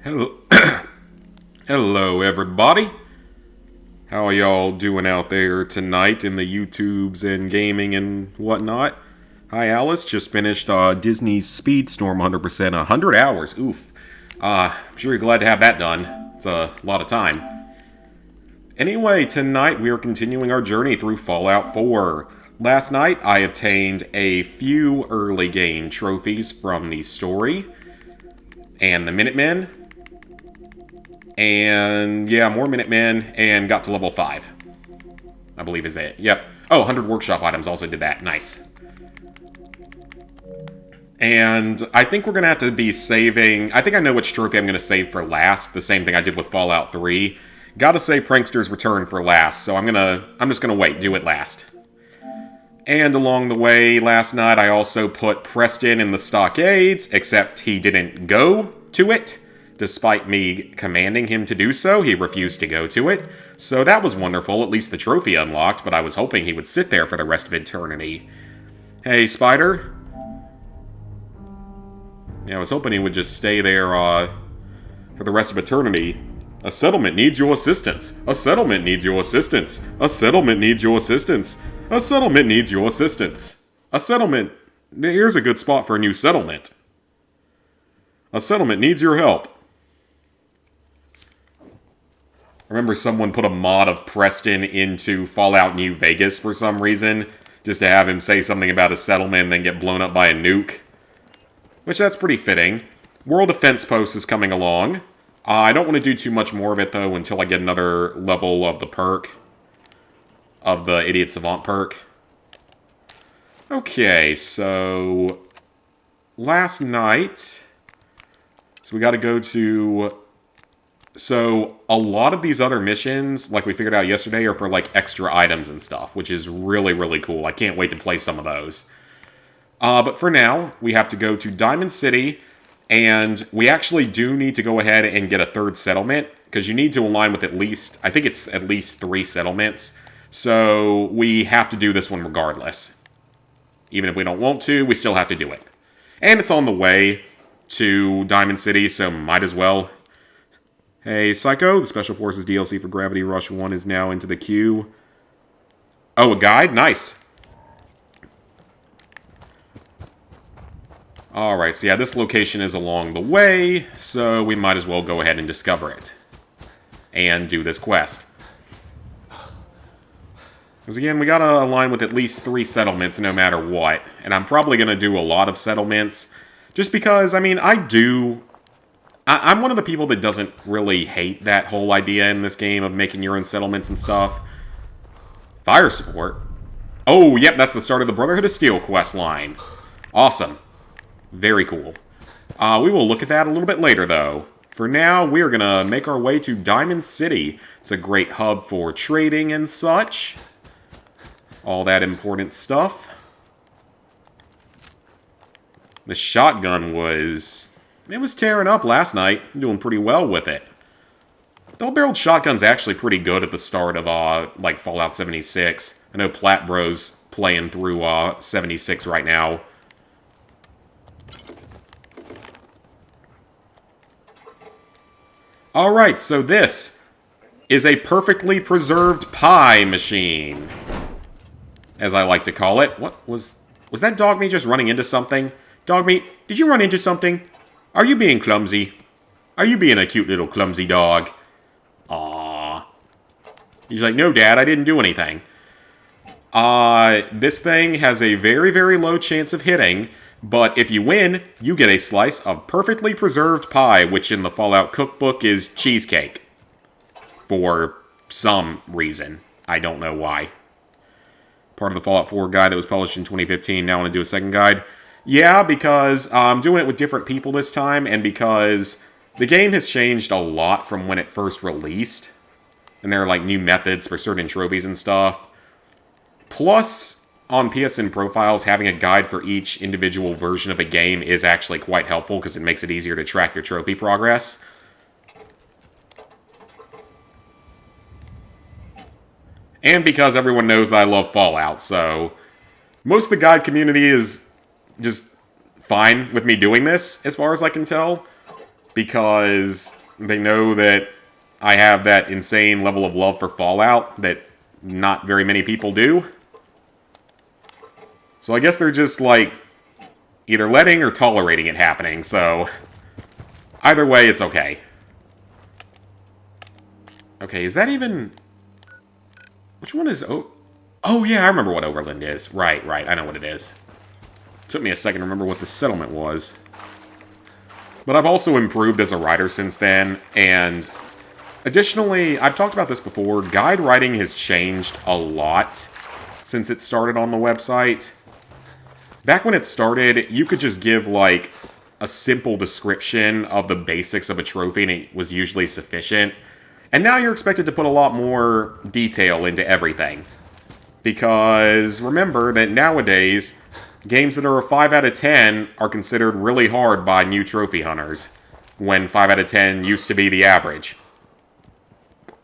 Hello, hello everybody. How are y'all doing out there tonight in the YouTubes and gaming and whatnot? Hi Alice, just finished Disney's Speedstorm 100%, 100 hours, oof. I'm sure you're glad to have that done. It's a lot of time. Anyway, tonight we are continuing our journey through Fallout 4. Last night I obtained a few early game trophies from the story and the Minutemen. And yeah, more Minutemen, and got to level 5. I believe is it. Yep. Oh, 100 workshop items also did that. Nice. And I think we're going to have to be saving... I think I know which trophy I'm going to save for last. The same thing I did with Fallout 3. Gotta save Prankster's Return for last, so I'm just going to wait. Do it last. And along the way, last night, I also put Preston in the stockades, except he didn't go to it. Despite me commanding him to do so, he refused to go to it. So that was wonderful, at least the trophy unlocked, but I was hoping he would sit there for the rest of eternity. Hey, Spider? Yeah, I was hoping he would just stay there, for the rest of eternity. A settlement needs your assistance. A settlement needs your assistance. A settlement needs your assistance. A settlement needs your assistance. A settlement... Here's a good spot for a new settlement. A settlement needs your help. I remember someone put a mod of Preston into Fallout New Vegas for some reason, just to have him say something about a settlement and then get blown up by a nuke. Which, that's pretty fitting. World Defense Post is coming along. I don't want to do too much more of it, though, until I get another level of the perk. Of the Idiot Savant perk. Okay, so... Last night... So we gotta go to... So, a lot of these other missions, like we figured out yesterday, are for, like, extra items and stuff, which is really, really cool. I can't wait to play some of those. But for now, we have to go to Diamond City, and we actually do need to go ahead and get a third settlement, because you need to align with at least, I think it's at least 3 settlements, so we have to do this one regardless. Even if we don't want to, we still have to do it. And it's on the way to Diamond City, so might as well. Hey, Psycho, the Special Forces DLC for Gravity Rush 1 is now into the queue. Oh, a guide? Nice. Alright, so yeah, this location is along the way, so we might as well go ahead and discover it. And do this quest. Because again, we gotta align with at least 3 settlements no matter what. And I'm probably gonna do a lot of settlements. Just because, I mean, I'm one of the people that doesn't really hate that whole idea in this game of making your own settlements and stuff. Fire support. Oh, yep, that's the start of the Brotherhood of Steel quest line. Awesome. Very cool. We will look at that a little bit later, though. For now, we are going to make our way to Diamond City. It's a great hub for trading and such. All that important stuff. The shotgun was... It was tearing up last night. Doing pretty well with it. Double-barreled shotgun's actually pretty good at the start of, like, Fallout 76. I know Platt Bro's playing through, 76 right now. Alright, so this is a perfectly preserved pie machine. As I like to call it. What was that dog meat just running into something? Dog meat, did you run into something? Are you being clumsy? Are you being a cute little clumsy dog? Aww. He's like, no, Dad, I didn't do anything. This thing has a very, very low chance of hitting, but if you win, you get a slice of perfectly preserved pie, which in the Fallout cookbook is cheesecake. For some reason. I don't know why. Part of the Fallout 4 guide that was published in 2015. Now I want to do a second guide. Yeah, because I'm doing it with different people this time, and because the game has changed a lot from when it first released. And there are, like, new methods for certain trophies and stuff. Plus, on PSN profiles, having a guide for each individual version of a game is actually quite helpful, because it makes it easier to track your trophy progress. And because everyone knows that I love Fallout, so... Most of the guide community is... just fine with me doing this, as far as I can tell. because they know that I have that insane level of love for Fallout that not very many people do. So I guess they're just, like, either letting or tolerating it happening, so either way, it's okay. Okay, is that even... Which one is... Oh, yeah, I remember what Oberlin is. Right, I know what it is. Took me a second to remember what the settlement was. But I've also improved as a writer since then, and additionally, I've talked about this before, guide writing has changed a lot since it started on the website. Back when it started, you could just give, like, a simple description of the basics of a trophy, and it was usually sufficient. And now you're expected to put a lot more detail into everything. Because remember that nowadays, games that are a 5 out of 10 are considered really hard by new trophy hunters, when 5 out of 10 used to be the average.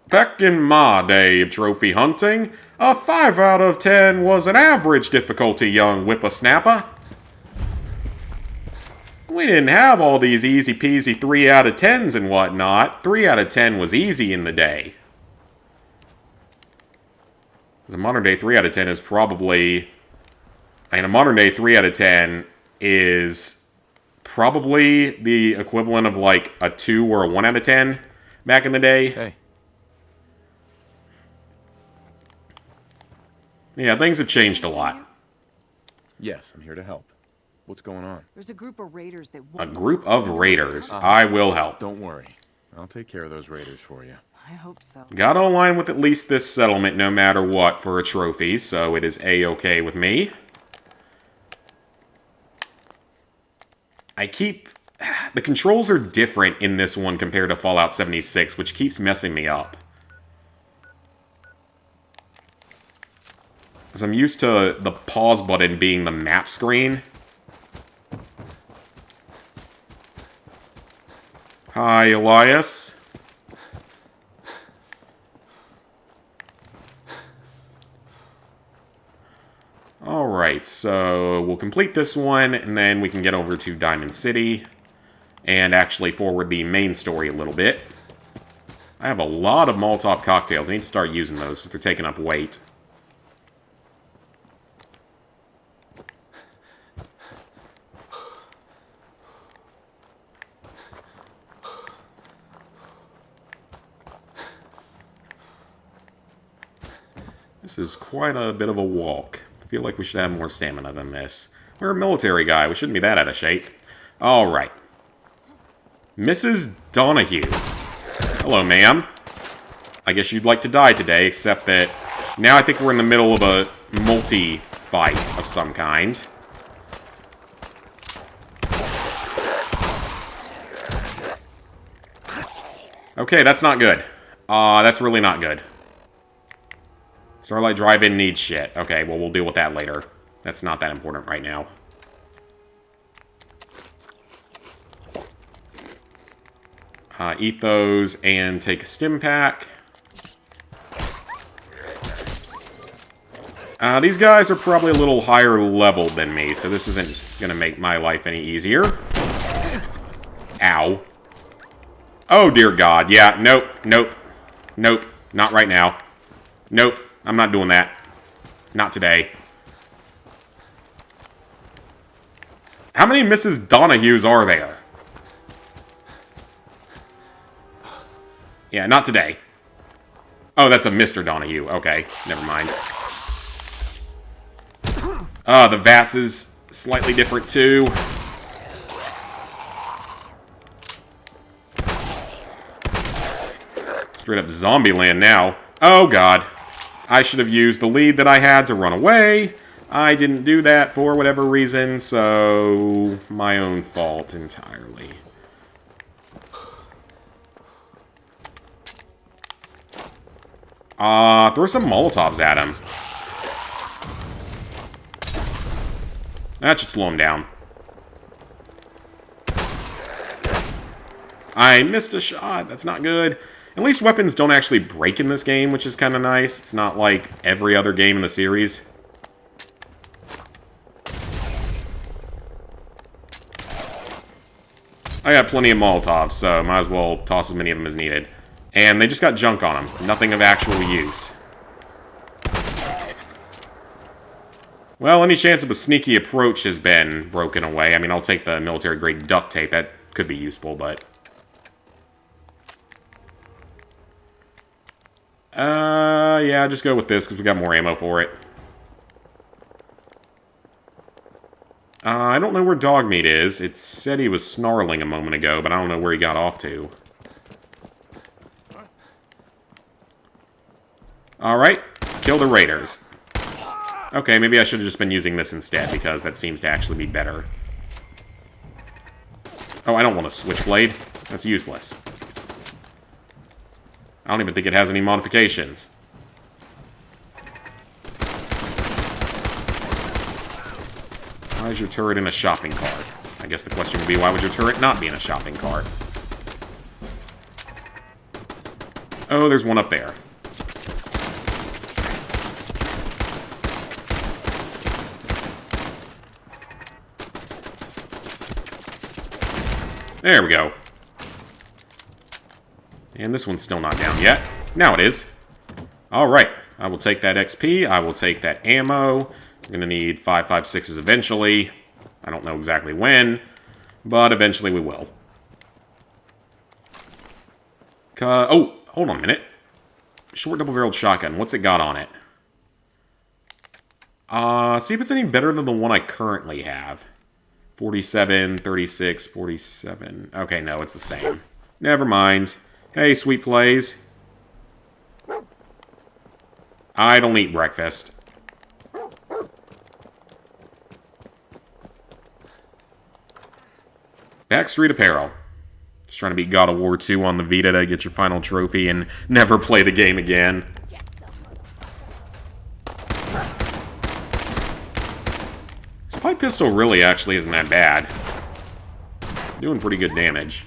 Back in my day of trophy hunting, a 5 out of 10 was an average difficulty, young whippersnapper. We didn't have all these easy-peasy 3 out of 10s and whatnot. 3 out of 10 was easy in the day. A modern-day 3 out of 10 is probably... a modern-day 3 out of 10 is probably the equivalent of, like, a 2 or a 1 out of 10 back in the day. Hey. Yeah, things have changed a lot. Yes, I'm here to help. What's going on? There's a group of raiders that A group of raiders. I will help. Don't worry. I'll take care of those raiders for you. I hope so. Got to align with at least this settlement no matter what for a trophy, so it is A-okay with me. The controls are different in this one compared to Fallout 76, which keeps messing me up. Because I'm used to the pause button being the map screen. Hi, Elias. Alright, so we'll complete this one, and then we can get over to Diamond City, and actually forward the main story a little bit. I have a lot of Molotov cocktails. I need to start using those, because they're taking up weight. This is quite a bit of a walk. I feel like we should have more stamina than this. We're a military guy. We shouldn't be that out of shape. Alright. Mrs. Donahue. Hello, ma'am. I guess you'd like to die today, except that now I think we're in the middle of a multi-fight of some kind. Okay, that's not good. That's really not good. Starlight Drive-In needs shit. Okay, well, we'll deal with that later. That's not that important right now. Eat those and take a stim pack. These guys are probably a little higher level than me, so this isn't going to make my life any easier. Ow. Oh, dear God. Yeah, nope, nope, nope. Not right now. Nope. I'm not doing that. Not today. How many Mrs. Donahues are there? Yeah, not today. Oh, that's a Mr. Donahue. Okay, never mind. The VATS is slightly different, too. Straight up Zombieland now. Oh, God. I should have used the lead that I had to run away. I didn't do that for whatever reason, so my own fault entirely. Throw some Molotovs at him. That should slow him down. I missed a shot. That's not good. At least weapons don't actually break in this game, which is kind of nice. It's not like every other game in the series. I got plenty of Molotovs, so might as well toss as many of them as needed. And they just got junk on them. Nothing of actual use. Well, any chance of a sneaky approach has been broken away. I mean, I'll take the military-grade duct tape. That could be useful, but... yeah, just go with this, because we got more ammo for it. I don't know where Dogmeat is. It said he was snarling a moment ago, but I don't know where he got off to. Alright, let's kill the raiders. Okay, maybe I should have just been using this instead, because that seems to actually be better. Oh, I don't want a switchblade. That's useless. I don't even think it has any modifications. Why is your turret in a shopping cart? I guess the question would be, why would your turret not be in a shopping cart? Oh, there's one up there. There we go. And this one's still not down yet. Now it is. Alright. I will take that XP. I will take that ammo. I'm going to need 5.56s eventually. I don't know exactly when, but eventually we will. Oh, hold on a minute. Short double-barreled shotgun. What's it got on it? See if it's any better than the one I currently have. 47, 36, 47. Okay, no, it's the same. Never mind. Hey, sweet plays. I don't eat breakfast. Backstreet Apparel. Just trying to beat God of War 2 on the Vita to get your final trophy and never play the game again. This pipe pistol really actually isn't that bad. Doing pretty good damage.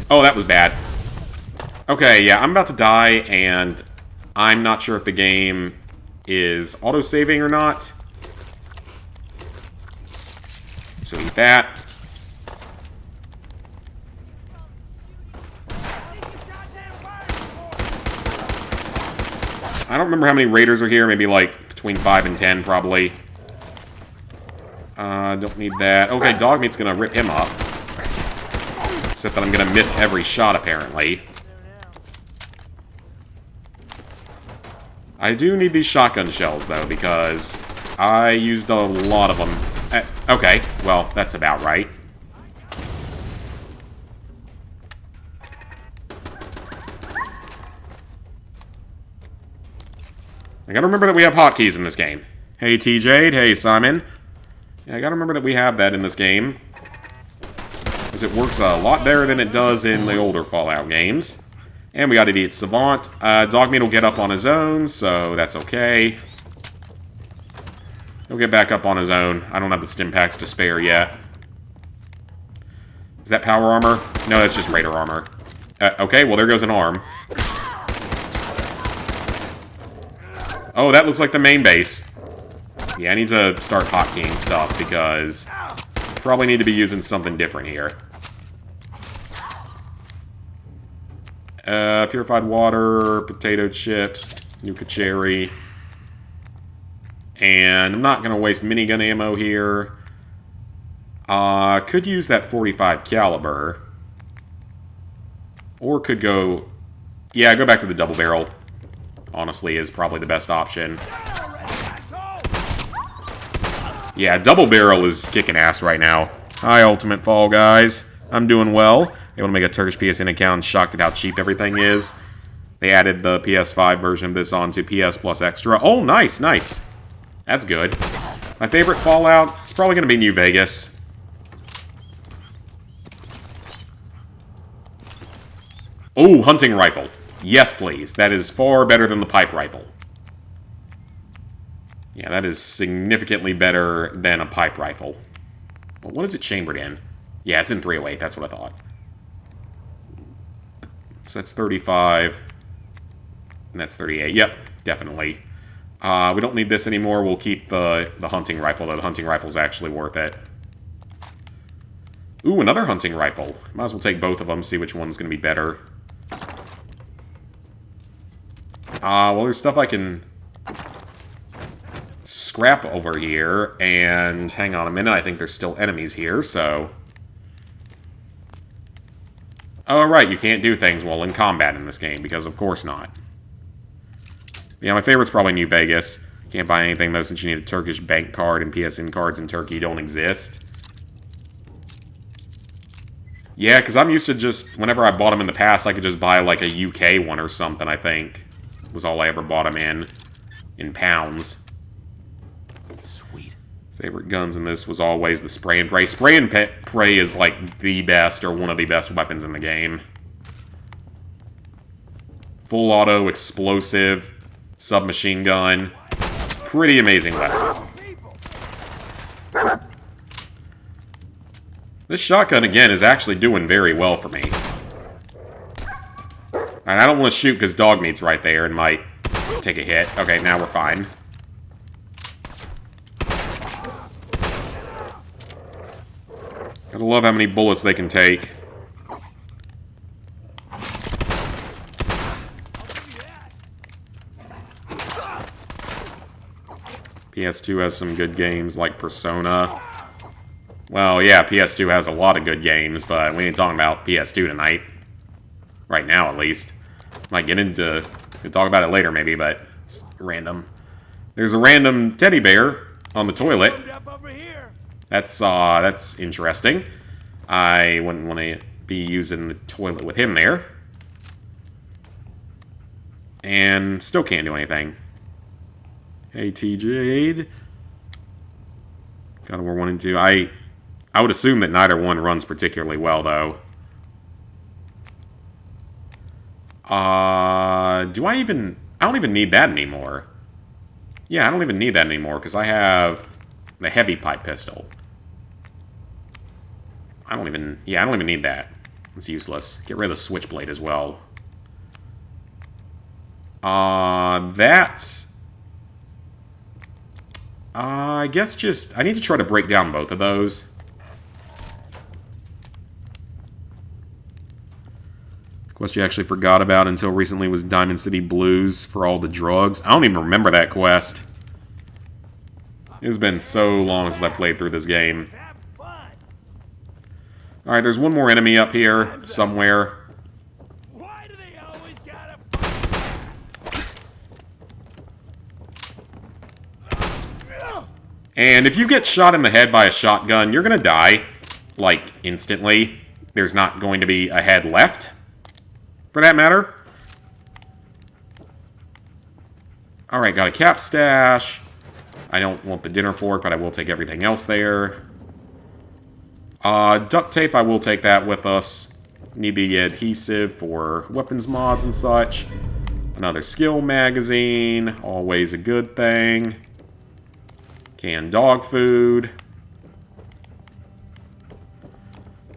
Oh, that was bad. Okay, yeah, I'm about to die, and I'm not sure if the game is auto-saving or not. So eat that. I don't remember how many raiders are here. Maybe like between 5 and 10, probably. Don't need that. Okay, Dogmeat's gonna rip him up. Except that I'm gonna miss every shot, apparently. I do need these shotgun shells, though, because I used a lot of them. Okay, well, that's about right. I gotta remember that we have hotkeys in this game. Hey, TJ. Hey, Simon. Yeah, I gotta remember that we have that in this game. Because it works a lot better than it does in the older Fallout games. And we got Idiot Savant. Dogmeat will get up on his own, so that's okay. He'll get back up on his own. I don't have the stim packs to spare yet. Is that power armor? No, that's just raider armor. Okay, well, there goes an arm. Oh, that looks like the main base. Yeah, I need to start hotkeying stuff because probably need to be using something different here. Purified water, potato chips, Nuka cherry. And I'm not going to waste minigun ammo here. Could use that 45 caliber. Or could go... Yeah, go back to the double barrel. Honestly, is probably the best option. Yeah, double barrel is kicking ass right now. Hi, Ultimate Fall guys. I'm doing well. Able to make a Turkish PSN account. Shocked at how cheap everything is. They added the PS5 version of this onto PS Plus Extra. Oh, nice, nice. That's good. My favorite Fallout is probably going to be New Vegas. Oh, hunting rifle. Yes, please. That is far better than the pipe rifle. Yeah, that is significantly better than a pipe rifle. Well, what is it chambered in? Yeah, it's in 308. That's what I thought. So that's 35. And that's 38. Yep, definitely. We don't need this anymore. We'll keep the hunting rifle, though. The hunting rifle's actually worth it. Ooh, another hunting rifle. Might as well take both of them, see which one's going to be better. Well, there's stuff I can scrap over here, and hang on a minute, I think there's still enemies here, so... Oh, right, you can't do things while in combat in this game, because of course not. Yeah, my favorite's probably New Vegas. Can't buy anything, though, since you need a Turkish bank card, and PSN cards in Turkey don't exist. Yeah, because I'm used to just, whenever I bought them in the past, I could just buy, like, a UK one or something, I think. Was all I ever bought them in pounds. Sweet. Favorite guns in this was always the spray and pray. Spray and pray is, like, the best, or one of the best weapons in the game. Full auto, explosive, submachine gun. Pretty amazing weapon. This shotgun, again, is actually doing very well for me. Alright, I don't want to shoot because dog meat's right there and might take a hit. Okay, now we're fine. Gotta love how many bullets they can take. PS2 has some good games like Persona. Well, yeah, PS2 has a lot of good games, but we ain't talking about PS2 tonight. Right now, at least. Might get into... We'll talk about it later, maybe, but it's random. There's a random teddy bear on the toilet. That's interesting. I wouldn't want to be using the toilet with him there. And still can't do anything. Hey, TJ. God of War 1 and 2. I would assume that neither one runs particularly well, though. Do I even... I don't even need that anymore. Yeah, I don't even need that anymore, because I have the heavy pipe pistol. I don't even need that. It's useless. Get rid of the switchblade as well. I guess just... I need to try to break down both of those. Quest you actually forgot about until recently was Diamond City Blues for all the drugs. I don't even remember that quest. It's been so long since I played through this game. Alright, there's one more enemy up here, somewhere. Why do they always gotta... And if you get shot in the head by a shotgun, you're gonna die, like, instantly. There's not going to be a head left, for that matter. Alright, got a cap stash. I don't want the dinner fork, but I will take everything else there. Duct tape, I will take that with us. Need the adhesive for weapons mods and such. Another skill magazine, always a good thing. Canned dog food.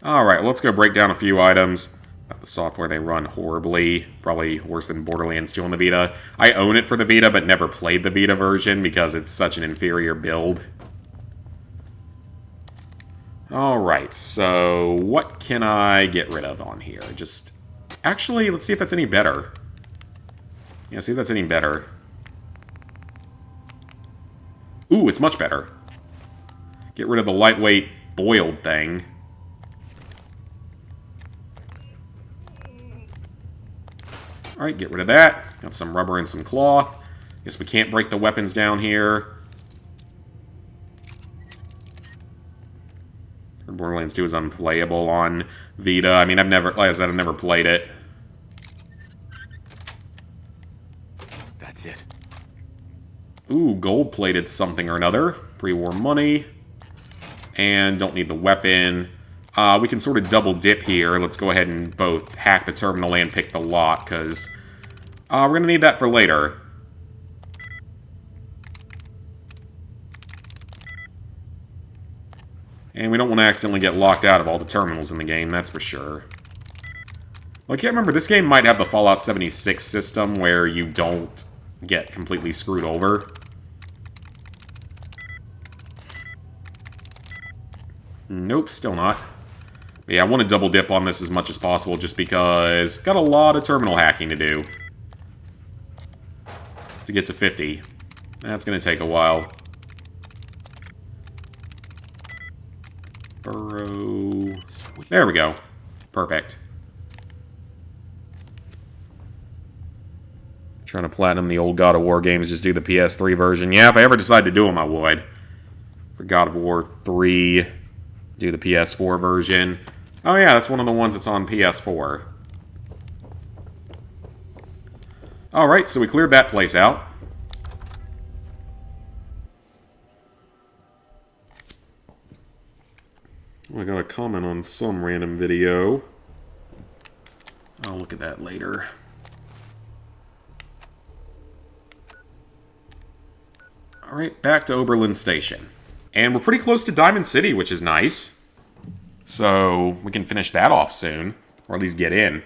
Alright, let's go break down a few items. About the software, they run horribly. Probably worse than Borderlands 2 on the Vita. I own it for the Vita, but never played the Vita version because it's such an inferior build. Alright, so what can I get rid of on here? Just... Actually, let's see if that's any better. Yeah, see if that's any better. Ooh, it's much better. Get rid of the lightweight boiled thing. Alright, get rid of that. Got some rubber and some cloth. Guess we can't break the weapons down here. Borderlands 2 is unplayable on Vita. I mean, like I said, I've never played it. That's it. Ooh, gold-plated something or another. Pre-war money. And don't need the weapon. We can sort of double dip here. Let's go ahead and both hack the terminal and pick the lock, because we're going to need that for later. And we don't want to accidentally get locked out of all the terminals in the game, that's for sure. Well, I can't remember. This game might have the Fallout 76 system where you don't get completely screwed over. Nope, still not. But yeah, I want to double dip on this as much as possible just because got a lot of terminal hacking to do to get to 50. That's going to take a while. Burrow. There we go. Perfect. Trying to platinum the old God of War games, just do the PS3 version. Yeah, if I ever decide to do them, I would. For God of War 3, do the PS4 version. Oh yeah, that's one of the ones that's on PS4. Alright, so we cleared that place out. I got a comment on some random video. I'll look at that later. Alright, back to Oberlin Station. And we're pretty close to Diamond City, which is nice. So, we can finish that off soon. Or at least get in.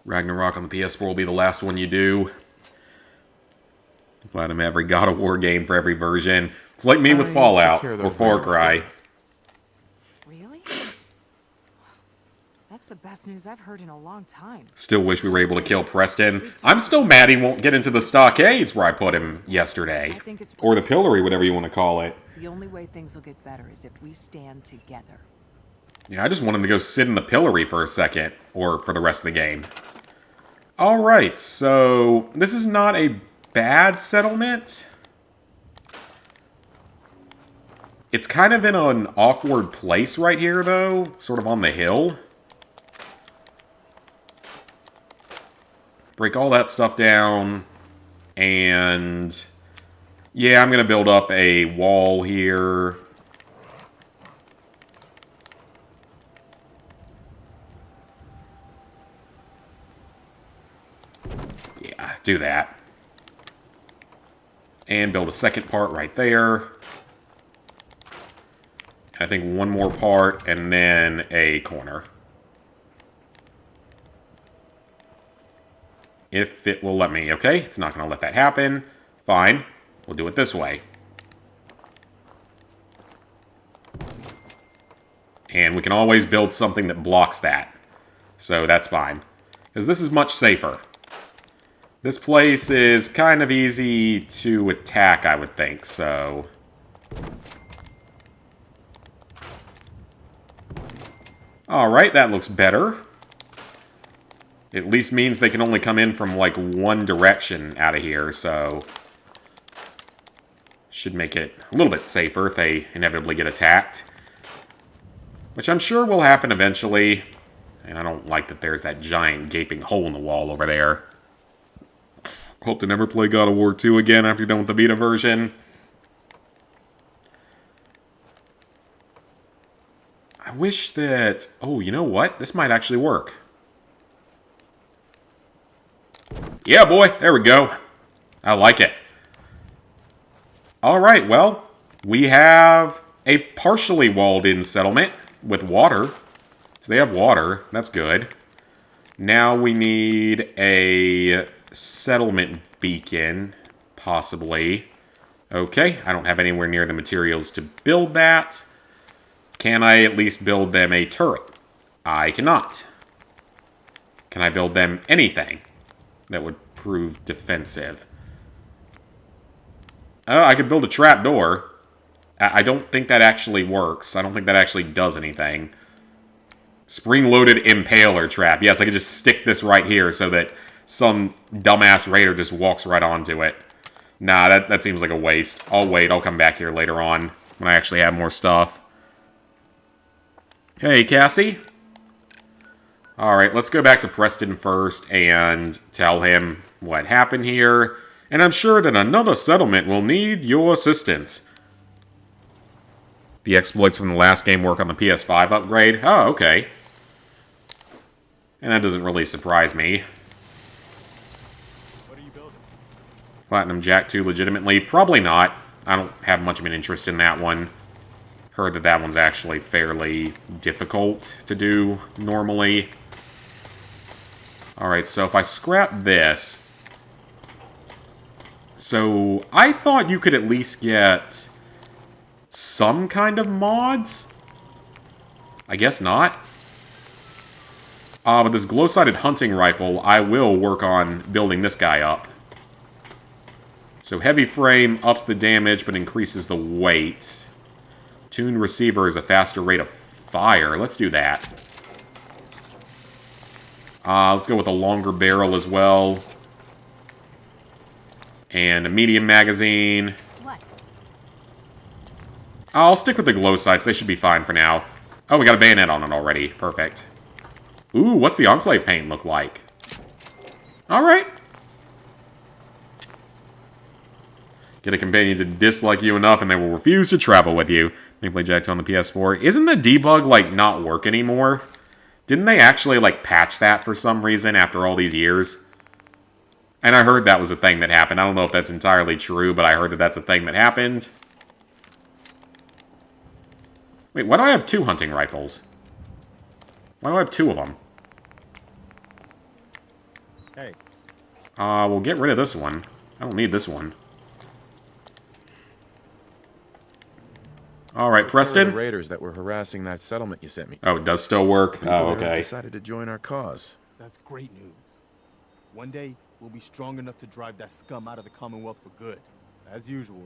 Ragnarok on the PS4 will be the last one you do. Platinum every God of War game for every version. It's like me with Fallout or Far Cry. Really? That's the best news I've heard in a long time. Still wish we were able to kill Preston. I'm still mad he won't get into the stockades where I put him yesterday. I think it's Or the pillory, whatever you want to call it. the only way things will get better is if we stand together. Yeah, I just want him to go sit in the pillory for a second. Or for the rest of the game. Alright, so this is not a bad settlement. It's kind of in an awkward place right here, though. Sort of on the hill. Break all that stuff down. And yeah, I'm going to build up a wall here. Yeah, do that. And build a second part right there. I think one more part, and then a corner. If it will let me, okay? It's not going to let that happen. Fine. We'll do it this way. And we can always build something that blocks that. So that's fine. Because this is much safer. This place is kind of easy to attack, I would think, so... Alright, that looks better. At least means they can only come in from, like, one direction out of here, so... Should make it a little bit safer if they inevitably get attacked. Which I'm sure will happen eventually. And I don't like that there's that giant gaping hole in the wall over there. Hope to never play God of War 2 again after you're done with the Vita version. I wish that... Oh, you know what? This might actually work. Yeah, boy. There we go. I like it. Alright, well, we have a partially walled-in settlement with water. So they have water. That's good. Now we need a settlement beacon, possibly. Okay, I don't have anywhere near the materials to build that. Can I at least build them a turret? I cannot. Can I build them anything that would prove defensive? I could build a trapdoor. I don't think that actually works. I don't think that actually does anything. Spring-loaded impaler trap. Yes, I could just stick this right here so that some dumbass raider just walks right onto it. Nah, that seems like a waste. I'll wait. I'll come back here later on when I actually have more stuff. Hey, Cassie. Alright, let's go back to Preston first and tell him what happened here. And I'm sure that another settlement will need your assistance. The exploits from the last game work on the PS5 upgrade? Oh, okay. And that doesn't really surprise me. What are you building? Platinum Jack 2 legitimately? Probably not. I don't have much of an interest in that one. Heard that that one's actually fairly difficult to do normally. Alright, so if I scrap this... So, I thought you could at least get some kind of mods? I guess not. But this glow-sighted hunting rifle, I will work on building this guy up. So heavy frame ups the damage, but increases the weight. Tuned receiver is a faster rate of fire. Let's do that. Let's go with a longer barrel as well. And a medium magazine. What? I'll stick with the glow sights. They should be fine for now. Oh, we got a bayonet on it already. Perfect. Ooh, what's the Enclave paint look like? Alright. Get a companion to dislike you enough and they will refuse to travel with you. They play Jack 2 on the PS4. Isn't the debug, like, not work anymore? Didn't they actually, like, patch that for some reason after all these years? And I heard that was a thing that happened. I don't know if that's entirely true, but I heard that that's a thing that happened. Wait, why do I have 2 hunting rifles? Why do I have 2 of them? Hey. We'll get rid of this one. I don't need this one. Alright, Preston. The raiders that were harassing that settlement you sent me. Oh, it does still work? People Oh, that have okay. decided to join our cause. That's great news. One day, we'll be strong enough to drive that scum out of the Commonwealth for good. As usual,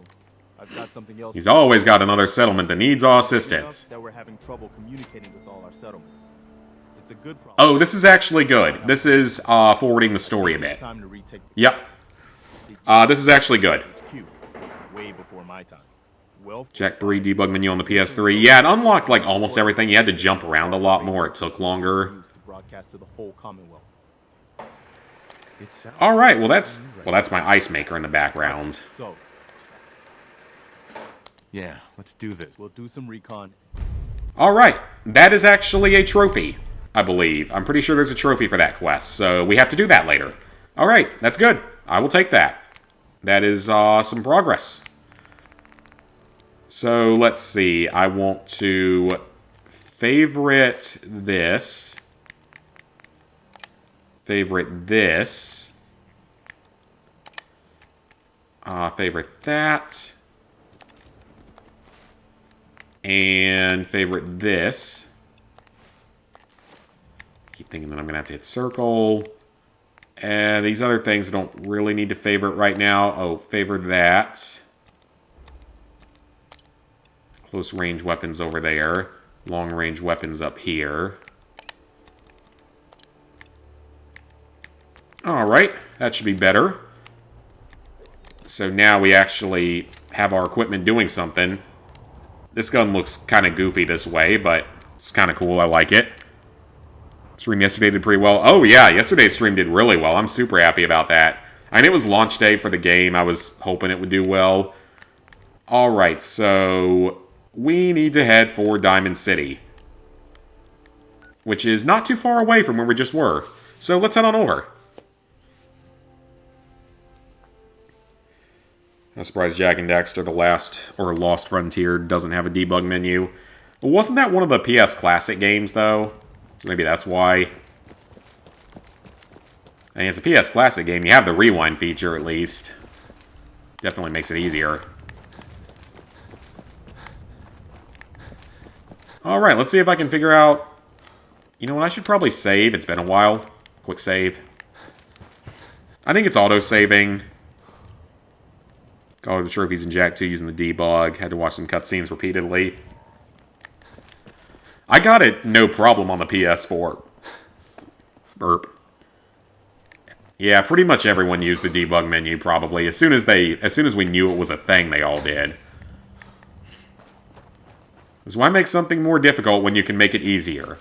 I've got something else. He's always got another settlement that needs our assistance. That we're having trouble communicating with all our settlements. It's a good problem. Oh, this is actually good. This is forwarding the story a bit. It's time to retake the Yep. This is actually good. HQ, way before my time. Well, Jack 3 debug menu on the PS3. Yeah, it unlocked like almost everything. You had to jump around a lot more. It took longer. used to broadcast to the whole Commonwealth. All right, well that's my ice maker in the background. So, Yeah, let's do this. we'll do some recon. All right, that is actually a trophy, I believe. I'm pretty sure there's a trophy for that quest, so we have to do that later. All right, that's good. I will take that. That is some progress. So let's see. I want to favorite this. Favorite this. Favorite that. And favorite this. Keep thinking that I'm going to have to hit circle. And these other things I don't really need to favorite right now. Oh, favor that. Close range weapons over there. Long range weapons up here. Alright, that should be better. So now we actually have our equipment doing something. This gun looks kind of goofy this way, but it's kind of cool. I like it. Stream yesterday did pretty well. Oh yeah, yesterday's stream did really well. I'm super happy about that. I mean, it was launch day for the game. I was hoping it would do well. Alright, so we need to head for Diamond City, which is not too far away from where we just were. So let's head on over. I'm surprised Jack and Daxter, the last, or Lost Frontier, doesn't have a debug menu. But wasn't that one of the PS Classic games, though? So maybe that's why. And it's a PS Classic game. You have the rewind feature, at least. Definitely makes it easier. Alright, let's see if I can figure out... You know what, I should probably save. It's been a while. Quick save. I think it's auto-saving. Got all the trophies in Jack 2 using the debug. Had to watch some cutscenes repeatedly. I got it no problem on the PS4. Burp. Yeah, pretty much everyone used the debug menu probably. As soon as we knew it was a thing, they all did. Because why make something more difficult when you can make it easier?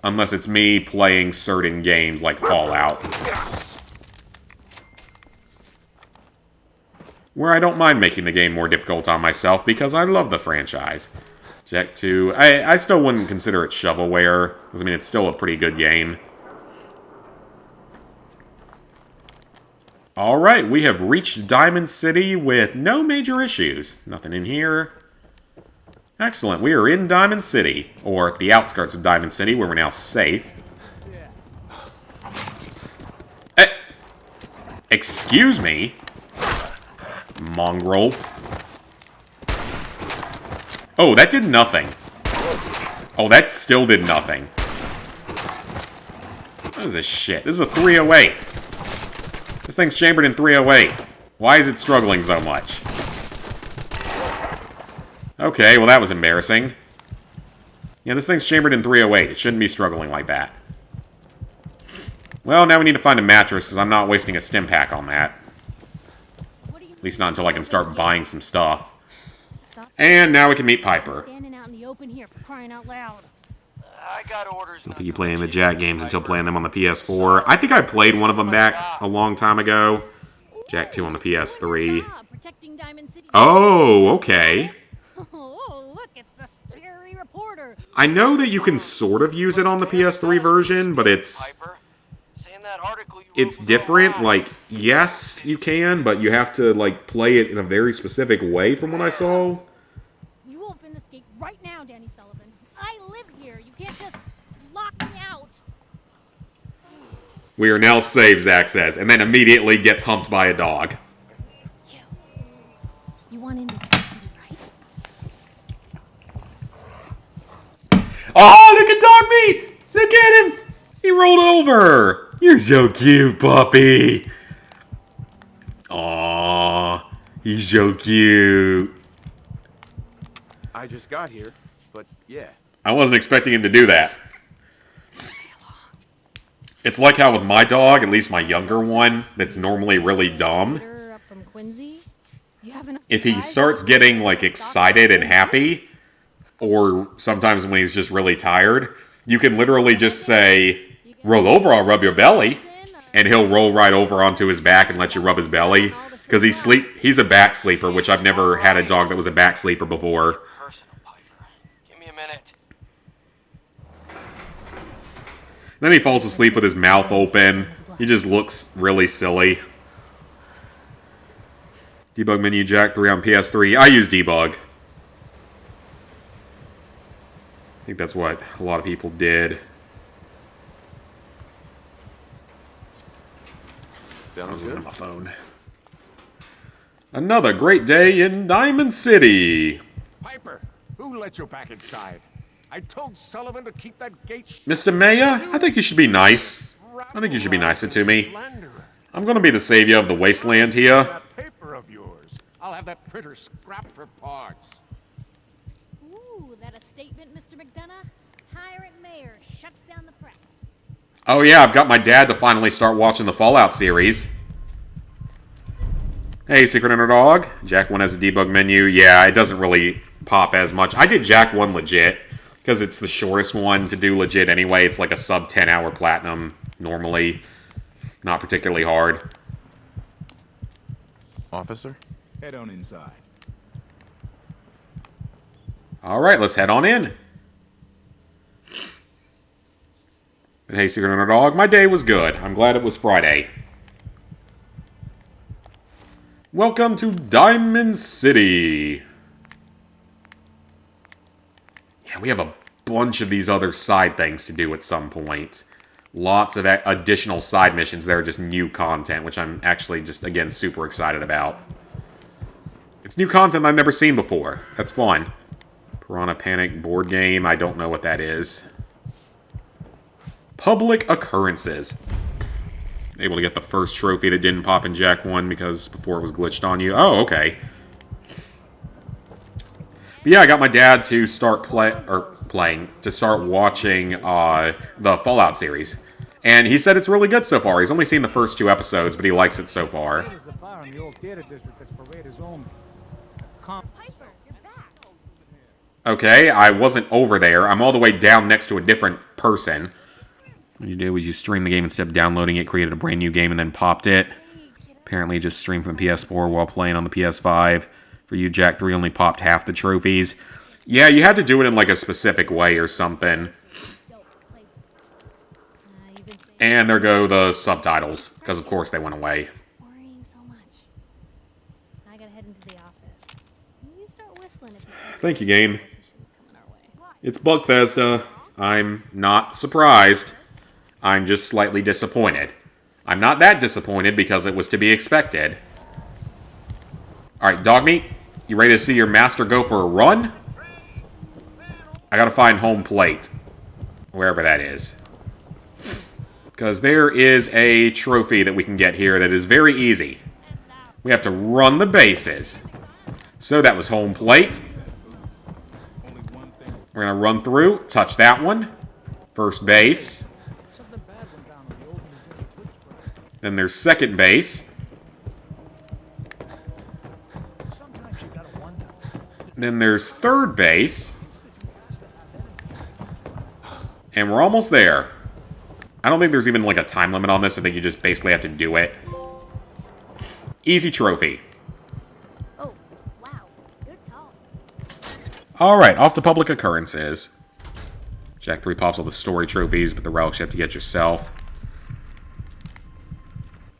Unless it's me playing certain games like Fallout. Where I don't mind making the game more difficult on myself because I love the franchise. Jack 2, I still wouldn't consider it shovelware, because I mean, it's still a pretty good game. Alright, we have reached Diamond City with no major issues. Nothing in here. Excellent. We are in Diamond City, or the outskirts of Diamond City, where we're now safe. Excuse me? Mongrel. Oh, that did nothing. Oh, that still did nothing. What is this shit? This is a 308. This thing's chambered in 308. Why is it struggling so much? Okay, well that was embarrassing. Yeah, this thing's chambered in 308. It shouldn't be struggling like that. Well, now we need to find a mattress, because I'm not wasting a stim pack on that. At least not until I can start buying some stuff. And now we can meet Piper. Standing out in the open here for crying out loud. I got orders. Don't think you play any of the Jack games until playing them on the PS4. I think I played one of them back a long time ago. Jack 2 on the PS3. Protecting Diamond City. Oh, okay. Oh, look, it's the scary reporter. I know that you can sort of use it on the PS3 version, but it's different. Like, yes, you can, but you have to, like, play it in a very specific way from what I saw. You open this gate right now, Danny Sullivan. I live here. You can't just lock me out. We are now safe, Zach says, and then immediately gets humped by a dog. You want into the city, right? Oh, look at dog meat! Look at him! He rolled over! You're so cute, puppy! Aww, he's so cute. I just got here, but yeah. I wasn't expecting him to do that. It's like how with my dog, at least my younger one, that's normally really dumb. Up from Quincy? You have enough If he supplies? starts getting, like, excited and happy, or sometimes when he's just really tired, you can literally just say, roll over, I'll rub your belly. And he'll roll right over onto his back and let you rub his belly. Because he's a back sleeper, which I've never had a dog that was a back sleeper before. Personal, Piper. Give me a minute. Then he falls asleep with his mouth open. He just looks really silly. Debug menu Jack 3 on PS3. I use debug. I think that's what a lot of people did. I was looking at my phone. Another great day in Diamond City. Piper, who let you back inside? I told Sullivan to keep that gate shut. Mr. Mayor, I think you should be nice. I think you should be nicer to me. I'm gonna be the savior of the wasteland here. That paper of yours. I'll have that printer scrapped for parts. Ooh, that a statement, Mr. McDonough? Tyrant mayor shuts down the press. Oh yeah, I've got my dad to finally start watching the Fallout series. Hey, Secret Underdog. Jack 1 has a debug menu. Yeah, it doesn't really pop as much. I did Jack 1 legit, because it's the shortest one to do legit anyway. It's like a sub 10 hour platinum normally. Not particularly hard. Officer? Head on inside. Alright, let's head on in. And hey, Secret Underdog, my day was good. I'm glad it was Friday. Welcome to Diamond City. Yeah, we have a bunch of these other side things to do at some point. Lots of additional side missions that are just new content, which I'm actually just, again, super excited about. It's new content I've never seen before. That's fun. Piranha Panic board game. I don't know what that is. Public occurrences. Able to get the first trophy that didn't pop in Jack 1 because before it was glitched on you. Oh, okay. But yeah, I got my dad to start start watching the Fallout series. And he said it's really good so far. He's only seen the first 2 episodes, but he likes it so far. Okay, I wasn't over there. I'm all the way down next to a different person. What you did was you streamed the game instead of downloading it, created a brand new game, and then popped it. Apparently just streamed from PS4 while playing on the PS5. For you, Jack 3 only popped half the trophies. Yeah, you had to do it in like a specific way or something. And there go the subtitles, because of course they went away. Worrying so much. I gotta head into the office. You start whistling if you see Thank you, game. It's Bugthesda. I'm not surprised. I'm just slightly disappointed. I'm not that disappointed because it was to be expected. Alright, Dogmeat, you ready to see your master go for a run? I gotta find home plate. Wherever that is. Because there is a trophy that we can get here that is very easy. We have to run the bases. So that was home plate. We're going to run through, touch that one. First base. Then there's second base. Then there's third base. And we're almost there. I don't think there's even like a time limit on this. I think you just basically have to do it. Easy trophy. Oh, wow. You're tall. Alright, off to public occurrences. Jack 3 pops all the story trophies, but the relics you have to get yourself.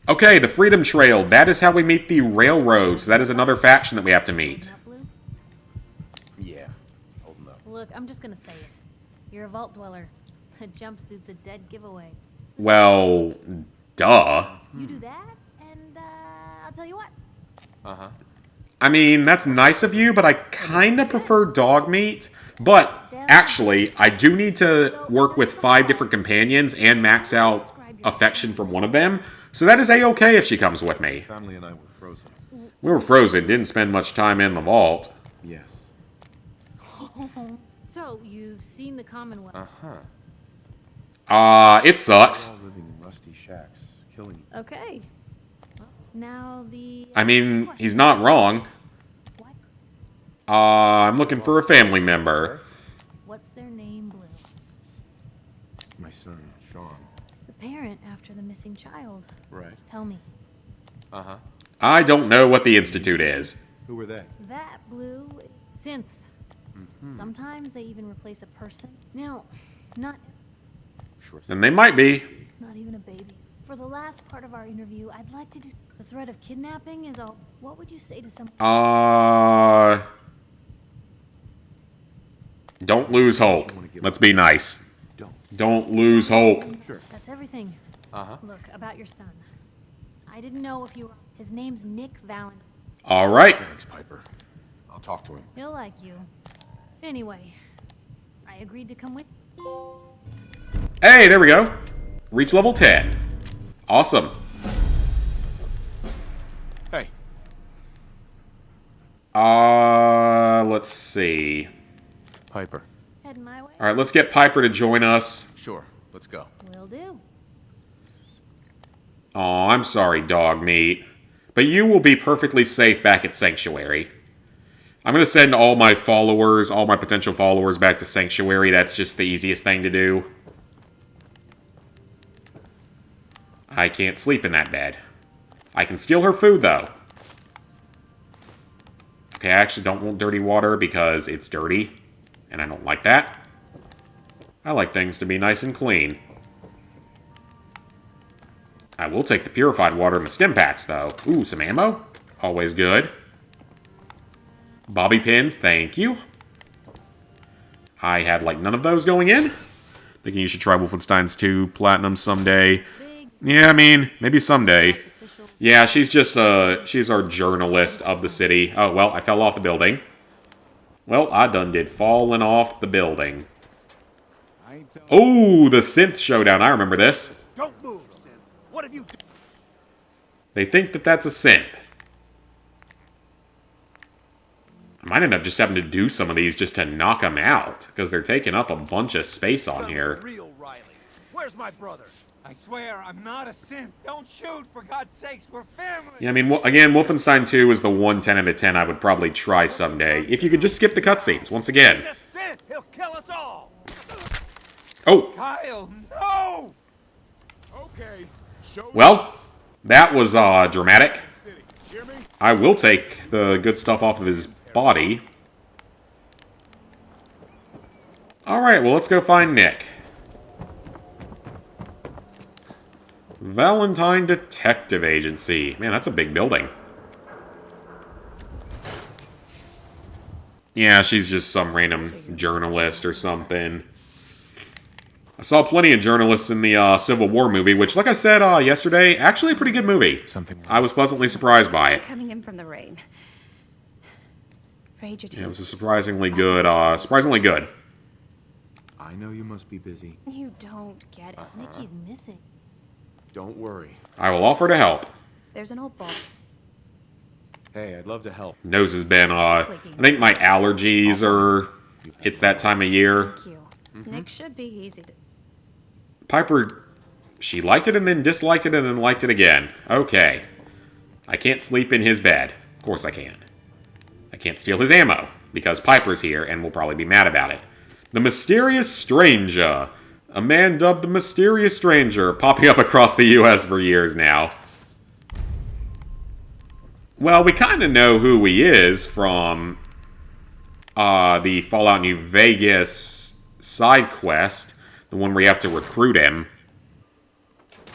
Okay, the Freedom Trail. That is how we meet the Railroads. That is another faction that we have to meet. Not blue? Yeah, holding up. Look, I'm just gonna say it. You're a vault dweller. A jumpsuit's a dead giveaway. Well, duh. You do that, and I'll tell you what. Uh-huh. I mean, that's nice of you, but I kind of prefer dog meat. But, actually, I do need to work with 5 different companions and max out affection from one of them. So that is a-okay if she comes with me. Family and I were frozen. We were frozen, didn't spend much time in the vault. Yes. So, you've seen the Commonwealth. Uh-huh. It sucks. All living in rusty shacks, killing you. Okay. Well, now the... I mean, he's not wrong. What? I'm looking for a family member. What's their name, Blue? My son, Sean. The parent after the missing child. Right. Tell me. Uh-huh. I don't know what the Institute is. Who were they? That, Blue... Synths. Sometimes they even replace a person. Now, not And they might be. not even a baby. For the last part of our interview, I'd like to do... The threat of kidnapping is all... What would you say to someone... Don't lose hope. Let's be nice. Don't lose hope. Sure. That's everything. Uh-huh. Look, about your son. I didn't know if you were... His name's Nick Valentine. Alright. Thanks, Piper. I'll talk to him. He'll like you. Anyway, I agreed to come with you. Hey, there we go. Reach level 10. Awesome. Hey. Let's see. Piper. Heading my way? Alright, let's get Piper to join us. Sure. Let's go. Will do. Aw, I'm sorry, dog meat. But you will be perfectly safe back at Sanctuary. I'm going to send all my followers, all my potential followers back to Sanctuary. That's just the easiest thing to do. I can't sleep in that bed. I can steal her food, though. Okay, I actually don't want dirty water because it's dirty. And I don't like that. I like things to be nice and clean. I will take the purified water in the stim packs, though. Ooh, some ammo. Always good. Bobby pins, thank you. I had, like, none of those going in. Thinking you should try Wolfenstein's 2 Platinum someday. Yeah, I mean, maybe someday. Yeah, she's just, she's our journalist of the city. Oh, well, I fell off the building. Well, I done did falling off the building. Oh, the synth showdown. I remember this. Don't move, Sim. What have you done? They think that that's a synth. I might end up just having to do some of these just to knock them out, because they're taking up a bunch of space on here. Real Riley. Where's my brother? I swear, I'm not a synth. Don't shoot, for God's sakes, we're family. Yeah, I mean, again, Wolfenstein 2 is the one 10 out of 10 I would probably try someday. If you could just skip the cutscenes, once again. He's a Sith. He'll kill us all. Oh, Kyle, no! Okay. Show well, that was dramatic. city. Hear me? I will take the good stuff off of his body. Alright, well, let's go find Nick. Valentine Detective Agency. Man, that's a big building. Yeah, she's just some random journalist or something. I saw plenty of journalists in the Civil War movie, which, like I said yesterday, actually a pretty good movie. I was pleasantly surprised by it. Coming in from the rain. Afraid you're too. Yeah, it was a surprisingly good. Surprisingly good. I know you must be busy. You don't get it. Nikki's missing. Don't worry. I will offer to help. There's an old ball. Hey, I'd love to help. Nose has been. I think my allergies are. It's that time of year. Thank you. Nick should be easy to. Piper, she liked it and then disliked it and then liked it again. Okay. I can't sleep in his bed. Of course I can. I can't steal his ammo, because Piper's here and will probably be mad about it. The Mysterious Stranger. A man dubbed the Mysterious Stranger, popping up across the U.S. for years now. Well, we kind of know who he is from the Fallout New Vegas side quest. The one where you have to recruit him. I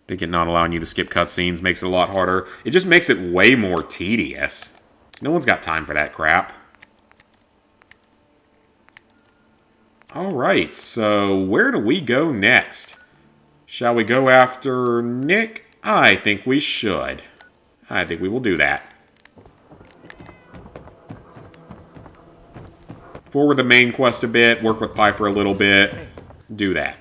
think it not allowing you to skip cutscenes makes it a lot harder. It just makes it way more tedious. No one's got time for that crap. Alright, so where do we go next? Shall we go after Nick? I think we should. I think we will do that. Forward the main quest a bit, work with Piper a little bit, do that.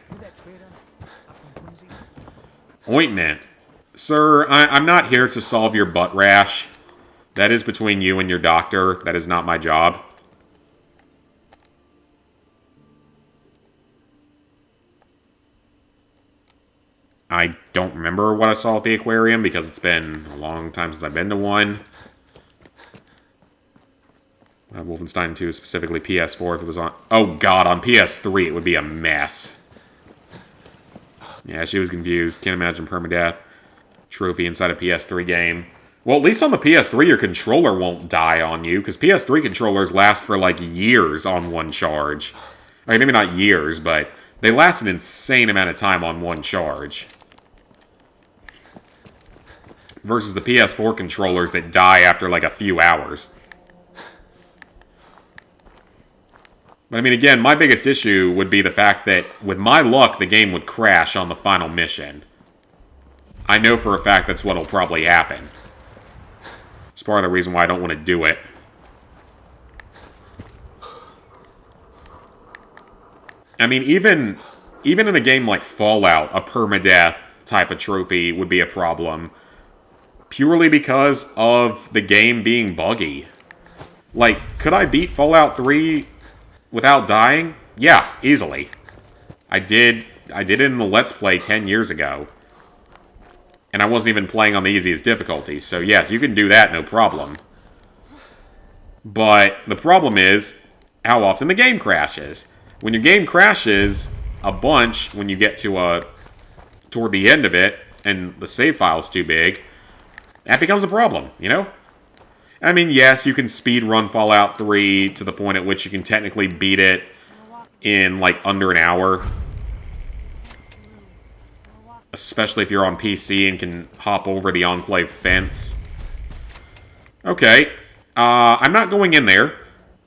Ointment. Sir, I'm not here to solve your butt rash. That is between you and your doctor. That is not my job. I don't remember what I saw at the aquarium because it's been a long time since I've been to one. Wolfenstein 2, specifically PS4, if it was on... Oh god, on PS3 it would be a mess. Yeah, she was confused. Can't imagine permadeath. Trophy inside a PS3 game. Well, at least on the PS3 your controller won't die on you, because PS3 controllers last for like years on one charge. I mean, maybe not years, but they last an insane amount of time on one charge. Versus the PS4 controllers that die after like a few hours. But I mean, again, my biggest issue would be the fact that, with my luck, the game would crash on the final mission. I know for a fact that's what'll probably happen. It's part of the reason why I don't want to do it. I mean, even in a game like Fallout, a permadeath type of trophy would be a problem. Purely because of the game being buggy. Like, could I beat Fallout 3... without dying? Yeah, easily. I did it in the Let's Play 10 years ago. And I wasn't even playing on the easiest difficulty, so yes, you can do that, no problem. But the problem is how often the game crashes. When your game crashes a bunch when you get to toward the end of it, and the save file's too big, that becomes a problem, you know? I mean, yes, you can speedrun Fallout 3 to the point at which you can technically beat it in, like, under an hour. Especially if you're on PC and can hop over the Enclave fence. Okay. I'm not going in there,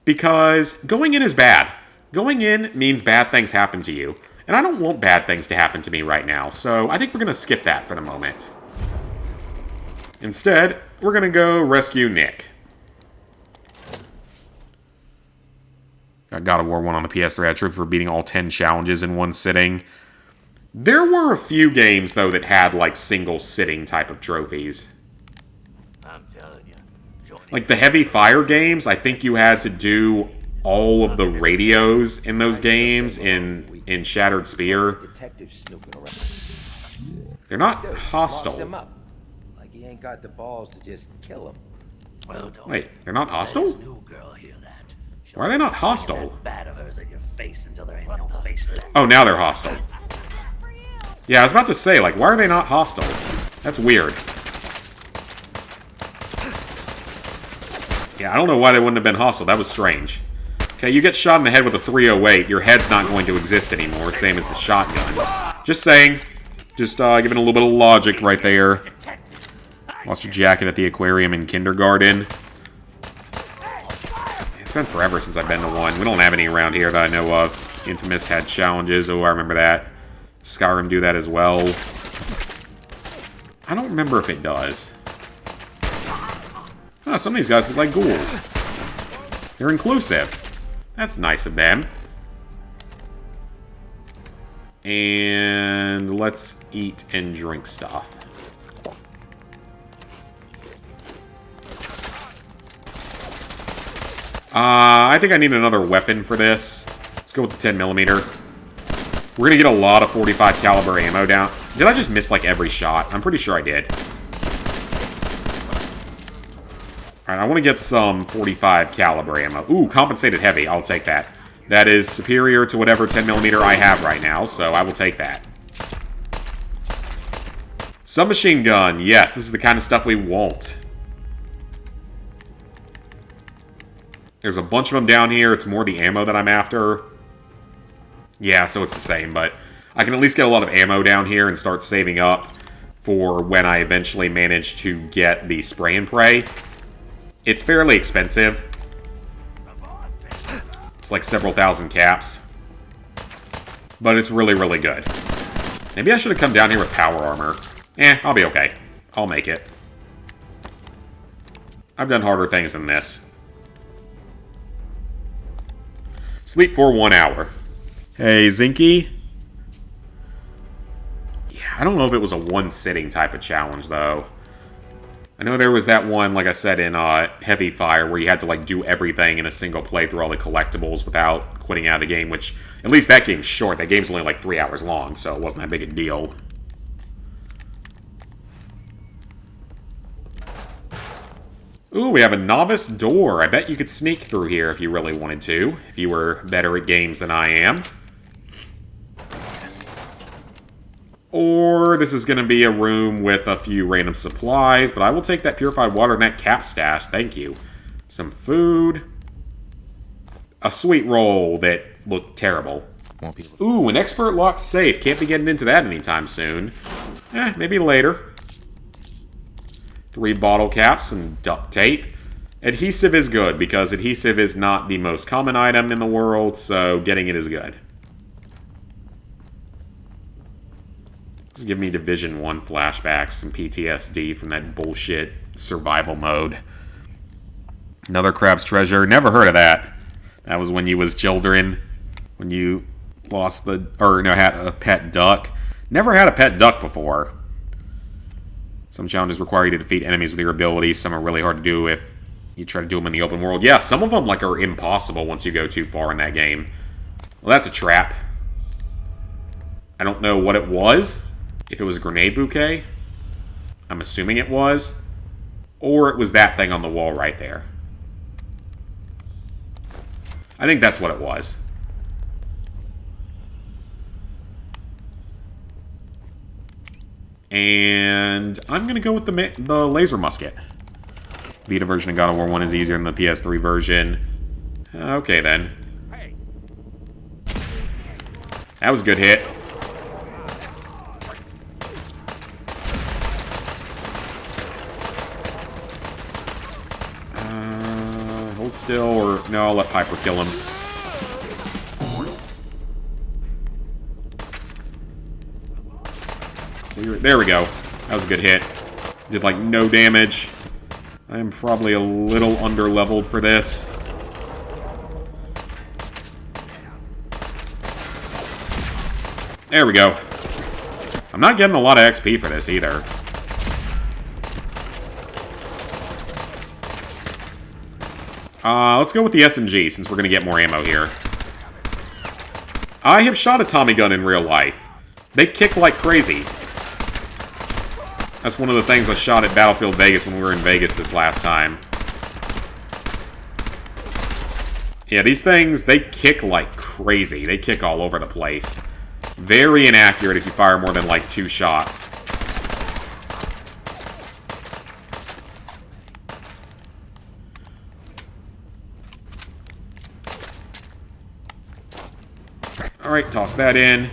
because going in is bad. Going in means bad things happen to you. And I don't want bad things to happen to me right now, so I think we're going to skip that for the moment. Instead, we're going to go rescue Nick. Got God of War 1 on the PS3. I tried for beating all 10 challenges in one sitting. There were a few games, though, that had, like, single-sitting type of trophies. I'm telling you. Like, the Heavy Fire games, I think you had to do all of the radios in those games in Shattered Spear. They're not hostile. Ain't got the balls to just kill him. Well, don't Wait, they're not hostile? new girl hear that. Why are they not hostile? Bad of hers at your face until there ain't no face left. Oh, now they're hostile. Yeah, I was about to say, like, why are they not hostile? That's weird. Yeah, I don't know why they wouldn't have been hostile. That was strange. Okay, you get shot in the head with a 308, your head's not going to exist anymore, same as the shotgun. Just saying. Just giving a little bit of logic right there. Lost your jacket at the aquarium in kindergarten. been forever since I've been to one. We don't have any around here that I know of. Infamous had challenges. Oh, I remember that. Skyrim do that as well. I don't remember if it does. Oh, some of these guys look like ghouls. They're inclusive. That's nice of them. And let's eat and drink stuff. I think I need another weapon for this. Let's go with the 10mm. We're gonna get a lot of 45 caliber ammo down. Did I just miss like every shot? I'm pretty sure I did. Alright, I want to get some 45 caliber ammo. Ooh, compensated heavy. I'll take that. That is superior to whatever 10mm I have right now, so I will take that. Submachine gun. Yes, this is the kind of stuff we want. There's a bunch of them down here. It's more the ammo that I'm after. Yeah, so it's the same, but I can at least get a lot of ammo down here and start saving up for when I eventually manage to get the spray and pray. It's fairly expensive. It's like several thousand caps. But it's really, really good. Maybe I should have come down here with power armor. I'll be okay. I'll make it. I've done harder things than this. Sleep for 1 hour. Hey, Zinky. Yeah, I don't know if it was a one-sitting type of challenge, though. I know there was that one, like I said, in Heavy Fire, where you had to like do everything in a single playthrough, all the collectibles, without quitting out of the game, which, at least that game's short. That game's only like 3 hours long, so it wasn't that big a deal. Ooh, we have a novice door. I bet you could sneak through here if you really wanted to, if you were better at games than I am. Or this is going to be a room with a few random supplies, but I will take that purified water and that cap stash. Thank you. Some food. A sweet roll that looked terrible. Ooh, an expert lock safe. Can't be getting into that anytime soon. Maybe later. 3 bottle caps and duct tape. Adhesive is good, because adhesive is not the most common item in the world, so getting it is good. This give me Division 1 flashbacks, some PTSD from that bullshit survival mode. Another crab's treasure. Never heard of that. That was when you was children. When you lost the... Or, no, had a pet duck. Never had a pet duck before. Some challenges require you to defeat enemies with your abilities. Some are really hard to do if you try to do them in the open world. Yeah, some of them like are impossible once you go too far in that game. Well, that's a trap. I don't know what it was. If it was a grenade bouquet. I'm assuming it was. Or it was that thing on the wall right there. I think that's what it was. And I'm going to go with the laser musket. Vita version of God of War 1 is easier than the PS3 version. Okay, then. That was a good hit. Hold still, or... No, I'll let Piper kill him. There we go. That was a good hit. Did, like, no damage. I am probably a little under-leveled for this. There we go. I'm not getting a lot of XP for this, either. Let's go with the SMG, since we're going to get more ammo here. I have shot a Tommy gun in real life. They kick like crazy. That's one of the things I shot at Battlefield Vegas when we were in Vegas this last time. Yeah, these things, they kick like crazy. They kick all over the place. Very inaccurate if you fire more than like 2 shots. Alright, toss that in.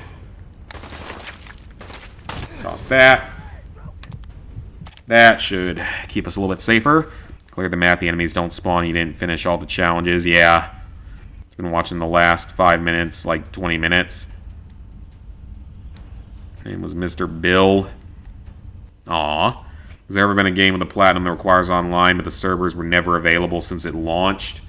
Toss that. That should keep us a little bit safer. Clear the map. The enemies don't spawn. You didn't finish all the challenges. Yeah. It's been watching the last 5 minutes, like 20 minutes. Name was Mr. Bill. Aw. Has there ever been a game with a platinum that requires online, but the servers were never available since it launched?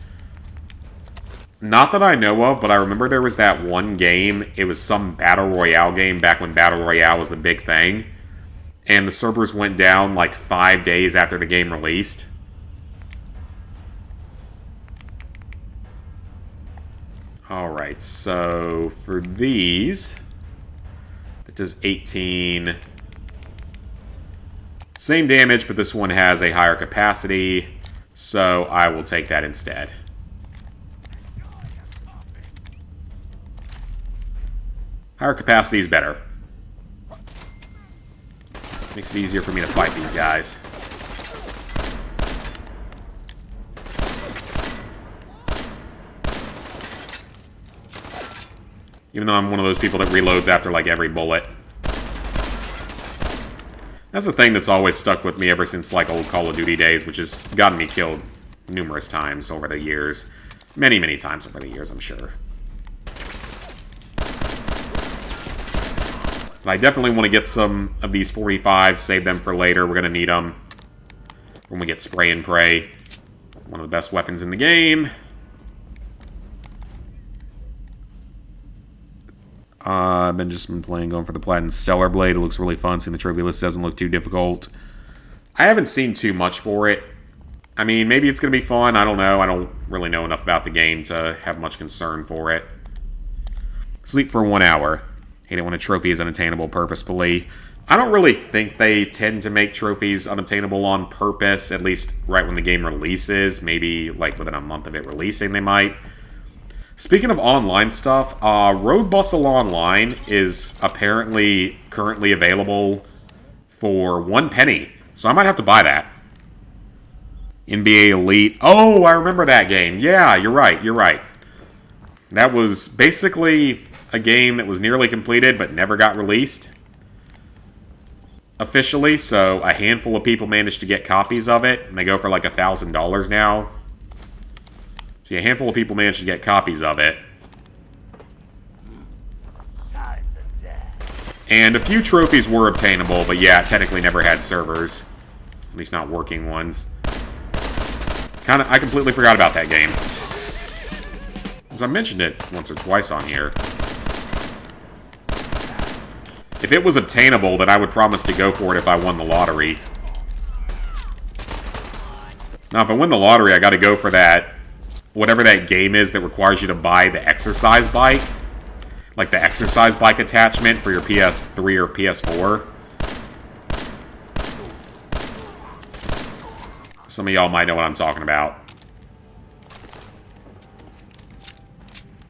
Not that I know of, but I remember there was that one game. It was some Battle Royale game back when Battle Royale was the big thing. And the servers went down like 5 days after the game released. Alright, so for these, that does 18. Same damage, but this one has a higher capacity, so I will take that instead. Higher capacity is better. Makes it easier for me to fight these guys. Even though I'm one of those people that reloads after like every bullet. That's a thing that's always stuck with me ever since like old Call of Duty days, which has gotten me killed numerous times over the years. Many, many times over the years, I'm sure. But I definitely want to get some of these 45s, save them for later. We're going to need them when we get Spray and Pray. One of the best weapons in the game. I've just been playing, going for the Platinum Stellar Blade. It looks really fun. Seeing the trophy list doesn't look too difficult. I haven't seen too much for it. I mean, maybe it's going to be fun. I don't know. I don't really know enough about the game to have much concern for it. Sleep for 1 hour. Hate it when a trophy is unattainable purposefully. I don't really think they tend to make trophies unobtainable on purpose, at least right when the game releases. Maybe like within a month of it releasing they might. Speaking of online stuff, Road Bustle Online is apparently currently available for 1 penny. So I might have to buy that. NBA Elite. Oh, I remember that game. Yeah, you're right, you're right. That was basically a game that was nearly completed but never got released officially, so a handful of people managed to get copies of it, and they go for like $1,000 now. See, a handful of people managed to get copies of it. And a few trophies were obtainable, but yeah, it technically never had servers. At least not working ones. I completely forgot about that game. Because I mentioned it once or twice on here. If it was obtainable, then I would promise to go for it if I won the lottery. Now, if I win the lottery, I gotta go for that, whatever that game is that requires you to buy the exercise bike. Like the exercise bike attachment for your PS3 or PS4. Some of y'all might know what I'm talking about.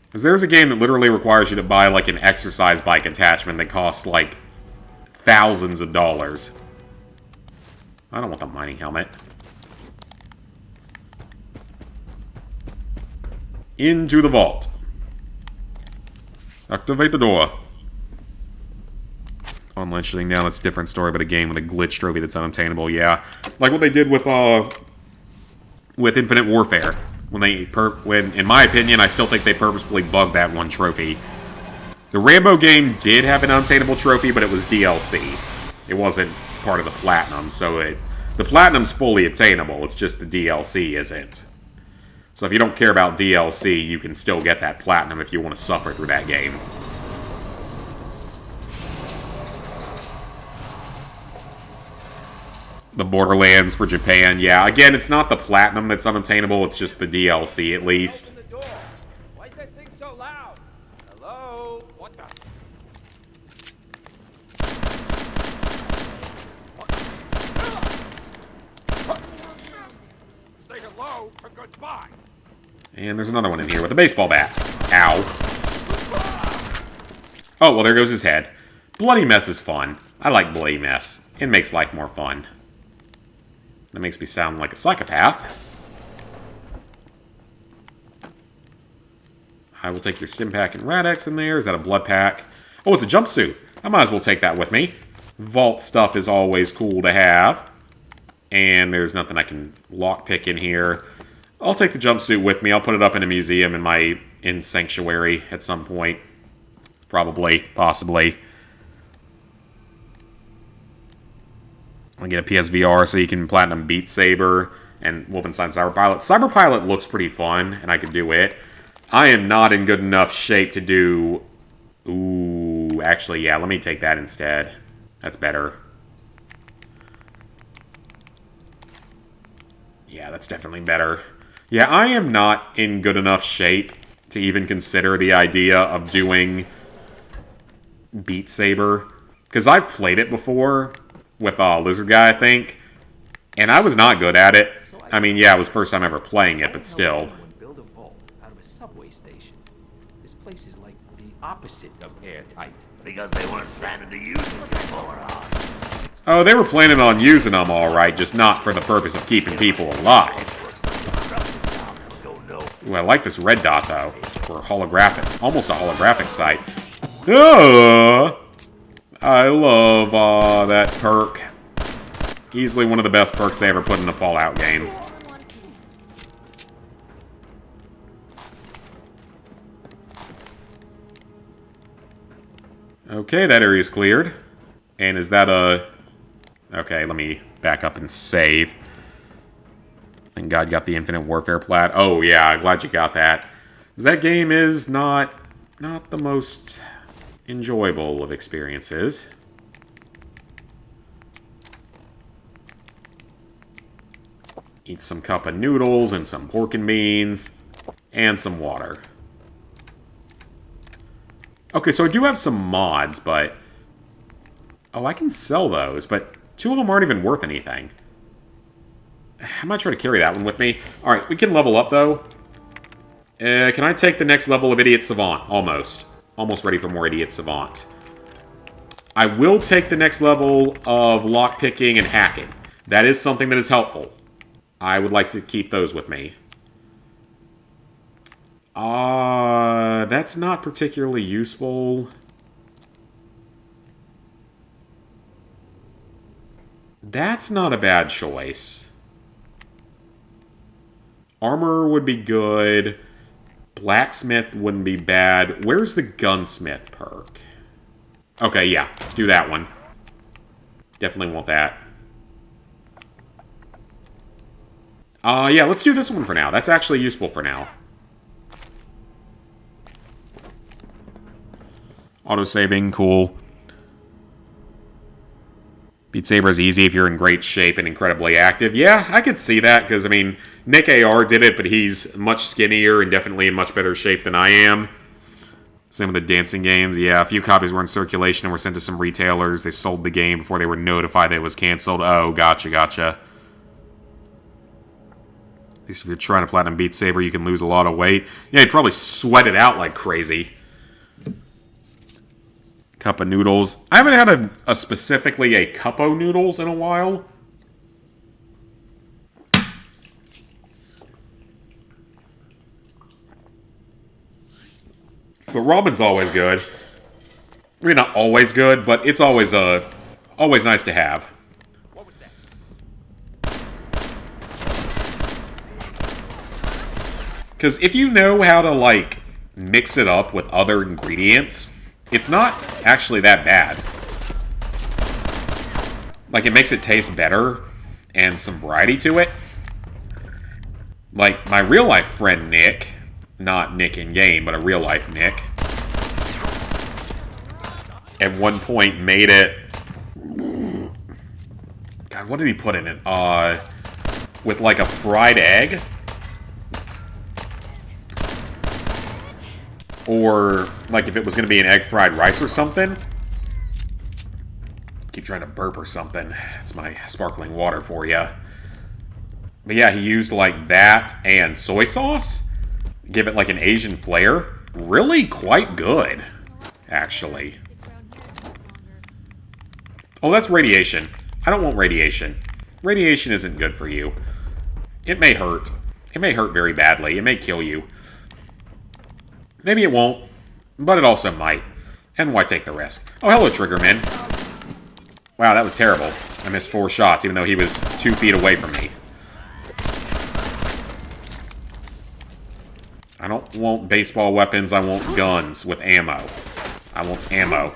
Because there's a game that literally requires you to buy like an exercise bike attachment that costs like thousands of dollars. I don't want the mining helmet. Into the vault. Activate the door. Online shutting down, that's a different story, but a game with a glitch trophy that's unobtainable, yeah. Like what they did with Infinite Warfare. When, in my opinion, I still think they purposefully bugged that one trophy. The Rambo game did have an unobtainable trophy, but it was DLC. It wasn't part of the Platinum, so the Platinum's fully obtainable, it's just the DLC isn't. So if you don't care about DLC, you can still get that Platinum if you want to suffer through that game. The Borderlands for Japan, yeah. Again, it's not the Platinum that's unobtainable, it's just the DLC at least. Open the door. Why is that thing so loud? Hello? What the? Say hello to goodbye. And there's another one in here with a baseball bat. Ow. Oh, well, there goes his head. Bloody Mess is fun. I like Bloody Mess. It makes life more fun. That makes me sound like a psychopath. I will take your stim pack and Rad-X in there. Is that a blood pack? Oh, it's a jumpsuit. I might as well take that with me. Vault stuff is always cool to have. And there's nothing I can lockpick in here. I'll take the jumpsuit with me. I'll put it up in a museum in Sanctuary at some point. Probably. Possibly. I'll get a PSVR so you can platinum Beat Saber and Wolfenstein Cyberpilot. Cyberpilot looks pretty fun, and I could do it. I am not in good enough shape to do... Ooh, actually, yeah, let me take that instead. That's better. Yeah, that's definitely better. Yeah, I am not in good enough shape to even consider the idea of doing Beat Saber. Because I've played it before with Lizard Guy, I think. And I was not good at it. I mean, yeah, it was the first time ever playing it, but still. Build a vault out of a subway station. This place is like the opposite of airtight. Because they weren't planning to use them before. Oh, they were planning on using them alright, just not for the purpose of keeping people alive. Ooh, I like this red dot, though. For holographic, almost a holographic sight. I love that perk. Easily one of the best perks they ever put in a Fallout game. Okay, that area's cleared. And is that a... Okay, let me back up and save. Thank God got the Infinite Warfare plat. Oh, yeah, glad you got that. That game is not the most enjoyable of experiences. Eat some cup of noodles and some pork and beans and some water. Okay, so I do have some mods, but... Oh, I can sell those, but 2 of them aren't even worth anything. I might try to carry that one with me. Alright, we can level up, though. Can I take the next level of Idiot Savant? Almost. Almost ready for more Idiot Savant. I will take the next level of lockpicking and hacking. That is something that is helpful. I would like to keep those with me. That's not particularly useful. That's not a bad choice. Armor would be good. Blacksmith wouldn't be bad. Where's the gunsmith perk? Okay, yeah. Do that one. Definitely want that. Yeah, let's do this one for now. That's actually useful for now. Auto-saving, cool. Beat Saber is easy if you're in great shape and incredibly active. Yeah, I could see that, because, I mean, Nick AR did it, but he's much skinnier and definitely in much better shape than I am. Same with the dancing games. Yeah, a few copies were in circulation and were sent to some retailers. They sold the game before they were notified it was canceled. Oh, gotcha. At least if you're trying to platinum Beat Saber, you can lose a lot of weight. Yeah, you'd probably sweat it out like crazy. Cup of noodles. I haven't had specifically a cup of noodles in a while. But ramen's always good. I mean, not always good, but it's always nice to have. Because if you know how to, like, mix it up with other ingredients, it's not actually that bad. Like, it makes it taste better and some variety to it. Like, my real-life friend Nick, not Nick in-game, but a real-life Nick, at one point made it... God, what did he put in it? With, like, a fried egg? Or, like, if it was going to be an egg fried rice or something. Keep trying to burp or something. It's my sparkling water for you. But yeah, he used, like, that and soy sauce. Give it, like, an Asian flair. Really quite good, actually. Oh, that's radiation. I don't want radiation. Radiation isn't good for you. It may hurt. It may hurt very badly. It may kill you. Maybe it won't, but it also might. And why take the risk? Oh, hello, Triggerman. Wow, that was terrible. I missed 4 shots, even though he was 2 feet away from me. I don't want baseball weapons, I want guns with ammo. I want ammo.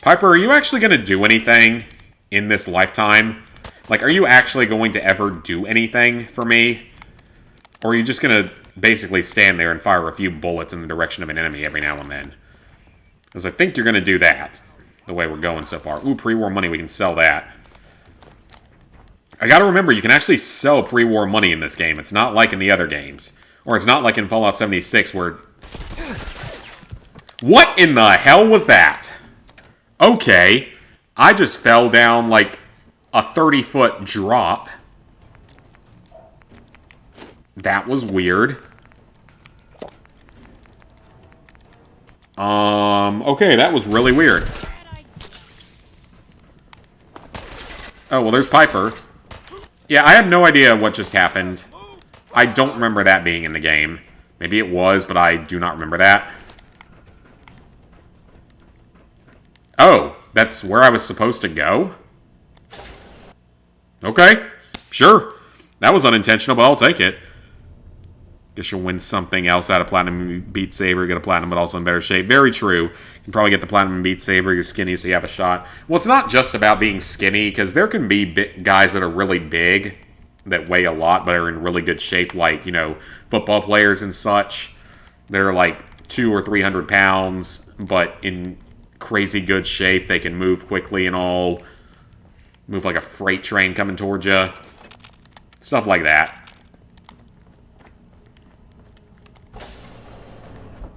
Piper, are you actually going to do anything in this lifetime? Like, are you actually going to ever do anything for me? Or are you just going to basically stand there and fire a few bullets in the direction of an enemy every now and then? Because I think you're going to do that, the way we're going so far. Ooh, pre-war money, we can sell that. I gotta remember, you can actually sell pre-war money in this game. It's not like in the other games. Or it's not like in Fallout 76 where... What in the hell was that? Okay. I just fell down like a 30-foot drop. That was weird. Okay, that was really weird. Oh, well, there's Piper. Yeah, I have no idea what just happened. I don't remember that being in the game. Maybe it was, but I do not remember that. Oh, that's where I was supposed to go? Okay, sure. That was unintentional, but I'll take it. Guess you'll win something else out of Platinum Beat Saber. Get a Platinum, but also in better shape. Very true. You can probably get the Platinum Beat Saber. You're skinny, so you have a shot. Well, it's not just about being skinny, because there can be guys that are really big, that weigh a lot, but are in really good shape, like, you know, football players and such. They're like 200 or 300 pounds, but in crazy good shape. They can move quickly and all. Move like a freight train coming towards you. Stuff like that.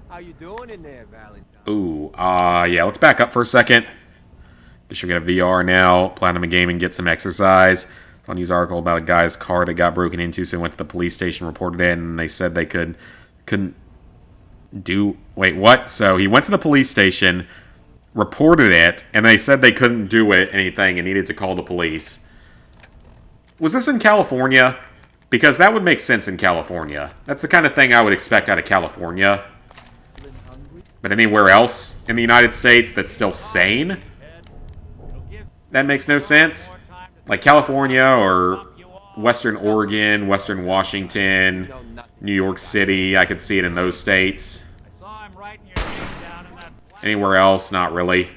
How you doing in there, Valentine? Ooh, yeah, let's back up for a second. Guess you'll get a VR now. Platinum Gaming, get some exercise. It's on a news article about a guy's car that got broken into, so he went to the police station, reported it, and they said they couldn't do... Wait, what? So he went to the police station, reported it, and they said they couldn't do anything and needed to call the police. Was this in California? Because that would make sense in California. That's the kind of thing I would expect out of California. But anywhere else in the United States that's still sane? That makes no sense. Like California or Western Oregon, Western Washington, New York City, I could see it in those states. Anywhere else, not really.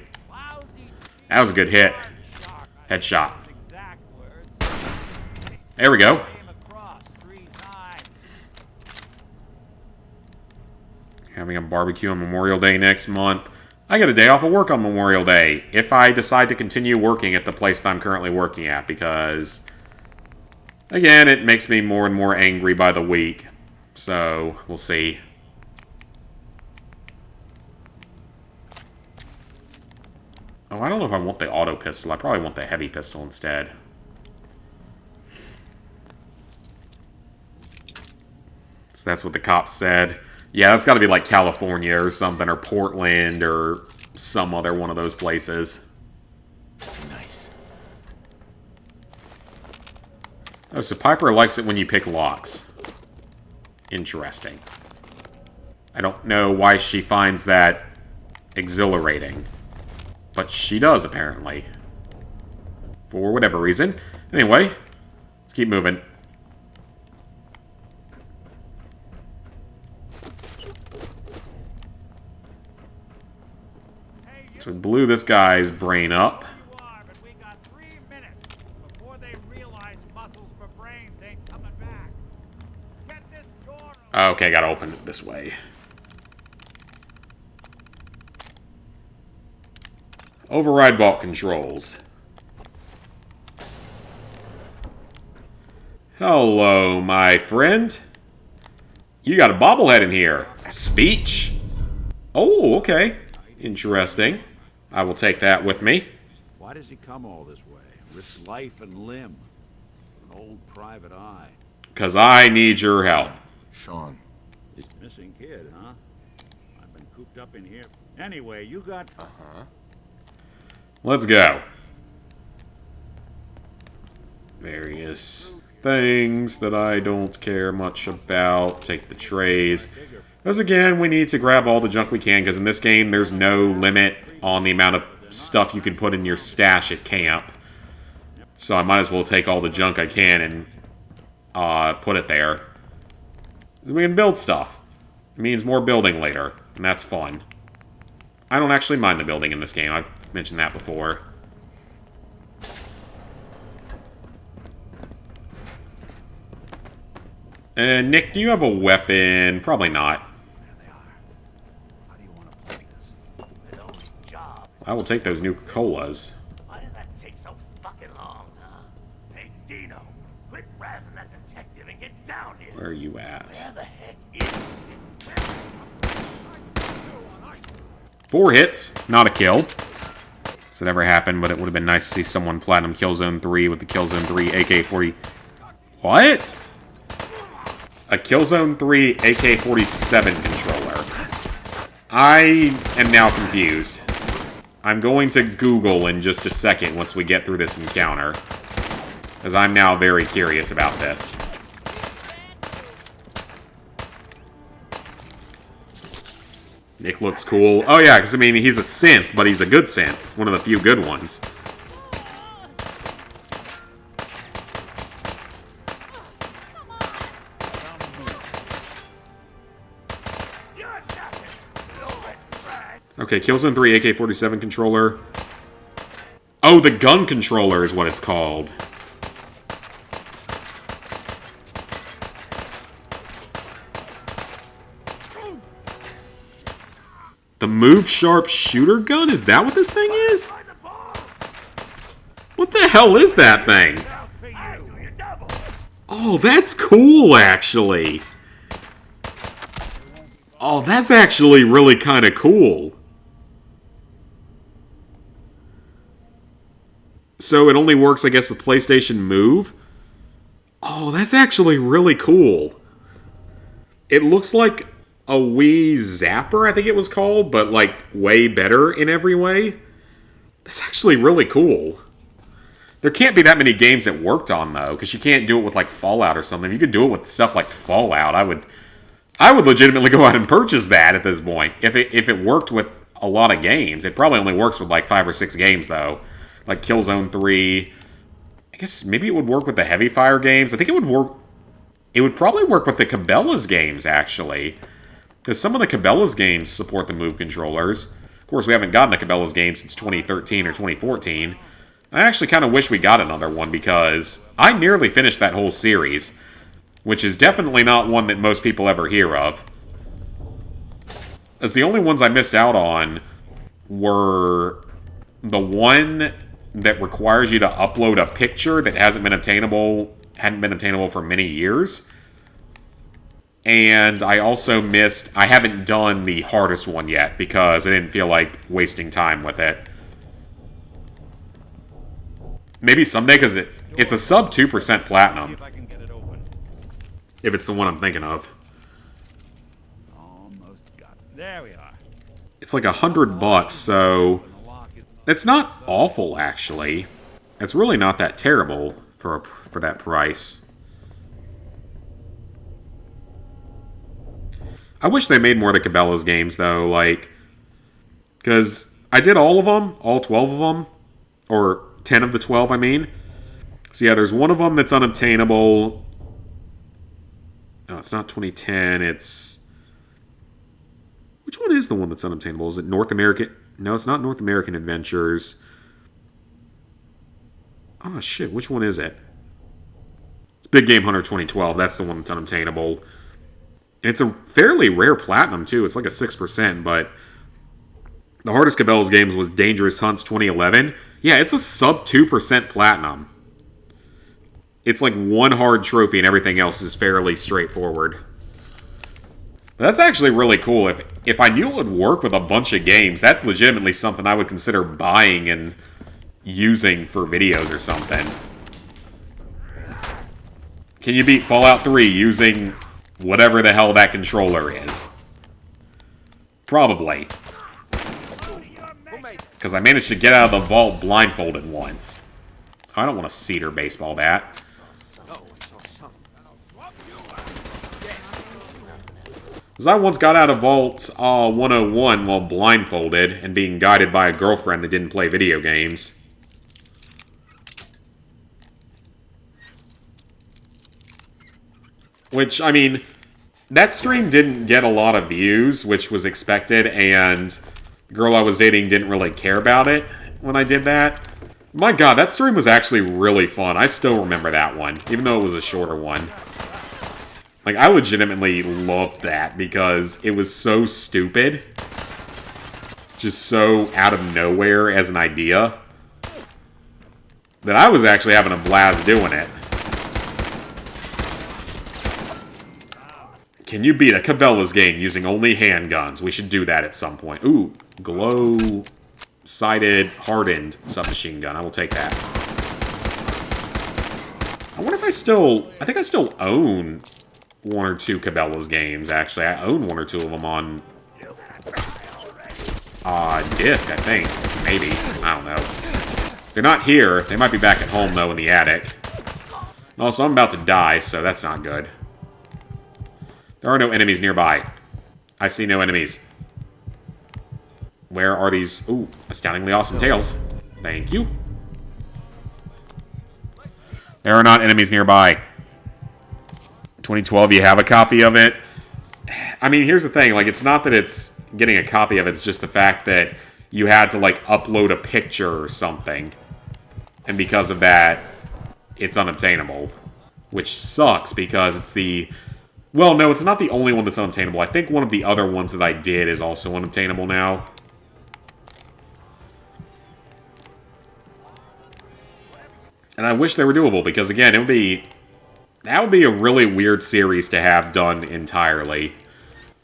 That was a good hit. Headshot. There we go. Having a barbecue on Memorial Day next month. I get a day off of work on Memorial Day if I decide to continue working at the place that I'm currently working at, because, again, it makes me more and more angry by the week. So, we'll see. Oh, I don't know if I want the auto pistol. I probably want the heavy pistol instead. So that's what the cops said. Yeah, that's got to be like California or something, or Portland, or some other one of those places. Nice. Oh, so Piper likes it when you pick locks. Interesting. I don't know why she finds that exhilarating. But she does, apparently. For whatever reason. Anyway, let's keep moving. So we blew this guy's brain up. Okay, gotta open it this way. Override vault controls. Hello, my friend. You got a bobblehead in here. A speech? Oh, okay. Interesting. I will take that with me. Why does he come all this way? Risk life and limb. An old private eye. Because I need your help. Sean. This missing kid, huh? I've been cooped up in here. Anyway, you got... Uh-huh. Let's go. Various things that I don't care much about. Take the trays. Because again, we need to grab all the junk we can, because in this game, there's no limit on the amount of stuff you can put in your stash at camp. So I might as well take all the junk I can and put it there. We can build stuff. It means more building later, and that's fun. I don't actually mind the building in this game. I've mentioned that before. And Nick, do you have a weapon? Probably not. I will take those Nuka-Colas. Why does that take so fucking long, huh? Hey, Dino, quit razzing that detective and get down here. Where are you at? Where the heck is it? 4 hits, not a kill. So it never happened, but it would have been nice to see someone platinum Killzone 3 with the Killzone 3 AK-40... What? A Killzone 3 AK-47 controller. I am now confused. I'm going to Google in just a second once we get through this encounter. Because I'm now very curious about this. Nick looks cool. Oh yeah, because I mean, he's a synth, but he's a good synth. One of the few good ones. Okay, Killzone 3 AK-47 controller. Oh, the gun controller is what it's called. The Move Sharp shooter gun? Is that what this thing is? What the hell is that thing? Oh, that's cool, actually. Oh, that's actually really kind of cool. So it only works, I guess, with PlayStation Move? Oh, that's actually really cool. It looks like a Wii Zapper, I think it was called, but, like, way better in every way. That's actually really cool. There can't be that many games it worked on, though, because you can't do it with, like, Fallout or something. If you could do it with stuff like Fallout, I would legitimately go out and purchase that at this point. If it worked with a lot of games. It probably only works with, like, 5 or 6 games, though. Like Killzone 3. I guess maybe it would work with the Heavy Fire games. I think it would work... It would probably work with the Cabela's games, actually. Because some of the Cabela's games support the Move controllers. Of course, we haven't gotten a Cabela's game since 2013 or 2014. I actually kind of wish we got another one, because I nearly finished that whole series. Which is definitely not one that most people ever hear of. As the only ones I missed out on were the one that requires you to upload a picture that hadn't been obtainable for many years. And I also missed... I haven't done the hardest one yet, because I didn't feel like wasting time with it. Maybe someday, because it's a sub 2% platinum. If it's the one I'm thinking of. Almost got it. There we are. It's like $100, so... It's not awful, actually. It's really not that terrible for that price. I wish they made more of the Cabela's games, though, like... Because I did all of them, all 12 of them. Or 10 of the 12, I mean. So yeah, there's one of them that's unobtainable. No, it's not 2010, it's... Which one is the one that's unobtainable? Is it North American... No, it's not North American Adventures. Oh, shit. Which one is it? It's Big Game Hunter 2012. That's the one that's unobtainable. And it's a fairly rare platinum, too. It's like a 6%, but... The hardest Cabela's games was Dangerous Hunts 2011. Yeah, it's a sub 2% platinum. It's like one hard trophy and everything else is fairly straightforward. That's actually really cool. If I knew it would work with a bunch of games, that's legitimately something I would consider buying and using for videos or something. Can you beat Fallout 3 using whatever the hell that controller is? Probably. Because I managed to get out of the vault blindfolded once. I don't want a cedar baseball bat. Because I once got out of Vault 101 while blindfolded and being guided by a girlfriend that didn't play video games. Which, I mean, that stream didn't get a lot of views, which was expected, and the girl I was dating didn't really care about it when I did that. My god, that stream was actually really fun. I still remember that one, even though it was a shorter one. Like, I legitimately loved that because it was so stupid. Just so out of nowhere as an idea. That I was actually having a blast doing it. Can you beat a Cabela's game using only handguns? We should do that at some point. Ooh, glow-sighted, hardened submachine gun. I will take that. I wonder if I think I still own one or two Cabela's games, actually. I own one or two of them on disc, I think. Maybe. I don't know. They're not here. They might be back at home, though, in the attic. Also, I'm about to die, so that's not good. There are no enemies nearby. I see no enemies. Where are these? Ooh, astoundingly awesome tails. Thank you. There are not enemies nearby. 2012, you have a copy of it? I mean, here's the thing. Like, it's not that it's getting a copy of it. It's just the fact that you had to, like, upload a picture or something. And because of that, it's unobtainable. Which sucks because it's the... Well, no, it's not the only one that's unobtainable. I think one of the other ones that I did is also unobtainable now. And I wish they were doable, because again, that would be a really weird series to have done entirely.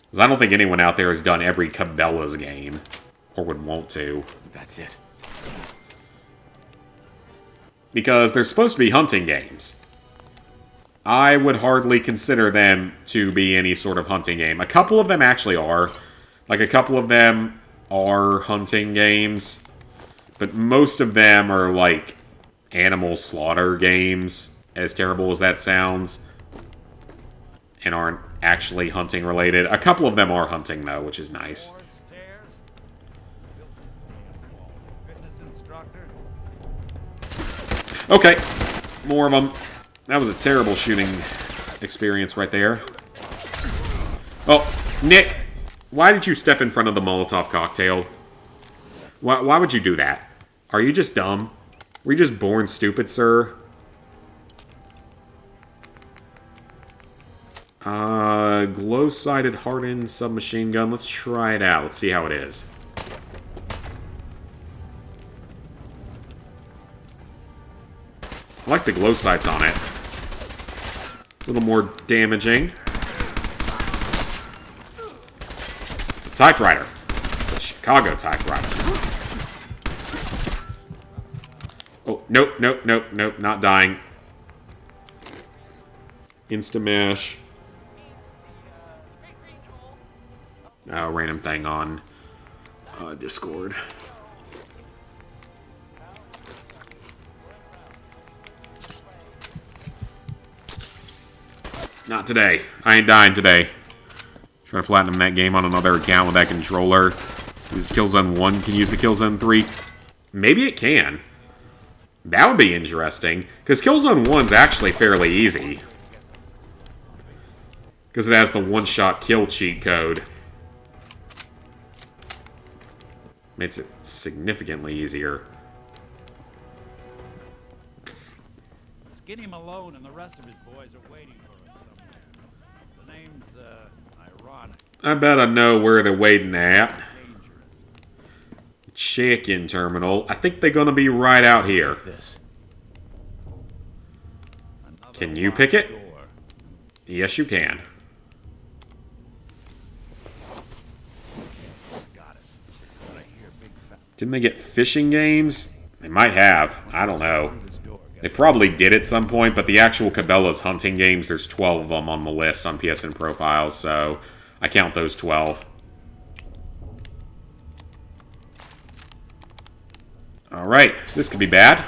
Because I don't think anyone out there has done every Cabela's game. Or would want to. That's it. Because they're supposed to be hunting games. I would hardly consider them to be any sort of hunting game. A couple of them actually are. Like, a couple of them are hunting games. But most of them are, like, animal slaughter games, as terrible as that sounds. And aren't actually hunting related. A couple of them are hunting, though, which is nice. Okay, more of them. That was a terrible shooting experience right there. Oh, Nick, why did you step in front of the Molotov cocktail? Why would you do that? Are you just dumb? Were you just born stupid, sir? Glow-sighted hardened submachine gun. Let's try it out. Let's see how it is. I like the glow sights on it. A little more damaging. It's a typewriter. It's a Chicago typewriter. Oh, nope, nope, nope, nope, not dying. Insta-mash. Oh, random thing on Discord. Not today. I ain't dying today. Trying to platinum that game on another account with that controller. Is Killzone 1 can use the Killzone 3? Maybe it can. That would be interesting. Because Killzone 1's actually fairly easy. Because it has the one-shot kill cheat code. Makes it significantly easier. Skinny Malone and the rest of his boys are waiting for us somewhere. The name's, ironic. I bet I know where they're waiting at. Check-in terminal. I think they're gonna be right out here. Can you pick it? Yes, you can. Didn't they get fishing games? They might have. I don't know. They probably did at some point, but the actual Cabela's hunting games, there's 12 of them on the list on PSN profiles, so I count those 12. Alright, this could be bad.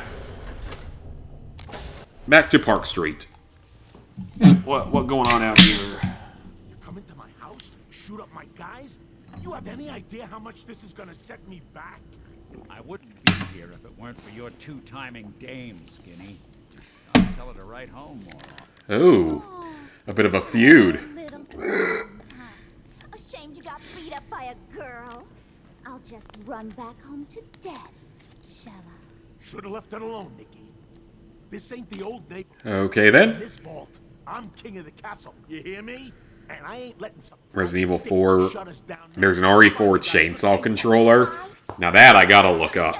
Back to Park Street. What going on out here? You come into my house, shoot up my guys? You have any idea how much this is gonna set me back? I wouldn't be here if it weren't for your two-timing dame, Skinny. I'll tell her to write home more often. Oh, a bit of a feud. Little Valentine. Ashamed you got beat up by a girl. I'll just run back home to death, shall I? Should have left it alone, Nikki. This ain't the old neighborhood. Okay then. This vault. I'm king of the castle. You hear me? And I ain't letting some Resident Evil 4. There's an RE4 chainsaw controller. Now that I gotta look up.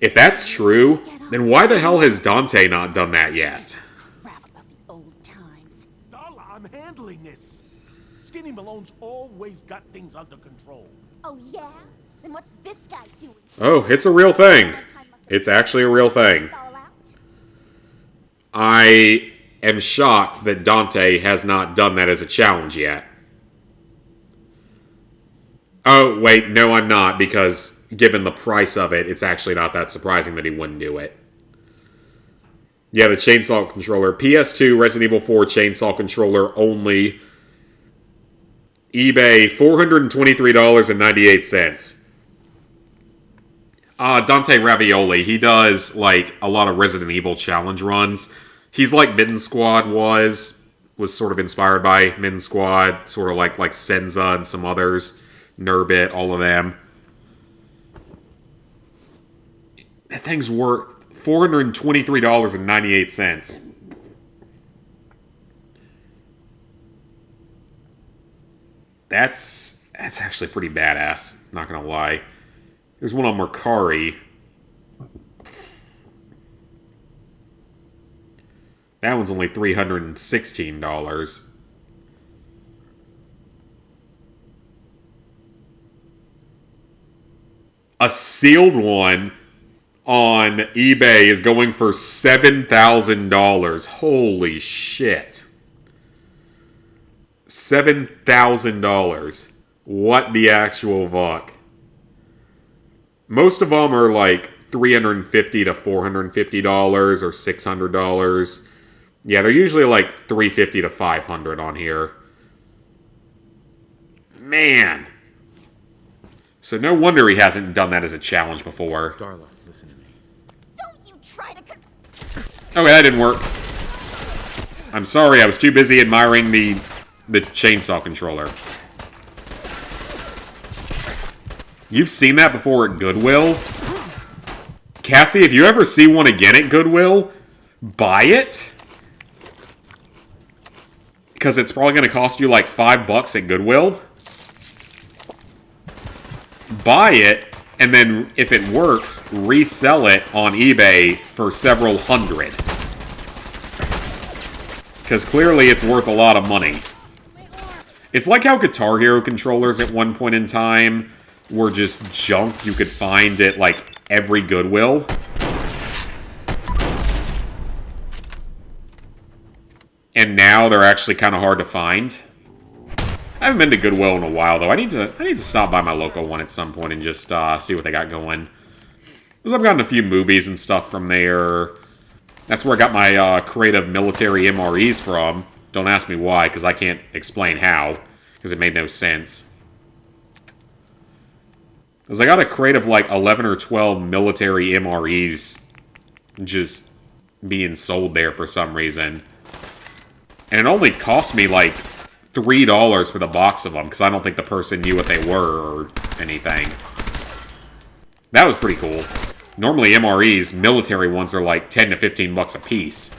If that's true, then why the hell has Dante not done that yet? Crap about the old times. Darla, I'm handling this. Skinny Malone's always got things under control. Oh yeah? Then what's this guy doing? Oh, it's a real thing. It's actually a real thing. I am shocked that Dante has not done that as a challenge yet. Oh, wait, no I'm not, because given the price of it, it's actually not that surprising that he wouldn't do it. Yeah, the chainsaw controller. PS2 Resident Evil 4 chainsaw controller only. eBay, $423.98. Dante Ravioli, he does, like, a lot of Resident Evil challenge runs. He's like Midden Squad was sort of inspired by Midden Squad, sort of like Senza and some others. Nurbit, all of them. That thing's worth $423.98. That's actually pretty badass, not gonna lie. There's one on Mercari. That one's only $316. A sealed one on eBay is going for $7,000. Holy shit. $7,000. What the actual fuck? Most of them are like $350 to $450 or $600. Yeah, they're usually like $350 to $500 on here. Man. So no wonder he hasn't done that as a challenge before. Darla, listen to me. Don't you try to Okay, that didn't work. I'm sorry, I was too busy admiring the chainsaw controller. You've seen that before at Goodwill? Cassie, if you ever see one again at Goodwill, buy it. Because it's probably going to cost you like $5 at Goodwill. Buy it, and then if it works, resell it on eBay for several hundred. Because clearly it's worth a lot of money. It's like how Guitar Hero controllers at one point in time were just junk you could find at like every Goodwill. And now they're actually kind of hard to find. I haven't been to Goodwill in a while, though. I need to stop by my local one at some point and just see what they got going. Because I've gotten a few movies and stuff from there. That's where I got my creative military MREs from. Don't ask me why, because I can't explain how. Because it made no sense. Because I got a crate of like 11 or 12 military MREs just being sold there for some reason. And it only cost me like $3 for the box of them, because I don't think the person knew what they were or anything. That was pretty cool. Normally MREs, military ones, are like 10 to 15 bucks a piece.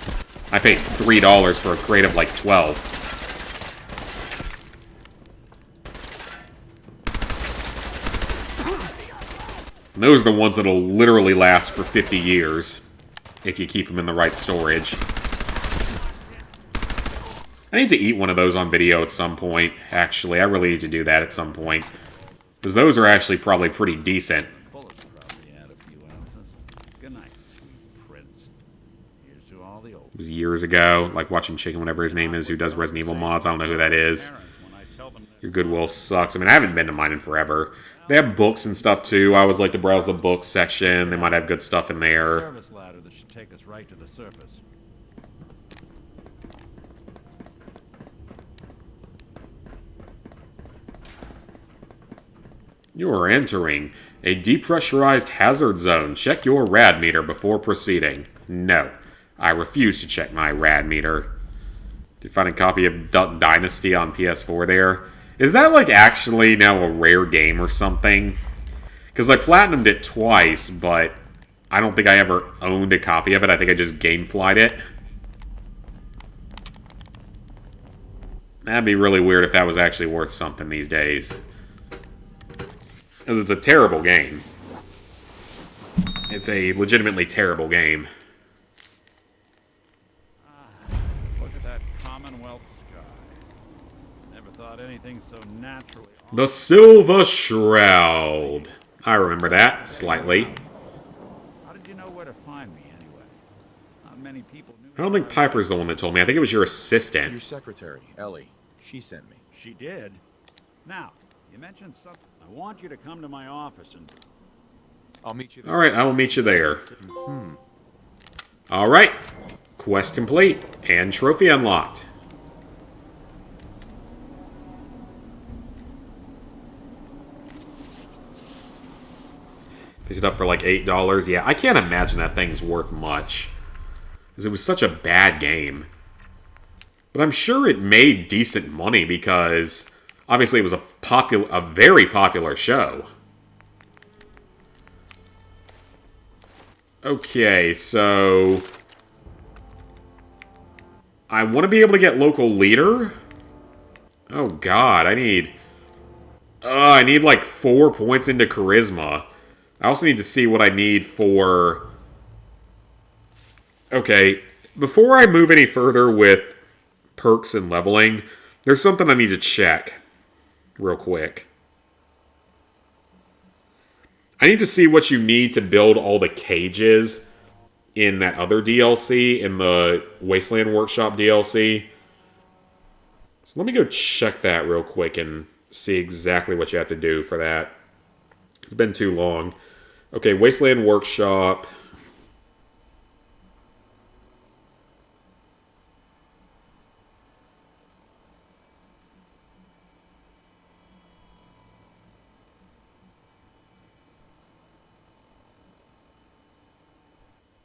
I paid $3 for a crate of like 12. And those are the ones that'll literally last for 50 years, if you keep them in the right storage. I need to eat one of those on video at some point, actually. I really need to do that at some point. Because those are actually probably pretty decent. Bullets probably add a few ounces. Good night, sweet prince. Here's to all the old. It was years ago, like watching Chicken, whatever his name is, who does Resident Evil mods. I don't know who that is. Your Goodwill sucks. I mean, I haven't been to mine in forever. They have books and stuff, too. I always like to browse the books section. They might have good stuff in there. Service ladder that should take us right to the surface. You are entering a depressurized hazard zone. Check your rad meter before proceeding. No, I refuse to check my rad meter. Did you find a copy of Duck Dynasty on PS4 there? Is that like actually now a rare game or something? Because I platinumed it twice, but I don't think I ever owned a copy of it. I think I just gameflied it. That'd be really weird if that was actually worth something these days. Because it's a terrible game. It's a legitimately terrible game. Look at that Commonwealth sky. Never thought anything so naturally. The Silver Shroud. I remember that, slightly. How did you know where to find me anyway? Not many people knew. I don't think Piper's the one that told me. I think it was your assistant. Your secretary, Ellie. She sent me. She did. Now, you mentioned something. I want you to come to my office and... I'll meet you there. Alright, I will meet you there. Alright. Quest complete. And trophy unlocked. Picked it up for like $8. Yeah, I can't imagine that thing's worth much. Because it was such a bad game. But I'm sure it made decent money because obviously it was a very popular show. Okay, so I want to be able to get local leader. Oh god, I need like 4 points into charisma. I also need to see what I need for... Okay, before I move any further with perks and leveling, there's something I need to check real quick. I need to see what you need to build all the cages in that other DLC, in the Wasteland Workshop DLC. So let me go check that real quick and see exactly what you have to do for that. It's been too long. Okay, Wasteland Workshop.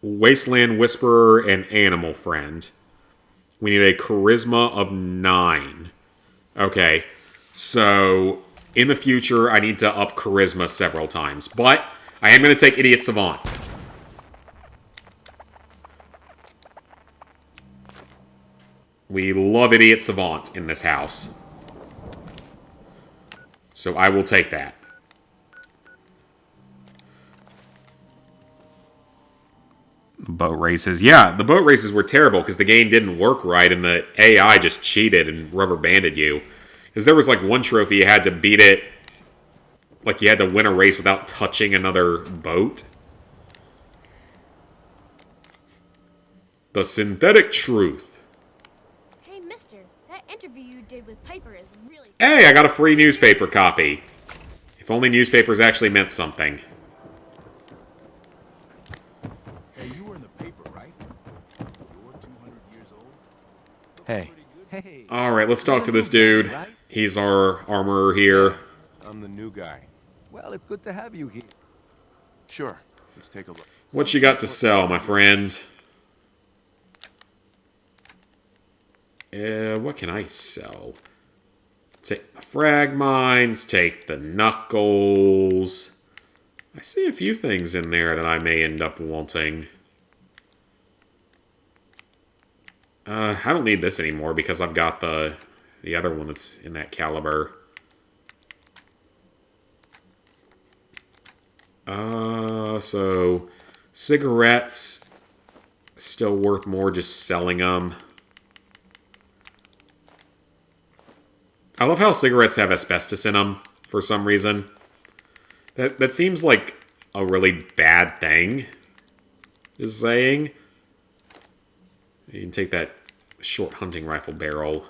Wasteland Whisperer and Animal Friend. We need a charisma of 9. Okay, so in the future, I need to up charisma several times. But I am going to take Idiot Savant. We love Idiot Savant in this house. So I will take that. Boat races. Yeah, the boat races were terrible because the game didn't work right and the AI just cheated and rubber banded you. Because there was like one trophy you had to beat it. Like you had to win a race without touching another boat. The Synthetic Truth. Hey, mister, that interview you did with Piper is really... Hey, I got a free newspaper copy. If only newspapers actually meant something. Hey, you were in the paper, right? You're 200 years old? Hey. Hey. Alright, let's talk to this dude. He's our armorer here. I'm the new guy. Well, it's good to have you here. Sure. Let's take a look. What you got to sell, my friend? What can I sell? Take the frag mines, take the knuckles. I see a few things in there that I may end up wanting. I don't need this anymore because I've got the other one that's in that caliber. So cigarettes still worth more just selling them. I love how cigarettes have asbestos in them for some reason. That seems like a really bad thing. Just saying. You can take that short hunting rifle barrel.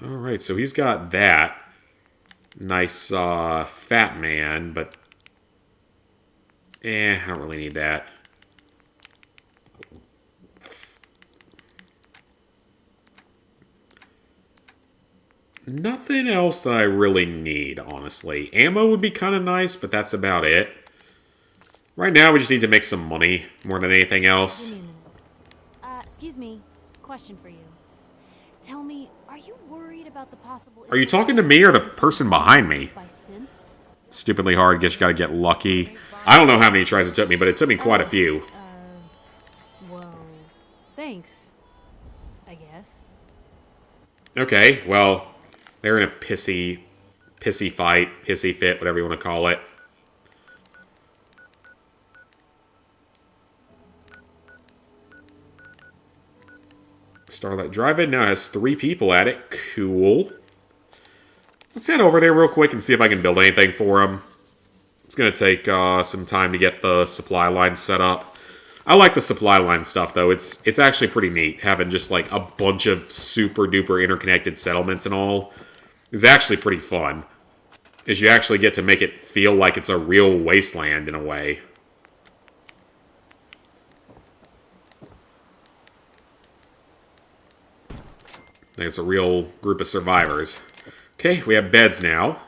Alright, so he's got that. Nice fat man, but... I don't really need that. nothing else that I really need, honestly. Ammo would be kind of nice, but that's about it. Right now, we just need to make some money more than anything else. Excuse me. Question for you. Tell me, are you worried about the possible... Are you talking to me or the person behind me? ...by synths? Stupidly hard. Guess you gotta get lucky. I don't know how many tries it took me, but it took me quite a few. Well, thanks. I guess. Okay, well, they're in a pissy fight, pissy fit, whatever you want to call it. Starlight Drive-In now has 3 people at it. Cool. Let's head over there real quick and see if I can build anything for them. It's going to take some time to get the supply line set up. I like the supply line stuff, though. It's actually pretty neat, having just like a bunch of super-duper interconnected settlements and all. It's actually pretty fun, as you actually get to make it feel like it's a real wasteland in a way. I think it's a real group of survivors. Okay, we have beds now.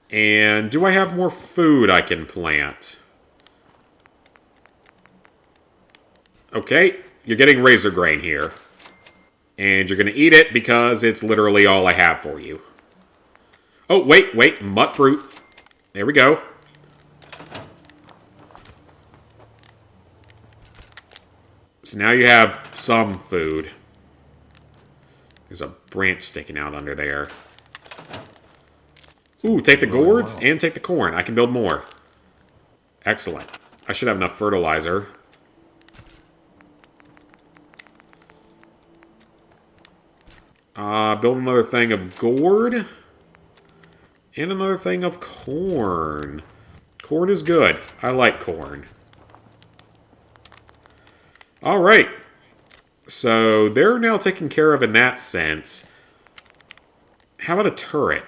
And do I have more food I can plant? Okay, you're getting razor grain here. And you're going to eat it because it's literally all I have for you. Oh, wait, mutt fruit. There we go. So now you have some food. There's a branch sticking out under there. Ooh, take the gourds and take the corn. I can build more. Excellent. I should have enough fertilizer. Build another thing of gourd. And another thing of corn. Corn is good. I like corn. Alright. So, they're now taken care of in that sense. How about a turret?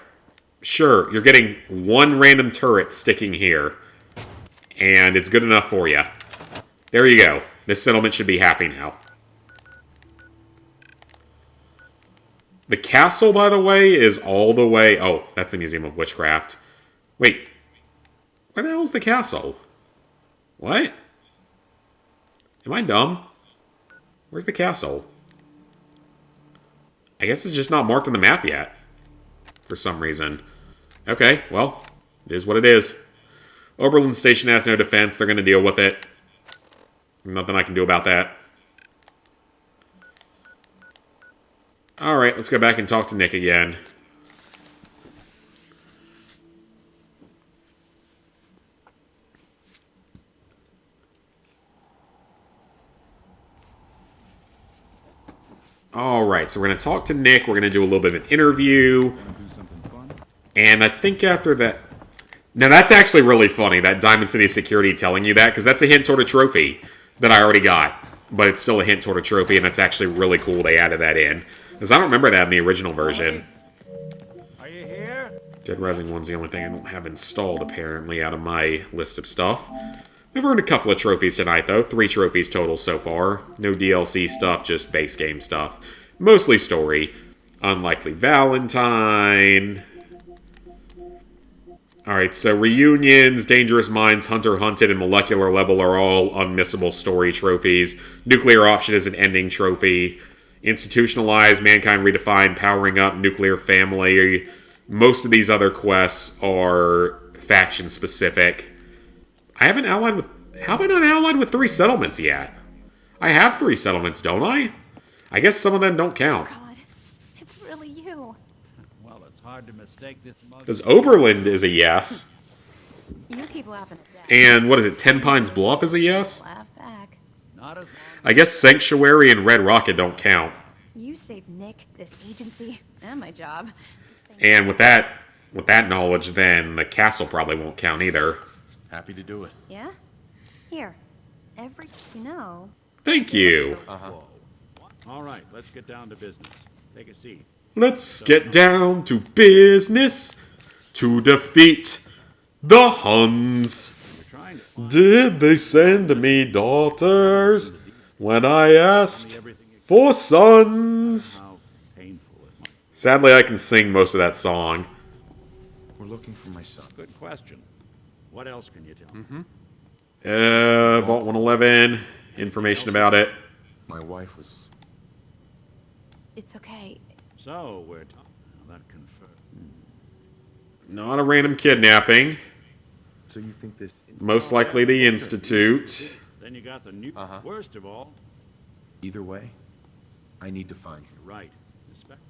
Sure, you're getting one random turret sticking here. And it's good enough for you. There you go. This settlement should be happy now. The castle, by the way, is all the way... Oh, that's the Museum of Witchcraft. Wait. Where the hell is the castle? What? Am I dumb? Where's the castle? I guess it's just not marked on the map yet. For some reason. Okay, well, it is what it is. Oberlin Station has no defense. They're going to deal with it. Nothing I can do about that. Alright, let's go back and talk to Nick again. Alright, so we're going to talk to Nick. We're going to do a little bit of an interview. And I think after that... Now, that's actually really funny, that Diamond City Security telling you that, because that's a hint toward a trophy that I already got. But it's still a hint toward a trophy, and that's actually really cool they added that in. Because I don't remember that in the original version. Are you here? Dead Rising 1's the only thing I don't have installed, apparently, out of my list of stuff. I've earned a couple of trophies tonight, though. 3 trophies total so far. No DLC stuff, just base game stuff. Mostly story. Unlikely Valentine. Alright, so Reunions, Dangerous Minds, Hunter Hunted, and Molecular Level are all unmissable story trophies. Nuclear Option is an ending trophy. Institutionalized, Mankind Redefined, Powering Up, Nuclear Family. Most of these other quests are faction-specific. I haven't allied with... How have I not allied with 3 settlements yet? I have 3 settlements, don't I? I guess some of them don't count. God, it's really you. Well, it's hard to mistake this mother. Because Oberlin is a yes. You keep laughing at that. And what is it, Ten Pines Bluff is a yes? Laugh back. Not as long I guess Sanctuary and Red Rocket don't count. You saved Nick, this agency, and my job. And with that knowledge, then the castle probably won't count either. Happy to do it. Yeah? Here. Every... You know... Thank you. All right, let's get down to business. Take a seat. Let's get down to business to defeat the Huns. We're trying to find Did they send me daughters when I asked for sons? Sons. How painful it might. Sadly, I can sing most of that song. We're looking for my son. Good question. What else can you tell me? Vault 111. Information about it. My wife was... It's okay. So we're talking. That confirmed. Not a random kidnapping. So you think this... Most likely the Institute. Then you got the new. Worst of all, Either way, I need to find you. right. Inspect.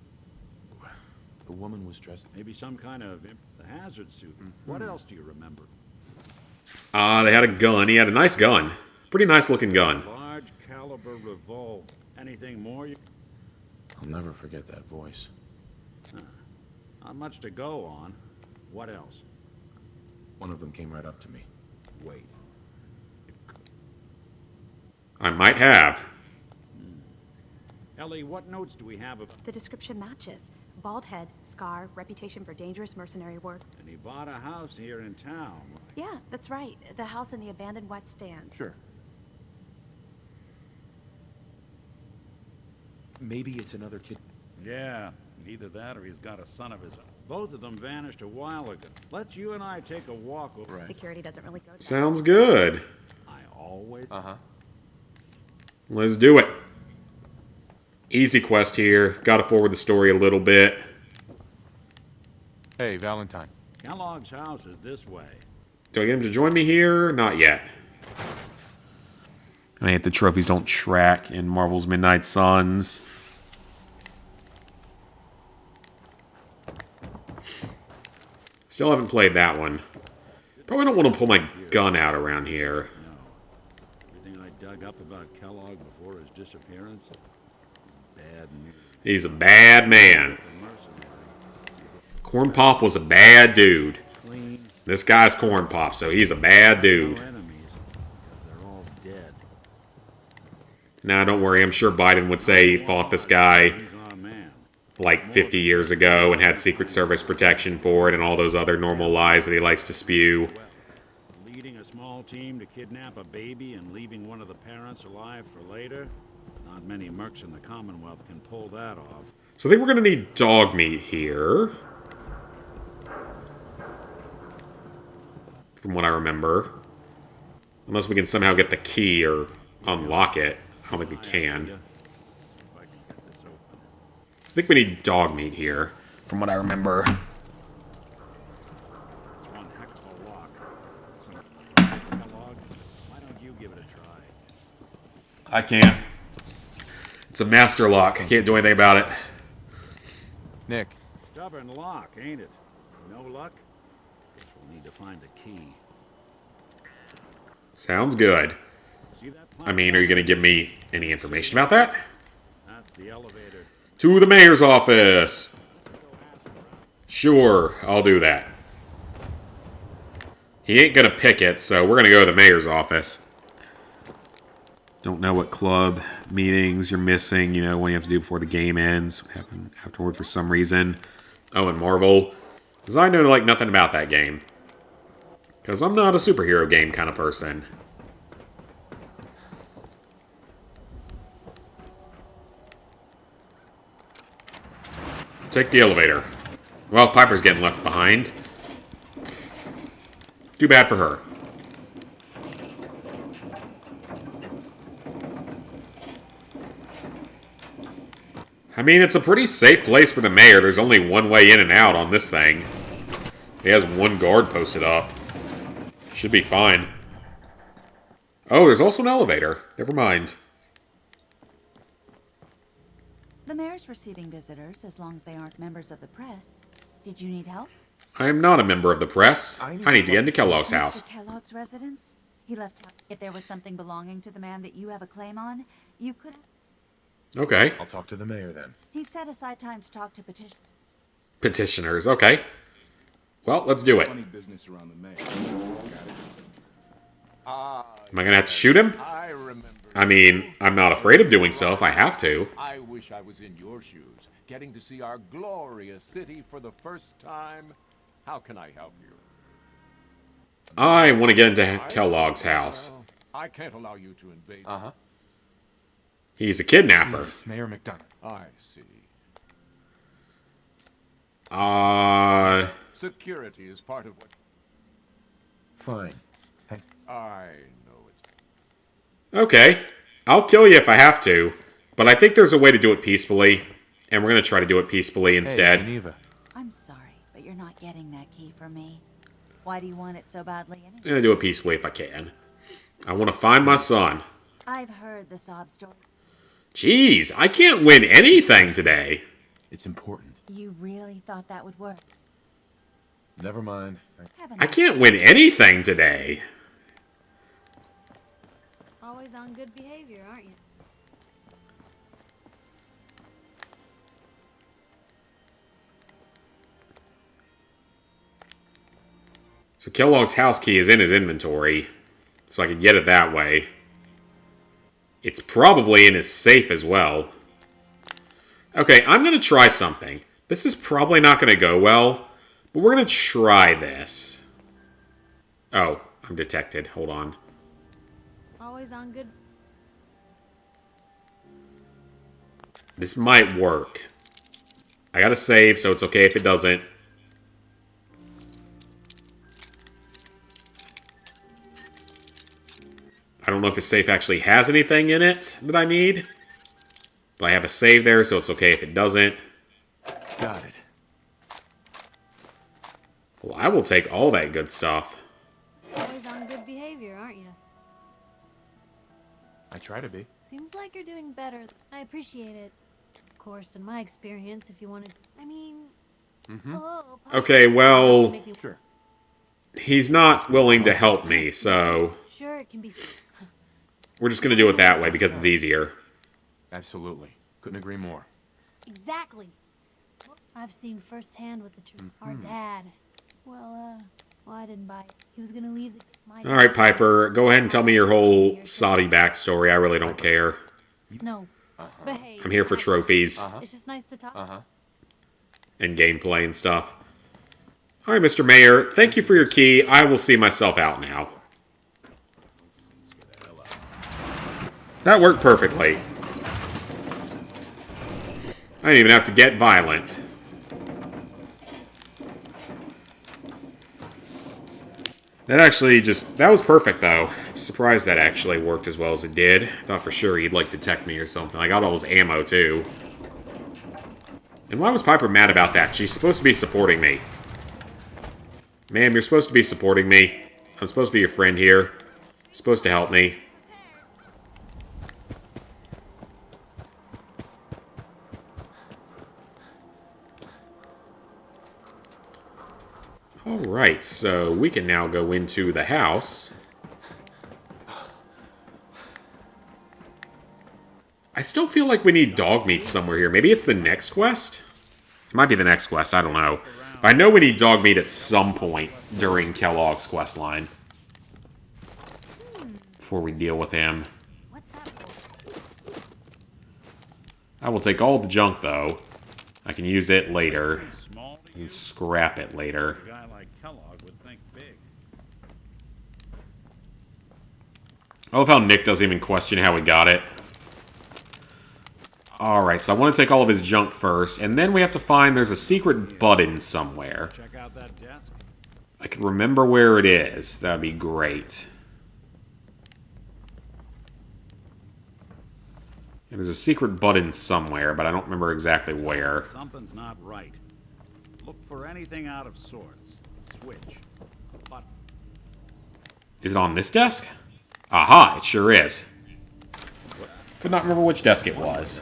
The woman was dressed... Maybe some kind of the hazard suit. What else do you remember? They had a gun. He had a nice gun. Pretty nice looking gun. Large caliber revolver. Anything more? I'll never forget that voice. Not much to go on. What else? One of them came right up to me. Wait. I might have. Ellie, what notes do we have of? The description matches. Bald head, scar, reputation for dangerous mercenary work. And he bought a house here in town. Yeah, that's right. The house in the abandoned West Stand. Sure. Maybe it's another kid. Yeah, either that or he's got a son of his own. Both of them vanished a while ago. Let's you and I take a walk over. Right. Security doesn't really go to Sounds good. I always. Let's do it. Easy quest here. Gotta forward the story a little bit. Hey, Valentine. Kellogg's house is this way. Do I get him to join me here? Not yet. I hate the trophies don't track in Marvel's Midnight Suns. Still haven't played that one. Probably don't want to pull my gun out around here. No. Everything I dug up about Kellogg before his disappearance. Bad news. He's a bad man. Corn Pop was a bad dude. Clean. This guy's Corn Pop, so he's a bad dude. No enemies. They're all dead. Nah, don't worry. I'm sure Biden would say he fought this guy He's our man. like 50 years ago and had Secret Service protection for it and all those other normal lies that he likes to spew. Leading a small team to kidnap a baby and leaving one of the parents alive for later? Not many mercs in the Commonwealth can pull that off. So I think we're going to need dog meat here. From what I remember. Unless we can somehow get the key or unlock it. I don't think we can. If I can get this open. I think we need dog meat here. From what I remember. It's one heck of a lock. Kellogg, why don't you give it a try? I can't. It's a master lock. I can't do anything about it. Nick. Stubborn lock, ain't it? No luck? Guess we'll need to find the key. Sounds good. See that I mean, are you going to give me any information about that? That's the elevator. To the mayor's office. Sure, I'll do that. He ain't going to pick it, so we're going to go to the mayor's office. Don't know what club meetings you're missing, you know, what you have to do before the game ends. What happened afterward for some reason. Oh, and Marvel. Because I know, like, nothing about that game. Because I'm not a superhero game kind of person. Take the elevator. Well, Piper's getting left behind. Too bad for her. I mean, it's a pretty safe place for the mayor. There's only one way in and out on this thing. He has one guard posted up. Should be fine. Oh, there's also an elevator. Never mind. The mayor's receiving visitors as long as they aren't members of the press. Did you need help? I am not a member of the press. I need to get into Kellogg's house. Mr. Kellogg's residence? He left town. If there was something belonging to the man that you have a claim on, you could... Okay. I'll talk to the mayor then. He set aside time to talk to Petitioners. Okay. Well, let's do it. Funny business around the mayor. Am I going to have to shoot him? I remember. I mean, I'm not afraid of doing so if I have to. I wish I was in your shoes, getting to see our glorious city for the first time. How can I help you? I want to get into Kellogg's house. I can't allow you to invade. He's a kidnapper. Yes, Mayor McDonough. I see. Security is part of what... Fine. Thanks. I know it's... Okay. I'll kill you if I have to. But I think there's a way to do it peacefully. And we're going to try to do it peacefully instead. Hey, Geneva. I'm sorry, but you're not getting that key from me. Why do you want it so badly anyway? I'm going to do it peacefully if I can. I want to find my son. I've heard the sob story. Jeez, I can't win anything today. It's important. You really thought that would work? Never mind. I can't win anything today. Always on good behavior, aren't you? So Kellogg's house key is in his inventory. So I can get it that way. It's probably in his safe as well. Okay, I'm going to try something. This is probably not going to go well. But we're going to try this. Oh, I'm detected. Hold on. Always on good... This might work. I got to save, so it's okay if it doesn't. I don't know if his safe actually has anything in it that I need. But I have a save there, so it's okay if it doesn't. Got it. Well, I will take all that good stuff. Always on good behavior, aren't you? I try to be. Seems like you're doing better. I appreciate it. Of course, in my experience, if you wanted... I mean... Oh, Okay, well... Sure. He's not willing to help me, so... Sure, it can be... We're just going to do it that way because it's easier. Absolutely. Couldn't agree more. Exactly. I've seen firsthand with the truth. Our dad... Well, I didn't buy it. He was gonna leave the... Alright, Piper. Go ahead and tell me your whole Saudi backstory. I really don't care. No. Behave. I'm here for trophies. It's just nice to talk. And gameplay and stuff. Alright, Mr. Mayor. Thank you for your key. I will see myself out now. That worked perfectly. I didn't even have to get violent. That was perfect, though. I'm surprised that actually worked as well as it did. Thought for sure he'd, like, detect me or something. I got all his ammo, too. And why was Piper mad about that? She's supposed to be supporting me. Ma'am, you're supposed to be supporting me. I'm supposed to be your friend here. You're supposed to help me. Alright, so we can now go into the house. I still feel like we need dog meat somewhere here. Maybe it's the next quest? It might be the next quest, I don't know. But I know we need dog meat at some point during Kellogg's quest line. Before we deal with him. I will take all the junk, though. I can use it later. And scrap it later. A guy like Kellogg would think big. I love how Nick doesn't even question how he got it. Alright, so I want to take all of his junk first, and then we have to find there's a secret button somewhere. Check out that desk. I can remember where it is. That'd be great. And there's a secret button somewhere, but I don't remember exactly where. Something's not right. Look for anything out of sorts. Switch. A button. Is it on this desk? Aha, it sure is. Could not remember which desk it was.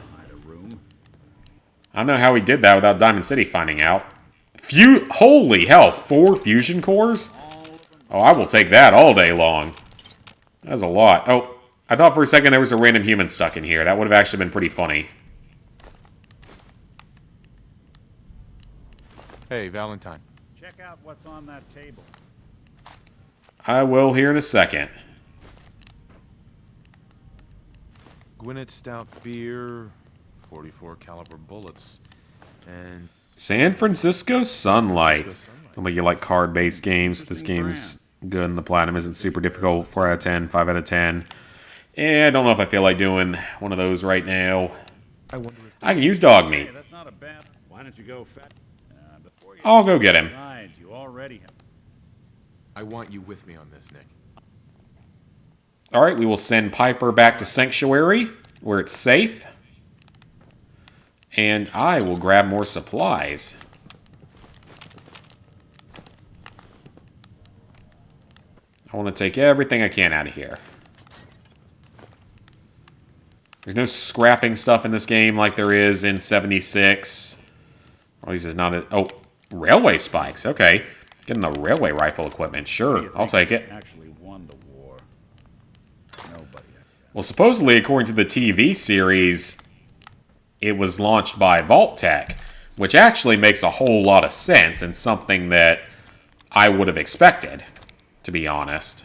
I don't know how he did that without Diamond City finding out. Holy hell, 4 fusion cores? Oh, I will take that all day long. That's a lot. Oh, I thought for a second there was a random human stuck in here. That would have actually been pretty funny. Hey, Valentine. Check out what's on that table. I will here in a second. Gwinnett Stout beer, 44 caliber bullets, and San Francisco Sunlight. Don't think you like card-based games. This game's good and the platinum isn't super difficult. 4 out of 10, 5 out of 10. Yeah, I don't know if I feel like doing one of those right now. I wonder if I can use dog meat. Hey, that's not a bad. Why don't you go fat? Before you I'll go get him. Besides, you already have. I want you with me on this, Nick. All right, we will send Piper back to Sanctuary, where it's safe. And I will grab more supplies. I want to take everything I can out of here. There's no scrapping stuff in this game like there is in 76. Or at least it's not a... Oh, railway spikes. Okay. Getting the railway rifle equipment. Sure, I'll take it. Actually won the war. Nobody. Well, supposedly, according to the TV series, it was launched by Vault-Tec, which actually makes a whole lot of sense and something that I would have expected, to be honest.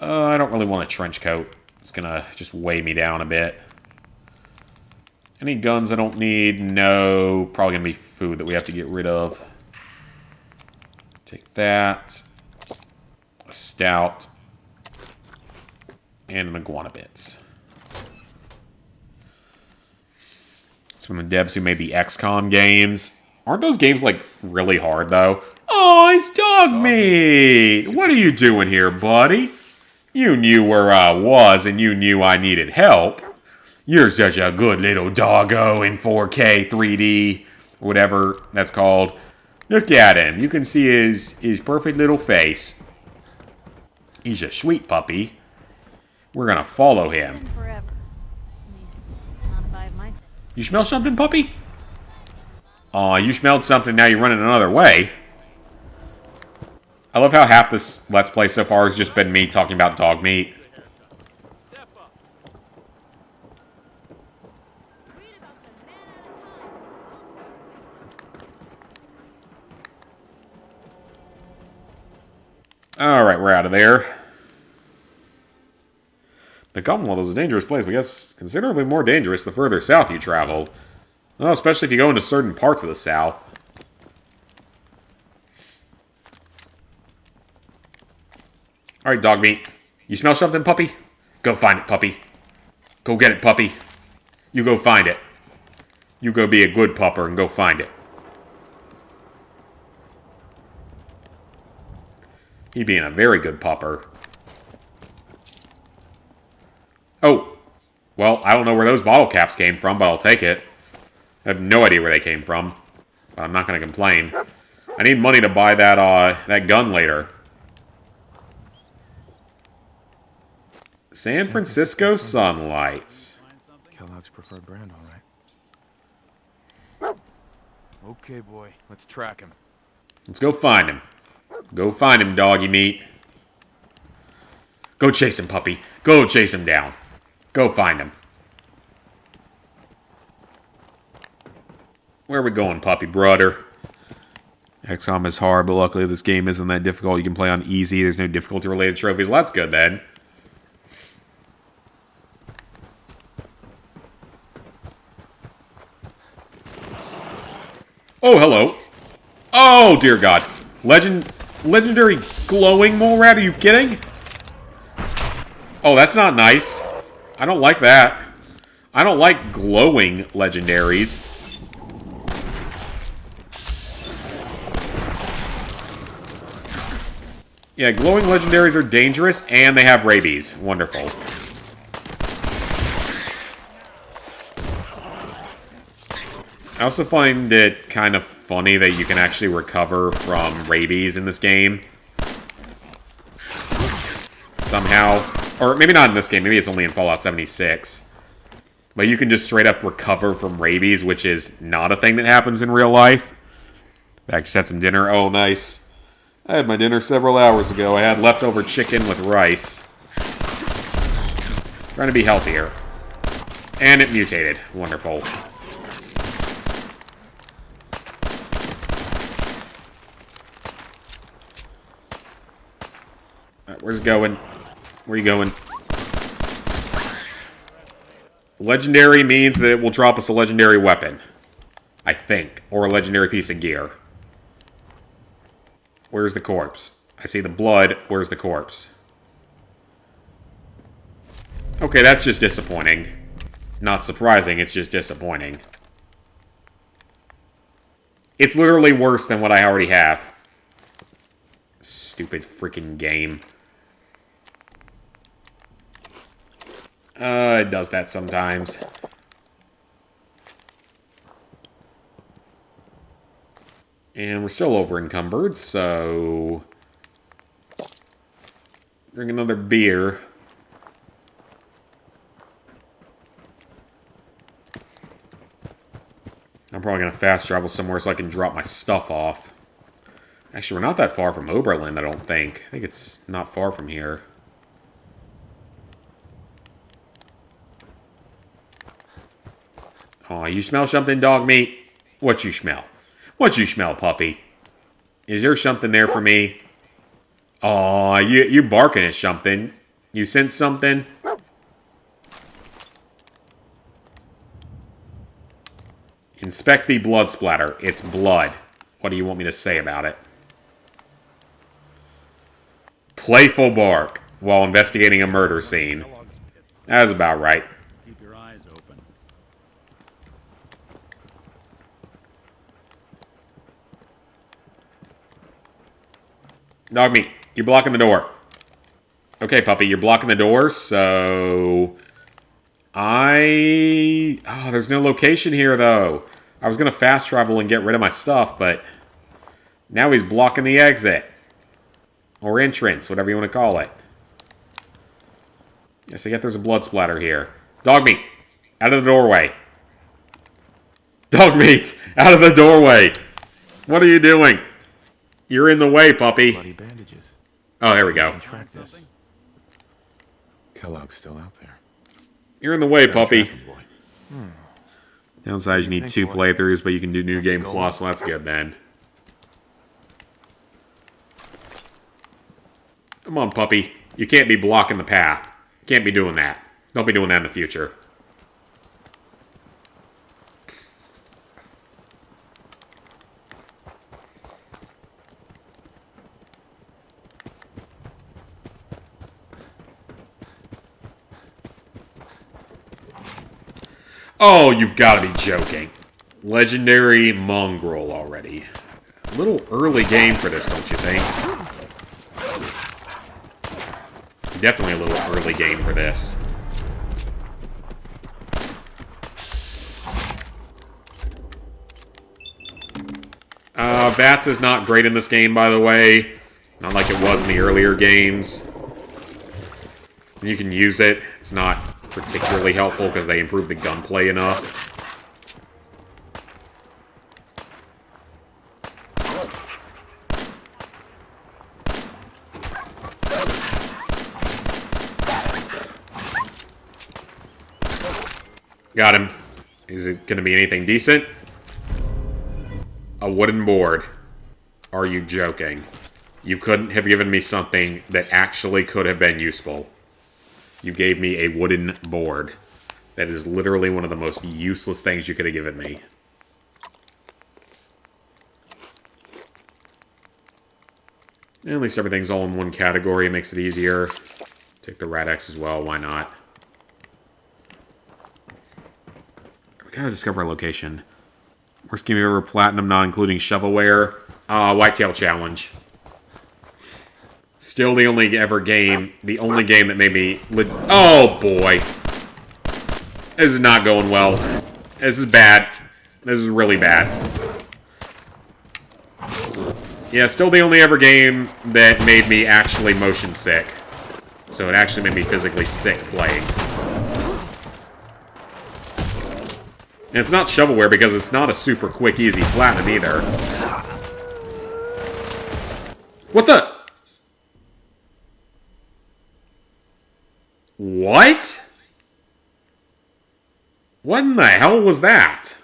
I don't really want a trench coat. It's gonna just weigh me down a bit. Any guns I don't need? No. Probably gonna be food that we have to get rid of. Take that. A stout. And an iguana bits. Some of the devs who made the XCOM games. Aren't those games, like, really hard, though? Oh, it's dog meat! What are you doing here, buddy? You knew where I was, and you knew I needed help. You're such a good little doggo in 4K 3D, or whatever that's called. Look at him. You can see his perfect little face. He's a sweet puppy. We're gonna follow him. Forever. Not if I have my say. You smell something, puppy? Aw, you smelled something, now you're running another way. I love how half this Let's Play so far has just been me talking about dog meat. Alright, we're out of there. The Commonwealth is a dangerous place, but I guess considerably more dangerous the further south you travel. Well, especially if you go into certain parts of the south. Alright, dog meat. You smell something, puppy? Go find it, puppy. Go get it, puppy. You go find it. You go be a good pupper and go find it. He being a very good pupper. Oh. Well, I don't know where those bottle caps came from, but I'll take it. I have no idea where they came from. But I'm not going to complain. I need money to buy that gun later. San Francisco Sunlights. Kellogg's preferred brand, all right. Okay, boy. Let's track him. Let's go find him. Go find him, doggy meat. Go chase him, puppy. Go chase him down. Go find him. Where are we going, puppy brother? XCOM is hard, but luckily this game isn't that difficult. You can play on easy. There's no difficulty-related trophies. Well, that's good, then. Oh, hello. Oh, dear God. Legendary glowing mole rat? Are you kidding? Oh, that's not nice. I don't like that. I don't like glowing legendaries. Yeah, glowing legendaries are dangerous, and they have rabies. Wonderful. I also find it kind of funny that you can actually recover from rabies in this game. Somehow. Or maybe not in this game, maybe it's only in Fallout 76. But you can just straight up recover from rabies, which is not a thing that happens in real life. I just had some dinner. Oh, nice. I had my dinner several hours ago. I had leftover chicken with rice. Trying to be healthier. And it mutated. Wonderful. Alright, where's it going? Where are you going? Legendary means that it will drop us a legendary weapon. I think. Or a legendary piece of gear. Where's the corpse? I see the blood. Where's the corpse? Okay, that's just disappointing. Not surprising, it's just disappointing. It's literally worse than what I already have. Stupid freaking game. It does that sometimes. And we're still over encumbered, so... Drink another beer. I'm probably going to fast travel somewhere so I can drop my stuff off. Actually, we're not that far from Oberlin, I don't think. I think it's not far from here. Aw, you smell something, dog meat? What you smell? What you smell, puppy? Is there something there for me? Aw, you barking at something. You sense something? Inspect the blood splatter. It's blood. What do you want me to say about it? Playful bark while investigating a murder scene. That's about right. Keep your eyes open. Dog meat, you're blocking the door. Okay, puppy, you're blocking the door, so... Oh, there's no location here, though. I was going to fast travel and get rid of my stuff, but... Now he's blocking the exit. Or entrance, whatever you want to call it. Yes, I get there's a blood splatter here. Dog meat, out of the doorway. Dog meat, out of the doorway. What are you doing? You're in the way, puppy. Bloody bandages. Oh, there we go. Track this. Kellogg's still out there. You're in the way, puppy. Hmm. Downside, you need 2 playthroughs, but you can do New Game Plus, so that's good then. Come on, puppy. You can't be blocking the path. Can't be doing that. Don't be doing that in the future. Oh, you've got to be joking. Legendary Mongrel already. A little early game for this, don't you think? Definitely a little early game for this. VATS is not great in this game, by the way. Not like it was in the earlier games. You can use it. It's not particularly helpful because they improved the gunplay enough. Got him. Is it going to be anything decent? A wooden board. Are you joking? You couldn't have given me something that actually could have been useful. You gave me a wooden board. That is literally one of the most useless things you could have given me. At least everything's all in one category. It makes it easier. Take the Rad-X as well. Why not? We gotta discover a location. Worst game ever, Platinum, not including shovelware. Whitetail Challenge. Still the only game that made me... Oh, boy. This is not going well. This is bad. This is really bad. Yeah, still the only ever game that made me actually motion sick. So it actually made me physically sick playing. And it's not shovelware because it's not a super quick, easy platinum either. What the... What? What in the hell was that?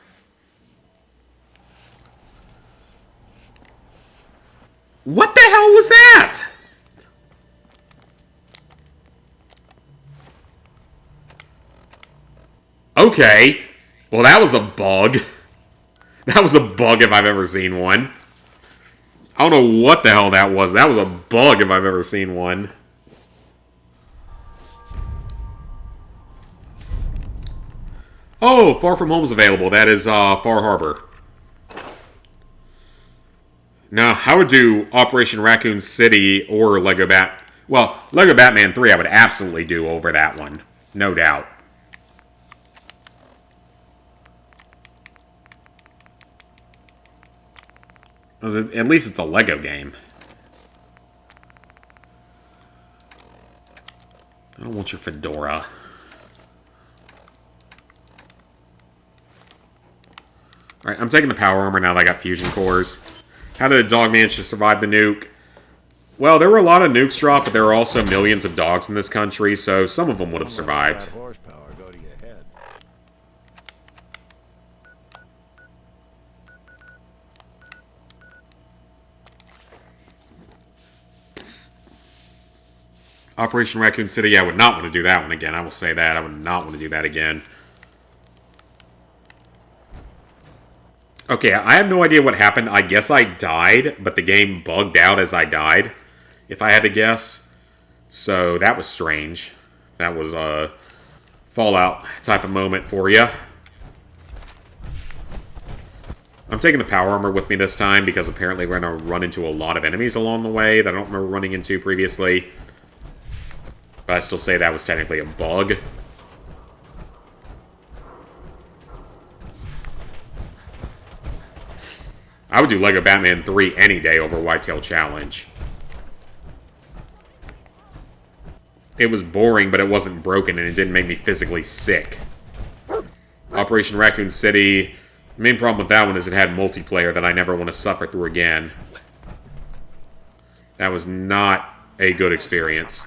What the hell was that? Okay. Well, that was a bug. That was a bug if I've ever seen one. I don't know what the hell that was. That was a bug if I've ever seen one. Oh, Far From Home's available. That is Far Harbor. Now, I would do Operation Raccoon City or Lego Batman 3 I would absolutely do over that one. No doubt. At least it's a Lego game. I don't want your fedora. Alright, I'm taking the power armor now that I got fusion cores. How did a dog manage to survive the nuke? Well, there were a lot of nukes dropped, but there are also millions of dogs in this country, so some of them would have survived. Horsepower go to your head. Operation Raccoon City, I would not want to do that one again. I will say that. I would not want to do that again. Okay, I have no idea what happened. I guess I died, but the game bugged out as I died, if I had to guess. So that was strange. That was a Fallout type of moment for you. I'm taking the power armor with me this time because apparently we're going to run into a lot of enemies along the way that I don't remember running into previously. But I still say that was technically a bug. I would do Lego Batman 3 any day over Whitetail Challenge. It was boring, but it wasn't broken, and it didn't make me physically sick. Operation Raccoon City, the main problem with that one is it had multiplayer that I never want to suffer through again. That was not a good experience.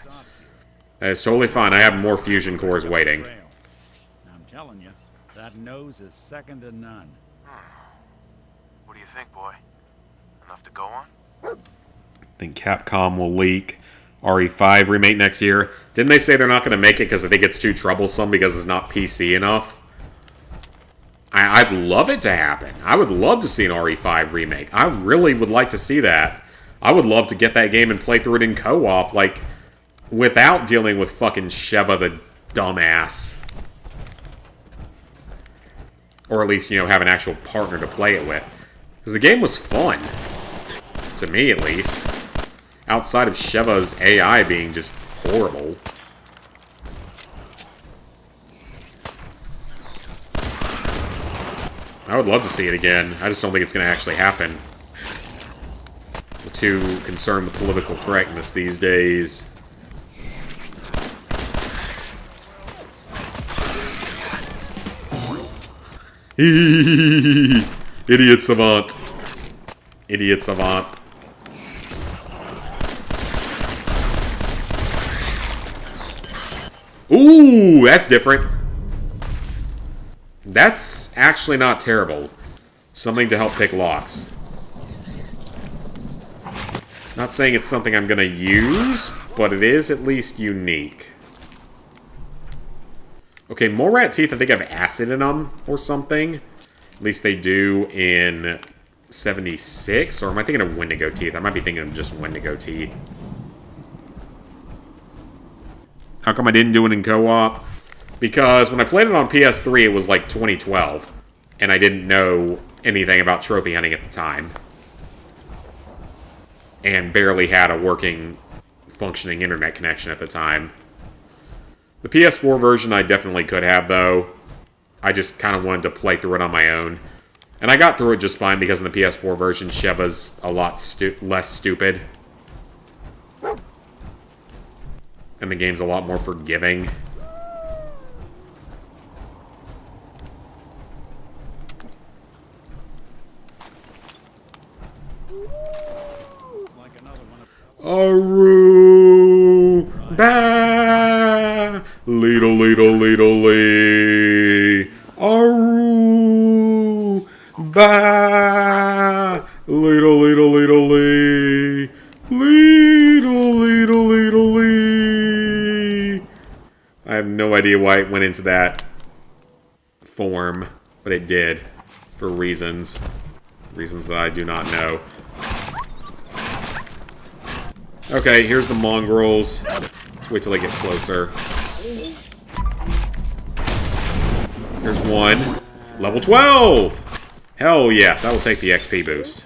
That is totally fine. I have more fusion cores waiting. I'm telling you, that nose is second to none. What do you think, boy? Enough to go on? I think Capcom will leak RE5 remake next year. Didn't they say they're not going to make it because they think it's too troublesome because it's not PC enough? I'd love it to happen. I would love to see an RE5 remake. I really would like to see that. I would love to get that game and play through it in co-op, like, without dealing with fucking Sheva the dumbass. Or at least, you know, have an actual partner to play it with. Because the game was fun. To me, at least. Outside of Sheva's AI being just horrible. I would love to see it again. I just don't think it's going to actually happen. I'm too concerned with political correctness these days. Idiot savant. Idiot savant. Ooh, that's different. That's actually not terrible. Something to help pick locks. Not saying it's something I'm gonna use, but it is at least unique. Okay, mole rat teeth, I think have acid in them or something. At least they do in 76. Or am I thinking of Wendigo teeth? I might be thinking of just Wendigo teeth. How come I didn't do it in co-op? Because when I played it on PS3, it was like 2012. And I didn't know anything about trophy hunting at the time. And barely had a working, functioning internet connection at the time. The PS4 version I definitely could have, though. I just kind of wanted to play through it on my own. And I got through it just fine because in the PS4 version, Sheva's a lot less stupid. And the game's a lot more forgiving. Aru ba leedle leedle leedle lee Aru ba leedle leedle leedle lee leedle leedle leedle lee. I have no idea why it went into that form, but it did for reasons that I do not know. Okay, here's the mongrels. Let's wait till they get closer. There's one. Level 12! Hell yes, I will take the XP boost.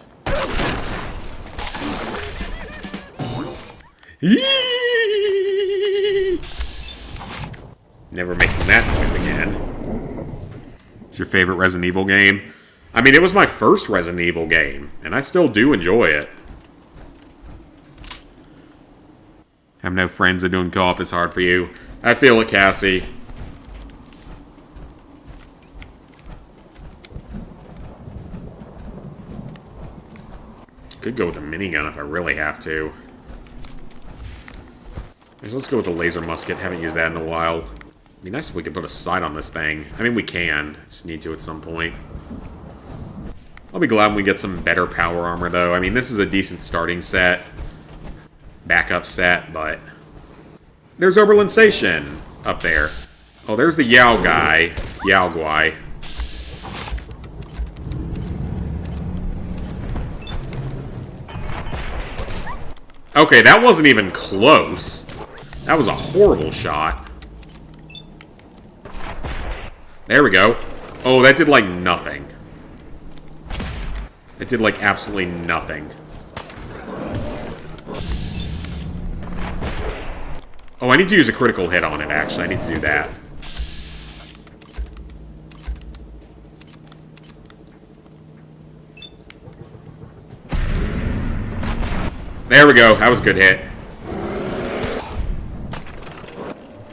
Yee! Never making that noise again. It's your favorite Resident Evil game? I mean, it was my first Resident Evil game, and I still do enjoy it. Have no friends that doing co-op is hard for you. I feel it, Cassie. Could go with a minigun if I really have to. Let's go with the laser musket. Haven't used that in a while. It'd be nice if we could put a sight on this thing. I mean, we can. Just need to at some point. I'll be glad when we get some better power armor, though. I mean, this is a decent starting set. Backup set, but... There's Oberlin Station up there. Oh, there's the Yao guy. Yao Guai. Okay, that wasn't even close. That was a horrible shot. There we go. Oh, that did like nothing. It did like absolutely nothing. Oh, I need to use a critical hit on it, actually. I need to do that. There we go. That was a good hit.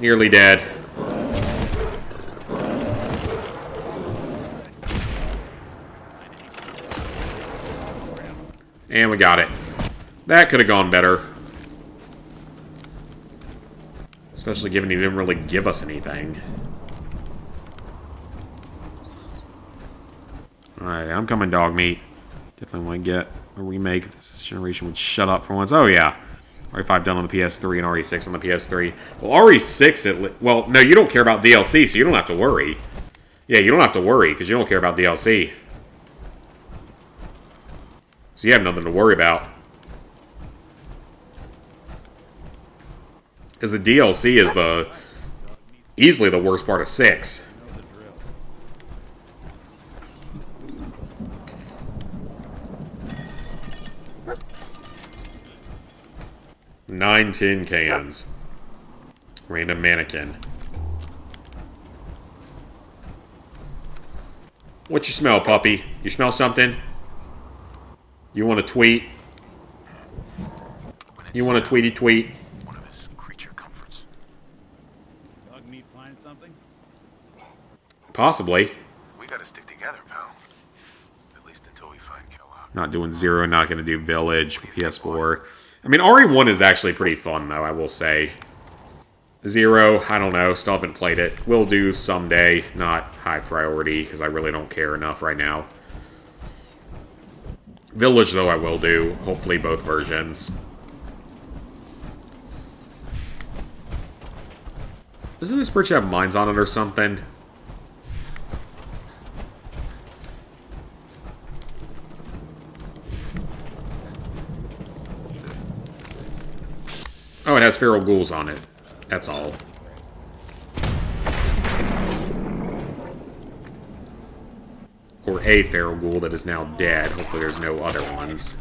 Nearly dead. And we got it. That could have gone better. Especially given he didn't really give us anything. Alright, I'm coming, dog meat. Definitely want to get a remake. This generation would shut up for once. Oh, yeah. RE5 done on the PS3 and RE6 on the PS3. Well, RE6, well, no, you don't care about DLC, so you don't have to worry. Yeah, you don't have to worry, because you don't care about DLC. So you have nothing to worry about. Because the DLC is easily the worst part of 6. Nine tin cans. Random mannequin. What you smell, puppy? You smell something? You want to tweet? You want to tweety tweet? One of his creature comforts. Dog meat find something? Possibly. We gotta stick together, pal. At least until we find Kellogg. Not doing Zero, not going to do Village, PS4. I mean, RE1 is actually pretty fun, though, I will say. Zero, I don't know, still haven't played it. Will do someday, not high priority, because I really don't care enough right now. Village, though, I will do. Hopefully both versions. Doesn't this bridge have mines on it or something? Oh, it has feral ghouls on it. That's all. Or a feral ghoul that is now dead. Hopefully there's no other ones.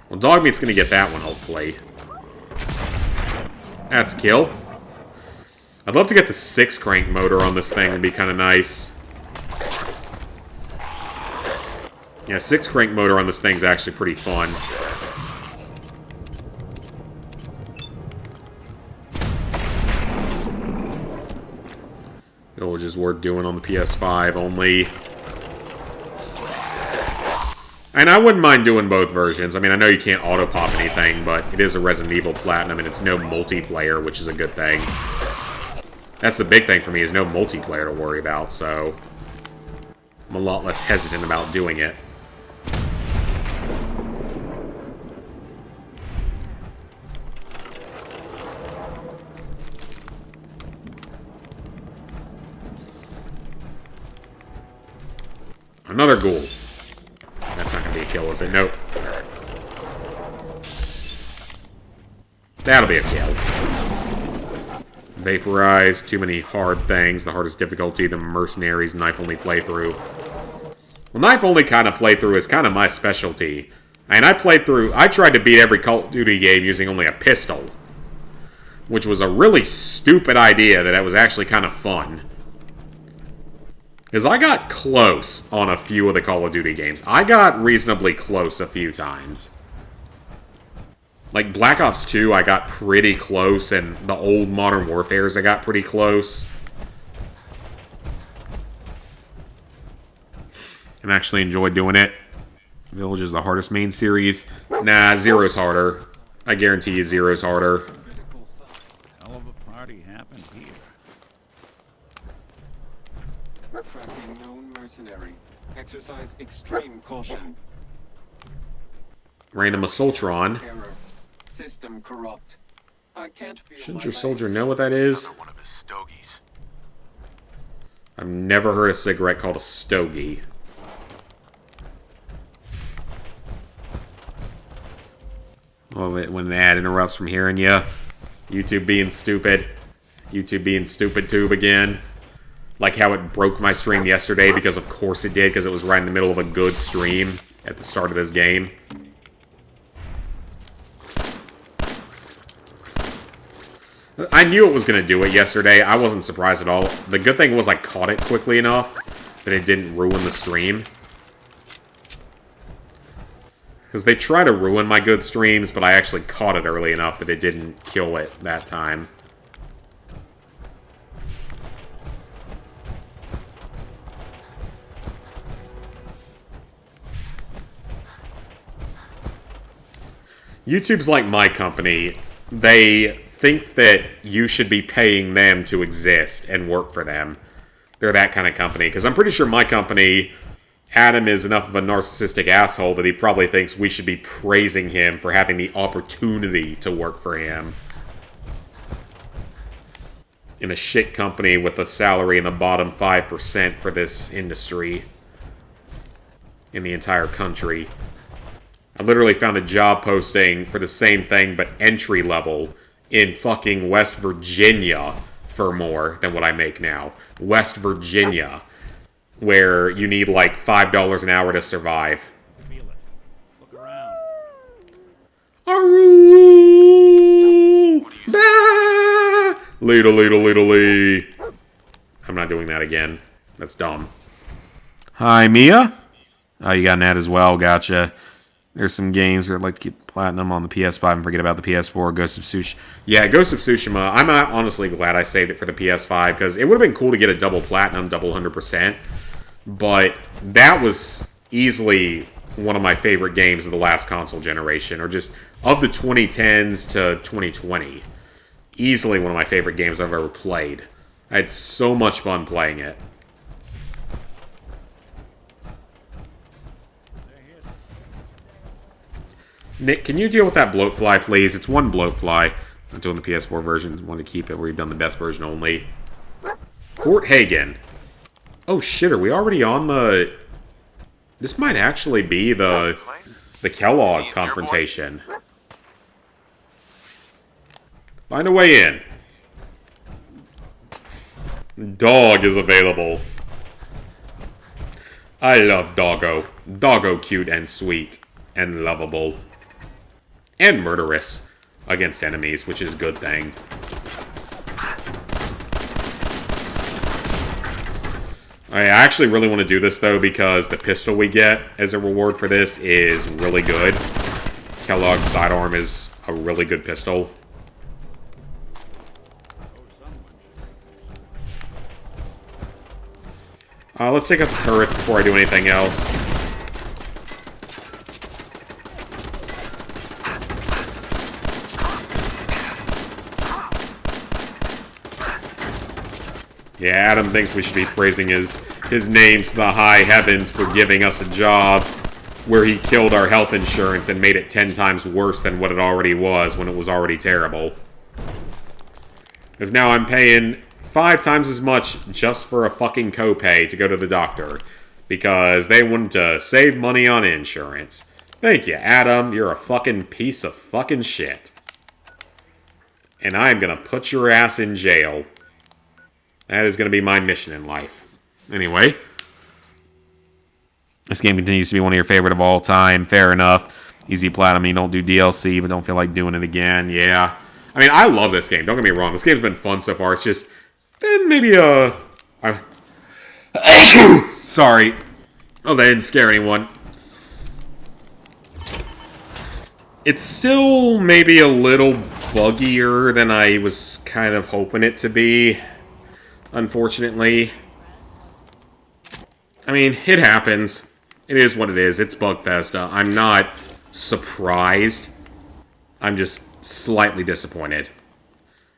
Well, Dogmeat's gonna get that one, hopefully. That's a kill. I'd love to get the 6-crank motor on this thing. Would be kind of nice. Yeah, 6-crank motor on this thing's actually pretty fun. Village is worth doing on the PS5 only. And I wouldn't mind doing both versions. I mean, I know you can't auto-pop anything, but it is a Resident Evil Platinum, and it's no multiplayer, which is a good thing. That's the big thing for me, is no multiplayer to worry about, so... I'm a lot less hesitant about doing it. Another ghoul. That's not going to be a kill, is it? Nope. That'll be a kill. Vaporize, too many hard things, the hardest difficulty, the mercenaries, knife-only playthrough. Well, knife-only kind of playthrough is kind of my specialty. And I tried to beat every Call of Duty game using only a pistol. Which was a really stupid idea that was actually kind of fun. Because I got close on a few of the Call of Duty games. I got reasonably close a few times. Like Black Ops 2, I got pretty close, and the old Modern Warfares, I got pretty close. And actually enjoyed doing it. Village is the hardest main series. Nah, Zero's harder. I guarantee you Zero's harder. Hell of a party happened here. Tracking known mercenary. Exercise extreme caution. Random Assaultron. Error. System corrupt. I can't feel Shouldn't your soldier know what that is? Another one of his stogies. I've never heard a cigarette called a stogie. Well, when the ad interrupts from hearing you. YouTube being stupid. YouTube being stupid tube again. Like how it broke my stream yesterday, because of course it did, because it was right in the middle of a good stream at the start of this game. I knew it was going to do it yesterday. I wasn't surprised at all. The good thing was I caught it quickly enough that it didn't ruin the stream. Because they try to ruin my good streams, but I actually caught it early enough that it didn't kill it that time. YouTube's like my company. They think that you should be paying them to exist and work for them. They're that kind of company. Because I'm pretty sure my company, Adam, is enough of a narcissistic asshole that he probably thinks we should be praising him for having the opportunity to work for him. In a shit company with a salary in the bottom 5% for this industry. In the entire country. I literally found a job posting for the same thing, but entry level, in fucking West Virginia for more than what I make now. West Virginia, where you need like $5 an hour to survive. Feel it. Look around. Aroo! Bah! Leedle, leedle, leedle, lee. I'm not doing that again. That's dumb. Hi, Mia? Oh, you got an ad as well. Gotcha. There's some games where I'd like to keep platinum on the PS5 and forget about the PS4. Ghost of Tsushima. Yeah, Ghost of Tsushima. I'm honestly glad I saved it for the PS5 because it would have been cool to get a double platinum, double 100%. But that was easily one of my favorite games of the last console generation, or just of the 2010s to 2020. Easily one of my favorite games I've ever played. I had so much fun playing it. Nick, can you deal with that bloatfly, please? It's one bloatfly. I'm doing the PS4 version. I want to keep it where you've done the best version only. Fort Hagen. Oh shit, are we already on the... This might actually be the Kellogg confrontation. Find a way in. Dog is available. I love Doggo. Doggo cute and sweet. And lovable. And murderous against enemies, which is a good thing. I actually really want to do this, though, because the pistol we get as a reward for this is really good. Kellogg's sidearm is a really good pistol. Let's take out the turrets before I do anything else. Yeah, Adam thinks we should be praising his name to the high heavens for giving us a job where he killed our health insurance and made it 10 times worse than what it already was when it was already terrible. Because now I'm paying 5 times as much just for a fucking copay to go to the doctor. because they wanted to save money on insurance. Thank you, Adam. You're a fucking piece of fucking shit. And I'm gonna put your ass in jail. That is gonna be my mission in life. Anyway. This game continues to be one of your favorite of all time. Fair enough. Easy platinum. You don't do DLC, but don't feel like doing it again. Yeah. I mean, I love this game. Don't get me wrong. This game's been fun so far. It's just been maybe sorry. Oh, that didn't scare anyone. It's still maybe a little buggier than I was kind of hoping it to be, unfortunately. I mean, it happens. It is what it is. It's Bugfesta. I'm not surprised. I'm just slightly disappointed.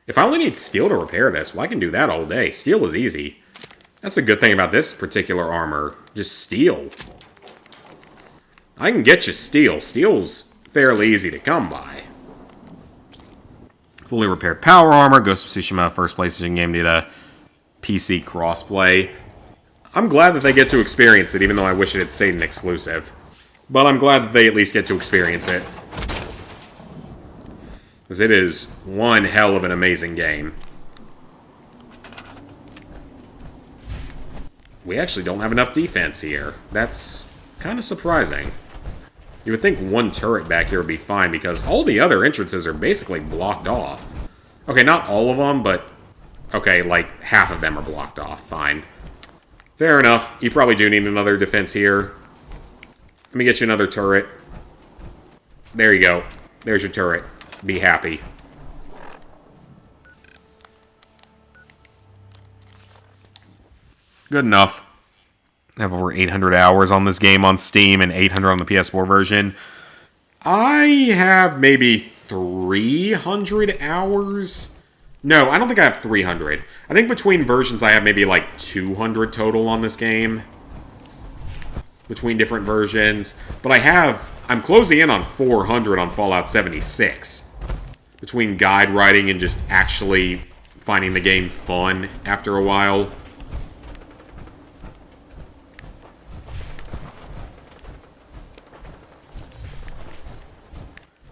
If I only need steel to repair this, well, I can do that all day. Steel is easy. That's a good thing about this particular armor. Just steel. I can get you steel. Steel's fairly easy to come by. Fully repaired power armor. Ghost of Tsushima, first PlayStation game, did a PC crossplay. I'm glad that they get to experience it, even though I wish it had stayed an exclusive. But I'm glad that they at least get to experience it. Because it is one hell of an amazing game. We actually don't have enough defense here. That's kind of surprising. You would think one turret back here would be fine, because all the other entrances are basically blocked off. Okay, not all of them, but... okay, like, half of them are blocked off. Fine. Fair enough. You probably do need another defense here. Let me get you another turret. There you go. There's your turret. Be happy. Good enough. I have over 800 hours on this game on Steam and 800 on the PS4 version. I have maybe 300 hours. No, I don't think I have 300. I think between versions I have maybe like 200 total on this game. Between different versions. But I'm closing in on 400 on Fallout 76. Between guide writing and just actually finding the game fun after a while.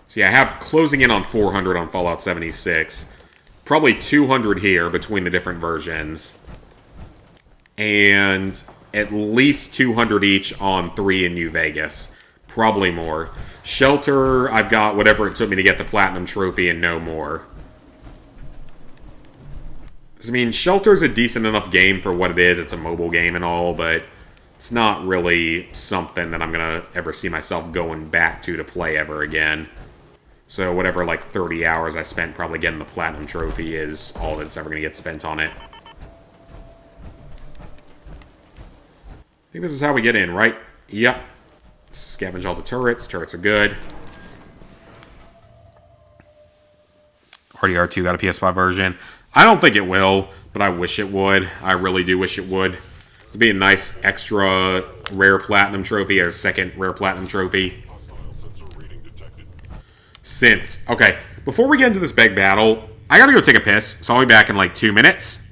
So yeah, I have closing in on 400 on Fallout 76. Probably 200 here between the different versions. And at least 200 each on 3 in New Vegas. Probably more. Shelter, I've got whatever it took me to get the Platinum Trophy and no more. I mean, Shelter's a decent enough game for what it is. It's a mobile game and all, but it's not really something that I'm going to ever see myself going back to play ever again. So whatever, like, 30 hours I spent probably getting the Platinum Trophy is all that's ever going to get spent on it. I think this is how we get in, right? Yep. Scavenge all the turrets. Turrets are good. RDR2 got a PS5 version. I don't think it will, but I wish it would. I really do wish it would. It'd be a nice extra rare Platinum Trophy or second rare Platinum Trophy. Synths. Okay, before we get into this big battle, I gotta go take a piss, so I'll be back in like 2 minutes.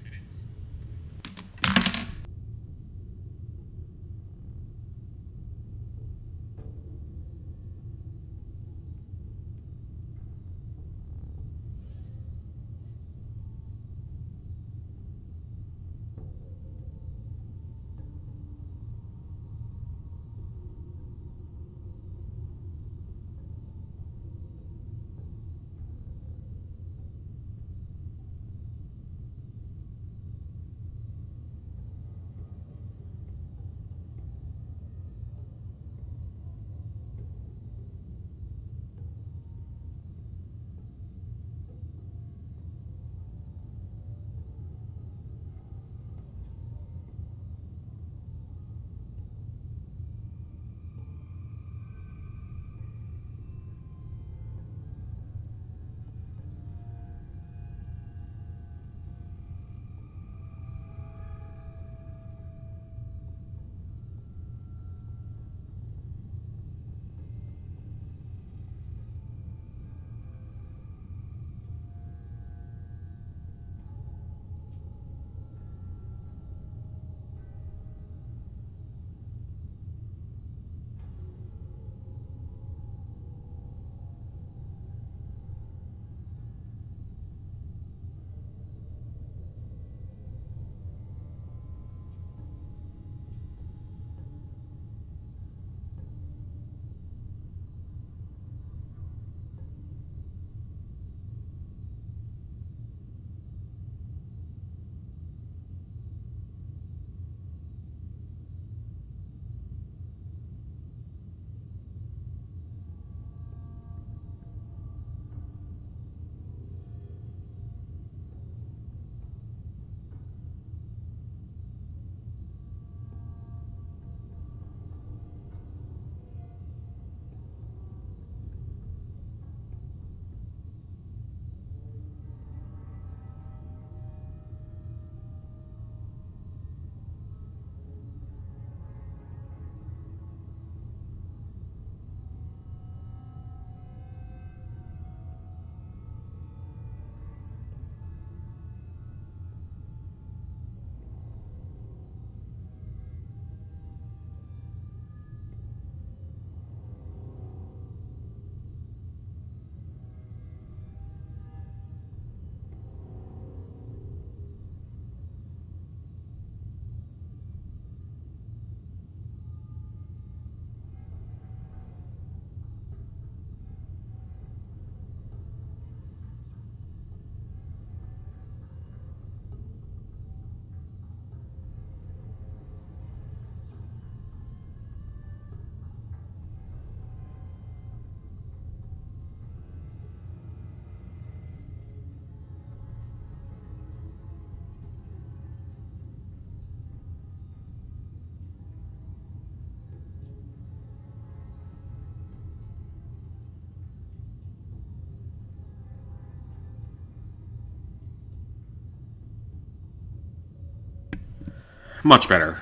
Much better.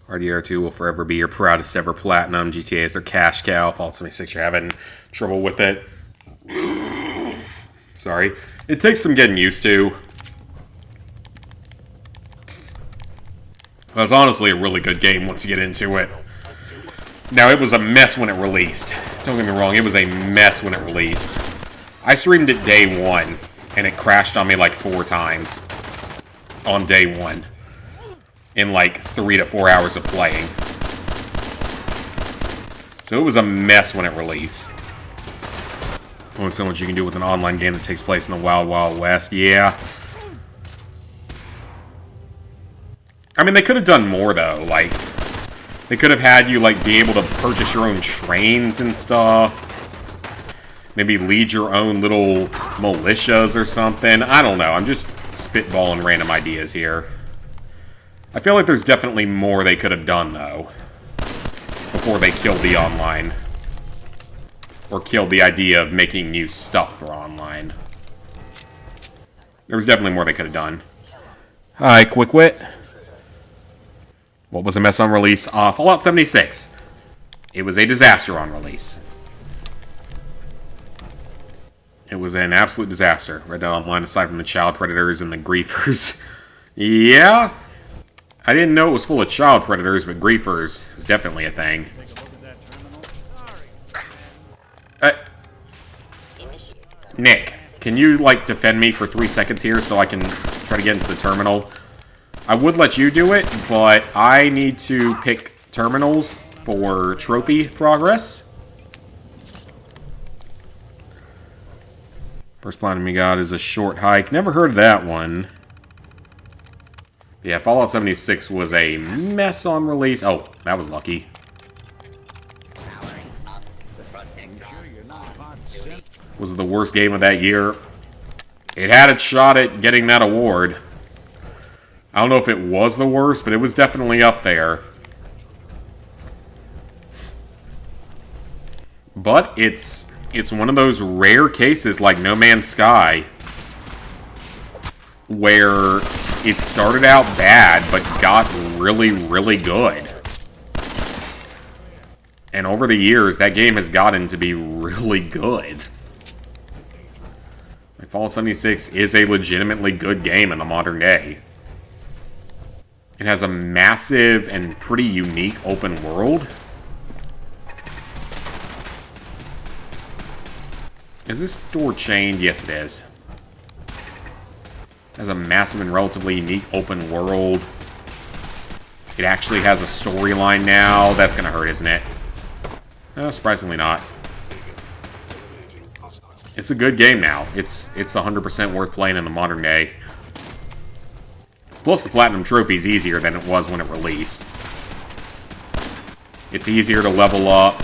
RDR2 will forever be your proudest ever platinum. GTA is their cash cow. Fallout 76, you're having trouble with it. Sorry. It takes some getting used to. But it's honestly a really good game once you get into it. Now, it was a mess when it released. Don't get me wrong, it was a mess when it released. I streamed it day one, and it crashed on me like 4 times. On day one. In like 3 to 4 hours of playing. So it was a mess when it released. Only so much you can do with an online game that takes place in the Wild Wild West. Yeah. I mean, they could have done more, though. Like, they could have had you, like, be able to purchase your own trains and stuff. Maybe lead your own little militias or something. I don't know. I'm just spitballing random ideas here. I feel like there's definitely more they could have done, though. Before they killed the online. Or killed the idea of making new stuff for online. There was definitely more they could have done. Hi, Quick Wit. What was a mess on release? Fallout 76. It was a disaster on release. It was an absolute disaster. Read that online aside from the child predators and the griefers. Yeah. I didn't know it was full of child predators, but griefers is definitely a thing. Nick, can you, like, defend me for 3 seconds here so I can try to get into the terminal? I would let you do it, but I need to pick terminals for trophy progress. First platinum you got is a short hike. Never heard of that one. Yeah, Fallout 76 was a mess on release. Oh, that was lucky. Was it the worst game of that year? It had a shot at getting that award. I don't know if it was the worst, but it was definitely up there. But it's one of those rare cases like No Man's Sky where it started out bad, but got really, really good. And over the years, that game has gotten to be really good. Like, Fallout 76 is a legitimately good game in the modern day. It has a massive and pretty unique open world. Is this door chained? Yes, it is. It has a massive and relatively unique open world. It actually has a storyline now. That's going to hurt, isn't it? Surprisingly not. It's a good game now. It's 100% worth playing in the modern day. Plus, the Platinum Trophy is easier than it was when it released. It's easier to level up.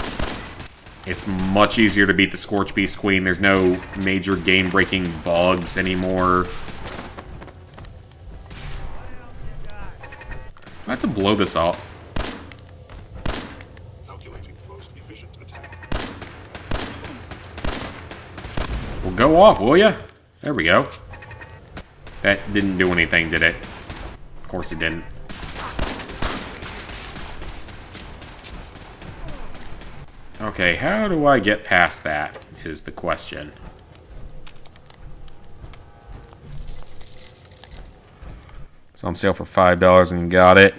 It's much easier to beat the Scorch Beast Queen. There's no major game-breaking bugs anymore. I have to blow this up. Well, go off, will ya? There we go. That didn't do anything, did it? Of course it didn't. Okay, how do I get past that, is the question. It's on sale for $5 and you got it.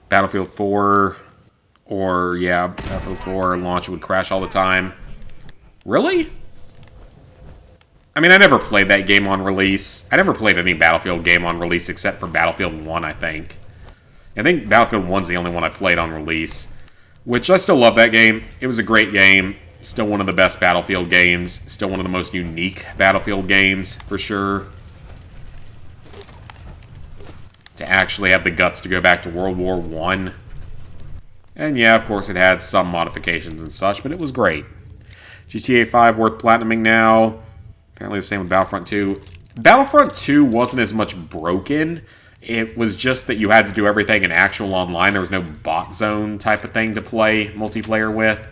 Battlefield 4, or yeah, Battlefield 4 launch would crash all the time. Really? I mean, I never played that game on release. I never played any Battlefield game on release except for Battlefield 1, I think. I think Battlefield 1's the only one I played on release. Which, I still love that game. It was a great game. Still one of the best Battlefield games. Still one of the most unique Battlefield games, for sure. To actually have the guts to go back to World War I. And yeah, of course it had some modifications and such, but it was great. GTA 5 worth platinuming now. Apparently the same with Battlefront 2. Battlefront 2 wasn't as much broken. It was just that you had to do everything in actual online. There was no bot zone type of thing to play multiplayer with.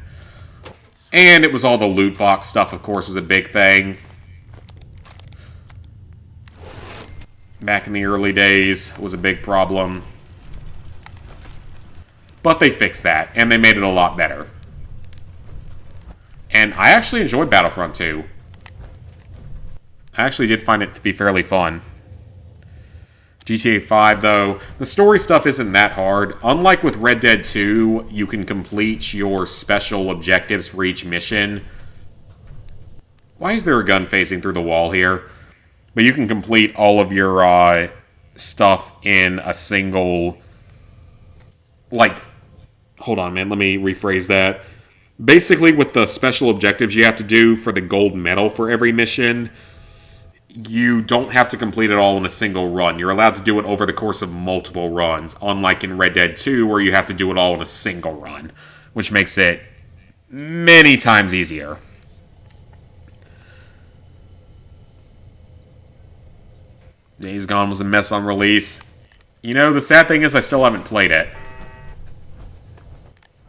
And it was all the loot box stuff, of course, was a big thing. Back in the early days, was a big problem. But they fixed that, and they made it a lot better. And I actually enjoyed Battlefront 2. I actually did find it to be fairly fun. GTA 5, though, the story stuff isn't that hard. Unlike with Red Dead 2, you can complete your special objectives for each mission. Why is there a gun facing through the wall here? But you can complete all of your stuff in a single... Like, hold on, man, let me rephrase that. Basically, with the special objectives you have to do for the gold medal for every mission, you don't have to complete it all in a single run. You're allowed to do it over the course of multiple runs, unlike in Red Dead 2, where you have to do it all in a single run, which makes it many times easier. Days Gone was a mess on release. You know, the sad thing is I still haven't played it.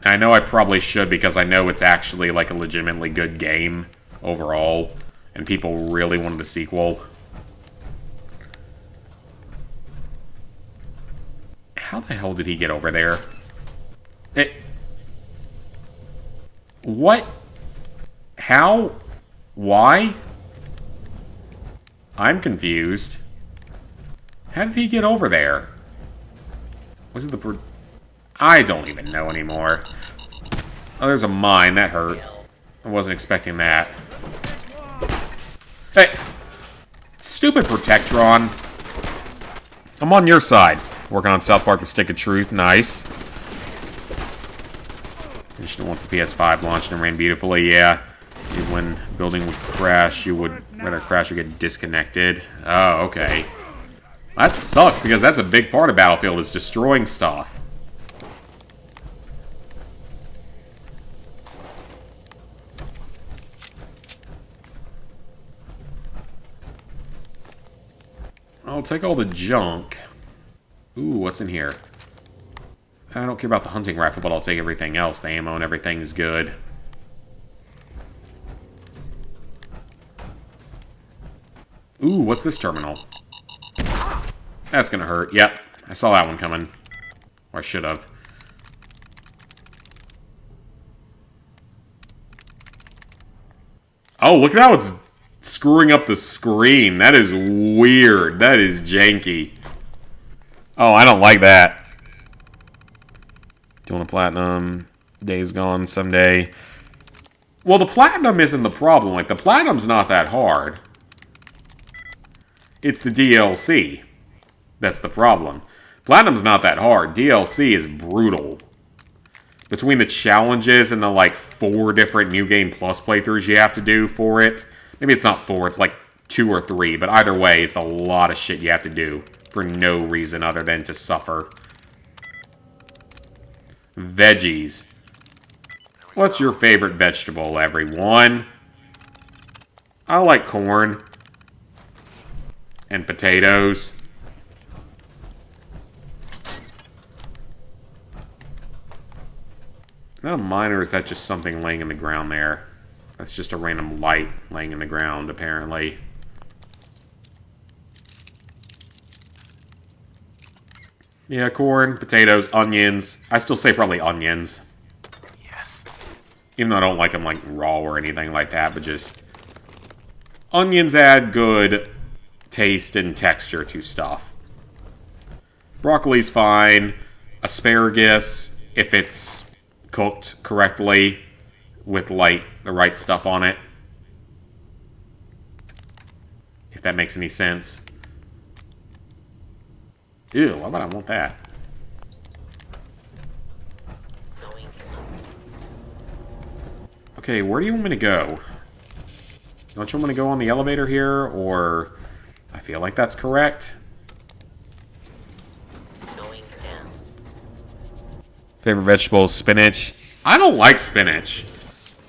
I know I probably should, because I know it's actually like a legitimately good game overall, and people really wanted the sequel. How the hell did he get over there? What? How? Why? I'm confused. How did he get over there? Was it the... I don't even know anymore. Oh, there's a mine. That hurt. I wasn't expecting that. Hey! Stupid Protectron. I'm on your side. Working on South Park: The Stick of Truth. Nice. Once the PS5 launched and ran beautifully, yeah. When building would crash, you would rather crash or get disconnected. Oh, okay. That sucks, because that's a big part of Battlefield, is destroying stuff. I'll take all the junk. Ooh, what's in here? I don't care about the hunting rifle, but I'll take everything else. The ammo and everything is good. Ooh, what's this terminal? That's gonna hurt. Yep, I saw that one coming. Or I should have. Oh, look at how it's screwing up the screen. That is weird. That is janky. Oh, I don't like that. Do you want a platinum? Days Gone someday. Well, the platinum isn't the problem. Like, the platinum's not that hard. It's the DLC that's the problem. Platinum's not that hard. DLC is brutal. Between the challenges and the, like, 4 different New Game Plus playthroughs you have to do for it. Maybe it's not 4, it's like 2 or 3. But either way, it's a lot of shit you have to do for no reason other than to suffer. Veggies. What's your favorite vegetable, everyone? I like corn. And potatoes. Is that a mine, or is that just something laying in the ground there? That's just a random light laying in the ground, apparently. Yeah, corn, potatoes, onions. I still say probably onions. Yes. Even though I don't like them like raw or anything like that, but just... Onions add good taste and texture to stuff. Broccoli's fine. Asparagus, if it's cooked correctly with like the right stuff on it. If that makes any sense. Ew, why would I want that? Okay, where do you want me to go? Don't you want me to go on the elevator here, or... I feel like that's correct. Favorite vegetable, spinach. I don't like spinach.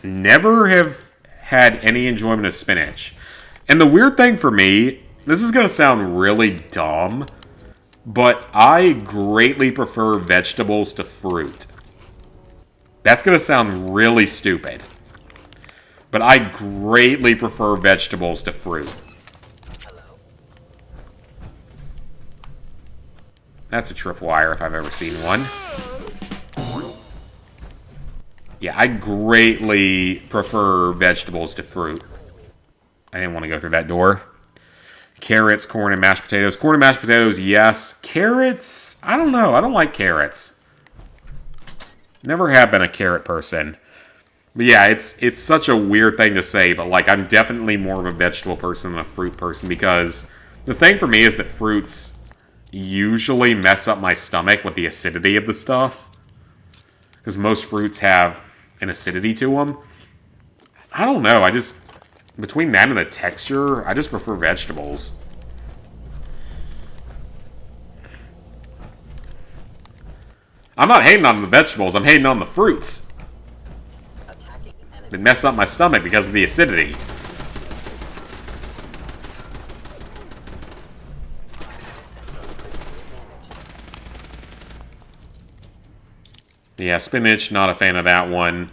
Never have had any enjoyment of spinach. And the weird thing for me, this is going to sound really dumb, but I greatly prefer vegetables to fruit. That's going to sound really stupid. But I greatly prefer vegetables to fruit. That's a tripwire if I've ever seen one. Yeah, I greatly prefer vegetables to fruit. I didn't want to go through that door. Carrots, corn, and mashed potatoes. Corn and mashed potatoes, yes. Carrots, I don't know. I don't like carrots. Never have been a carrot person. But yeah, it's such a weird thing to say, but like I'm definitely more of a vegetable person than a fruit person because the thing for me is that fruits usually mess up my stomach with the acidity of the stuff. Because most fruits have an acidity to them. I don't know, between that and the texture, I just prefer vegetables. I'm not hating on the vegetables, I'm hating on the fruits. They mess up my stomach because of the acidity. Yeah, spinach, not a fan of that one.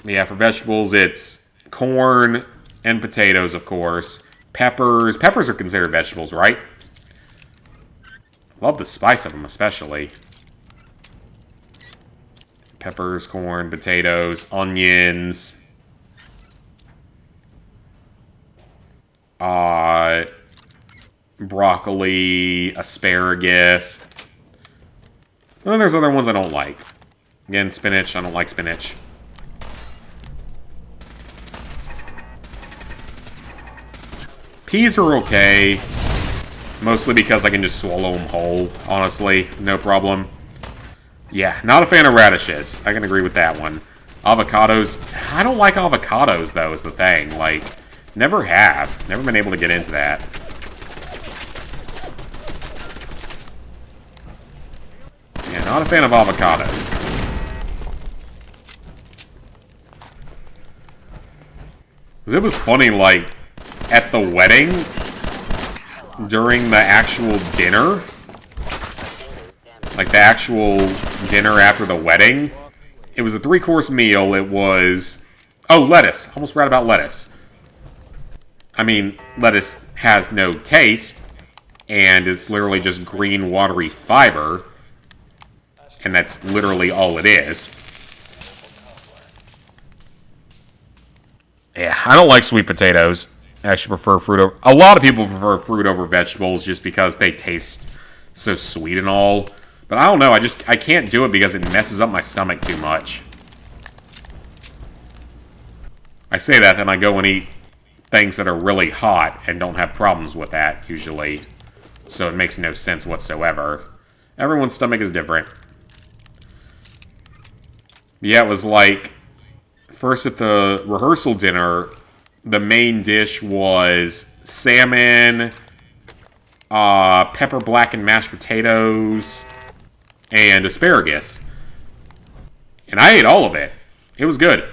Yeah, for vegetables, it's corn and potatoes, of course. Peppers. Peppers are considered vegetables, right? Love the spice of them, especially. Peppers, corn, potatoes, onions. Broccoli, asparagus. And then there's other ones I don't like. Again, spinach. I don't like spinach. Peas are okay. Mostly because I can just swallow them whole, honestly. No problem. Yeah, not a fan of radishes. I can agree with that one. Avocados. I don't like avocados, though, is the thing. Like, never have. Never been able to get into that. Yeah, not a fan of avocados. Because it was funny, like, at the wedding, during the actual dinner, like the actual dinner after the wedding, it was a 3-course meal. It was, oh, lettuce. Almost forgot about lettuce. I mean, lettuce has no taste, and it's literally just green, watery fiber, and that's literally all it is. Yeah, I don't like sweet potatoes. I actually prefer fruit over... A lot of people prefer fruit over vegetables just because they taste so sweet and all. But I don't know, I can't do it because it messes up my stomach too much. I say that, then I go and eat things that are really hot and don't have problems with that, usually. So it makes no sense whatsoever. Everyone's stomach is different. Yeah, it was like... First at the rehearsal dinner, the main dish was salmon, pepper black and mashed potatoes, and asparagus. And I ate all of it. It was good. A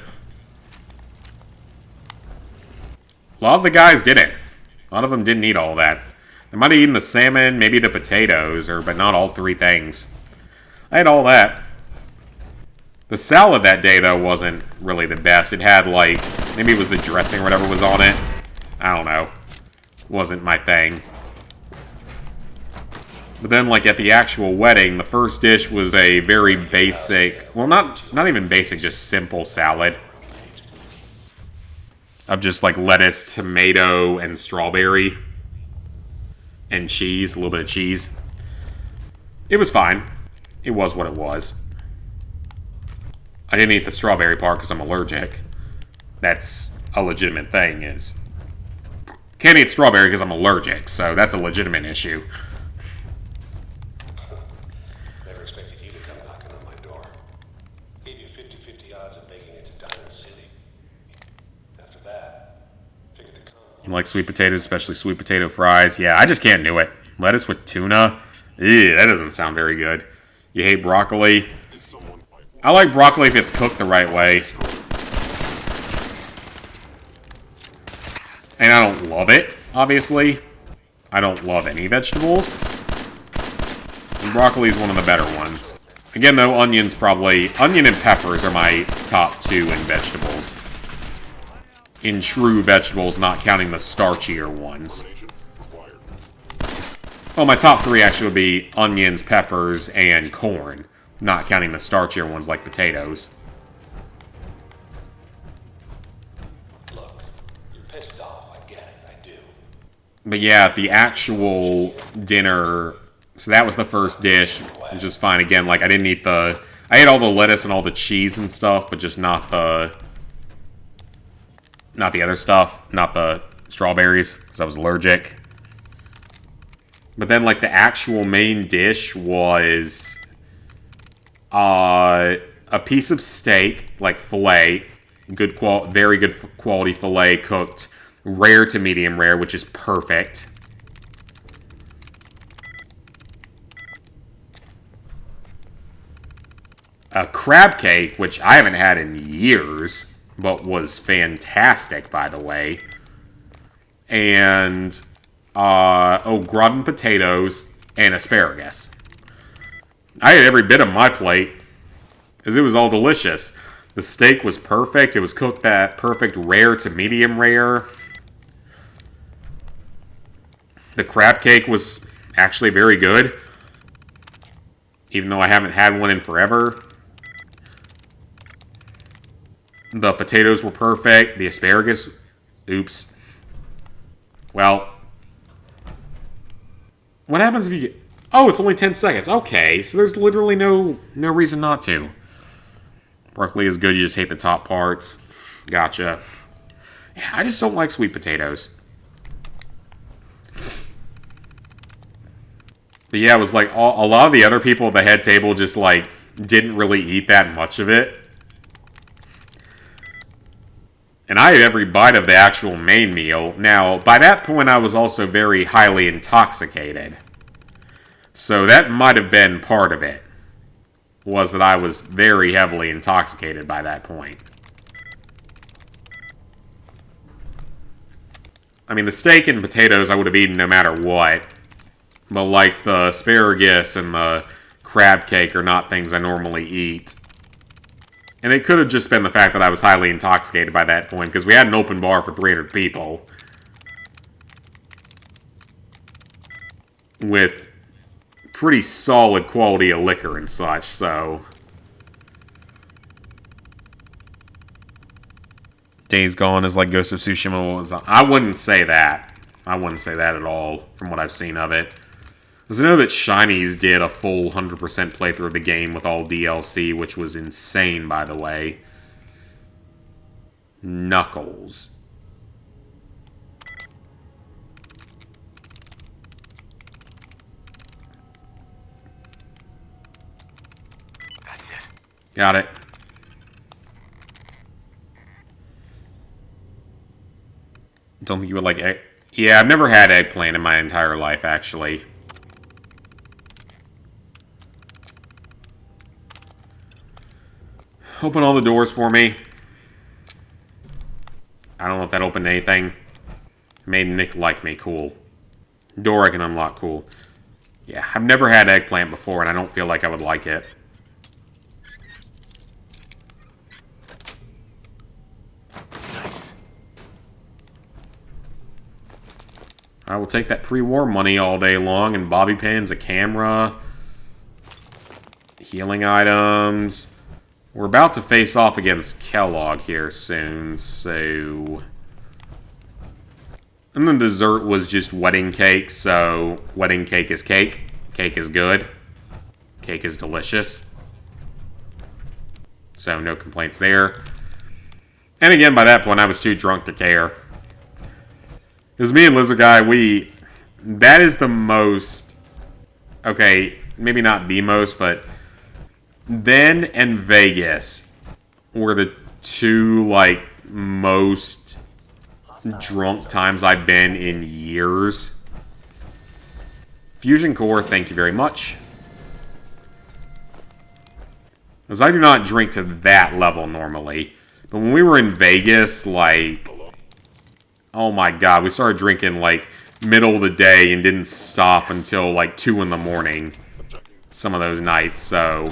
lot of the guys didn't. A lot of them didn't eat all of that. They might have eaten the salmon, maybe the potatoes, but not all 3 things. I ate all that. The salad that day, though, wasn't really the best. It had, like, maybe it was the dressing or whatever was on it. I don't know. Wasn't my thing. But then, like, at the actual wedding, the first dish was a very basic... Well, not even basic, just simple salad. Of just, like, lettuce, tomato, and strawberry. And cheese. A little bit of cheese. It was fine. It was what it was. I didn't eat the strawberry part because I'm allergic. That's a legitimate thing, is... Can't eat strawberry because I'm allergic, so that's a legitimate issue. Never expected you to come knocking on my door. Gave you 50-50 odds of making it to Diamond City. After that, figured the... You like sweet potatoes, especially sweet potato fries? Yeah, I just can't do it. Lettuce with tuna? Ew, that doesn't sound very good. You hate broccoli? I like broccoli if it's cooked the right way. And I don't love it, obviously. I don't love any vegetables. And broccoli is one of the better ones. Again, though, onion and peppers are my top 2 in vegetables. In true vegetables, not counting the starchier ones. Well, my top 3 actually would be onions, peppers, and corn. Not counting the starchier ones like potatoes. Look, you're pissed off. I get it. I do. But yeah, the actual dinner... So that was the first dish, which is fine. Again, like, I didn't eat the... I ate all the lettuce and all the cheese and stuff, but just not the... Not the other stuff. Not the strawberries, because I was allergic. But then, like, the actual main dish was... a piece of steak, like filet, very good quality filet, cooked rare to medium rare, which is perfect. A crab cake, which I haven't had in years, but was fantastic, by the way. And, gratin potatoes and asparagus. I ate every bit of my plate, because it was all delicious. The steak was perfect. It was cooked that perfect rare to medium rare. The crab cake was actually very good, even though I haven't had one in forever. The potatoes were perfect. The asparagus... Oops. Well... What happens if you get... Oh, it's only 10 seconds. Okay, so there's literally no reason not to. Broccoli is good, you just hate the top parts. Gotcha. Yeah, I just don't like sweet potatoes. But yeah, it was like, a lot of the other people at the head table just, like, didn't really eat that much of it. And I ate every bite of the actual main meal. Now, by that point, I was also very highly intoxicated. So that might have been part of it. Was that I was very heavily intoxicated by that point. I mean, the steak and potatoes I would have eaten no matter what. But like the asparagus and the crab cake are not things I normally eat. And it could have just been the fact that I was highly intoxicated by that point, because we had an open bar for 300 people. With pretty solid quality of liquor and such, so... Days Gone is like Ghost of Tsushima was... I wouldn't say that. I wouldn't say that at all, from what I've seen of it. Because I know that Shinies did a full 100% playthrough of the game with all DLC, which was insane, by the way. Knuckles. That's it. Got it. Don't think you would like egg... Yeah, I've never had eggplant in my entire life, actually. Open all the doors for me. I don't know if that opened anything. Made Nick like me, cool. Door I can unlock, cool. Yeah, I've never had eggplant before, and I don't feel like I would like it. Nice. I will take that pre-war money all day long, and bobby pins, a camera, healing items. We're about to face off against Kellogg here soon, so... And the dessert was just wedding cake, so wedding cake is cake. Cake is good. Cake is delicious. So no complaints there. And again, by that point, I was too drunk to care. Because me and Lizard Guy, that is the most... Okay, maybe not the most, but... Then and Vegas were the two, like, most drunk times I've been in years. Fusion Core, thank you very much. Because I do not drink to that level normally. But when we were in Vegas, like... Oh my god, we started drinking, like, middle of the day and didn't stop until, like, 2 in the morning. Some of those nights, so...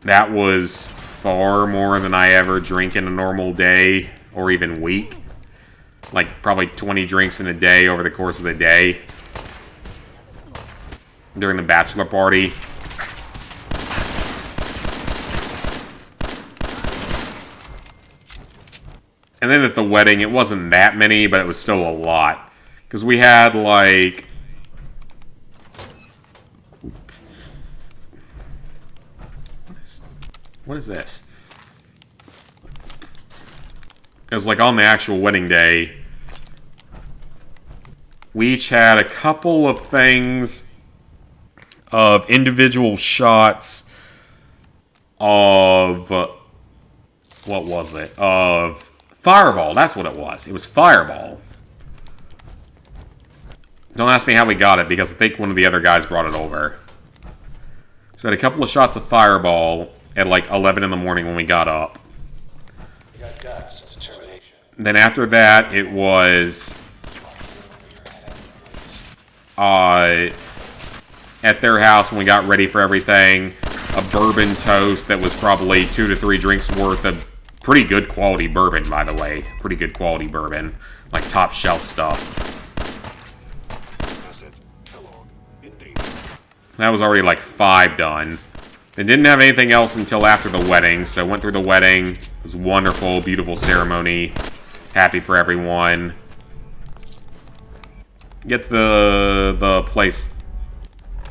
That was far more than I ever drink in a normal day, or even week. Like, probably 20 drinks in a day over the course of the day. During the bachelor party. And then at the wedding, it wasn't that many, but it was still a lot. Because we had, like... What is this? Because, like, on the actual wedding day, we each had a couple of things of individual shots of... what was it? Of Fireball. That's what it was. It was Fireball. Don't ask me how we got it, because I think one of the other guys brought it over. So we had a couple of shots of Fireball at like 11 in the morning when we got up. You got guts and determination. Then after that, it was... at their house when we got ready for everything. A bourbon toast that was probably 2 to 3 drinks worth of pretty good quality bourbon, by the way. Pretty good quality bourbon. Like top shelf stuff. That was already like 5 done. They didn't have anything else until after the wedding, so went through the wedding. It was wonderful, beautiful ceremony. Happy for everyone. Get the place.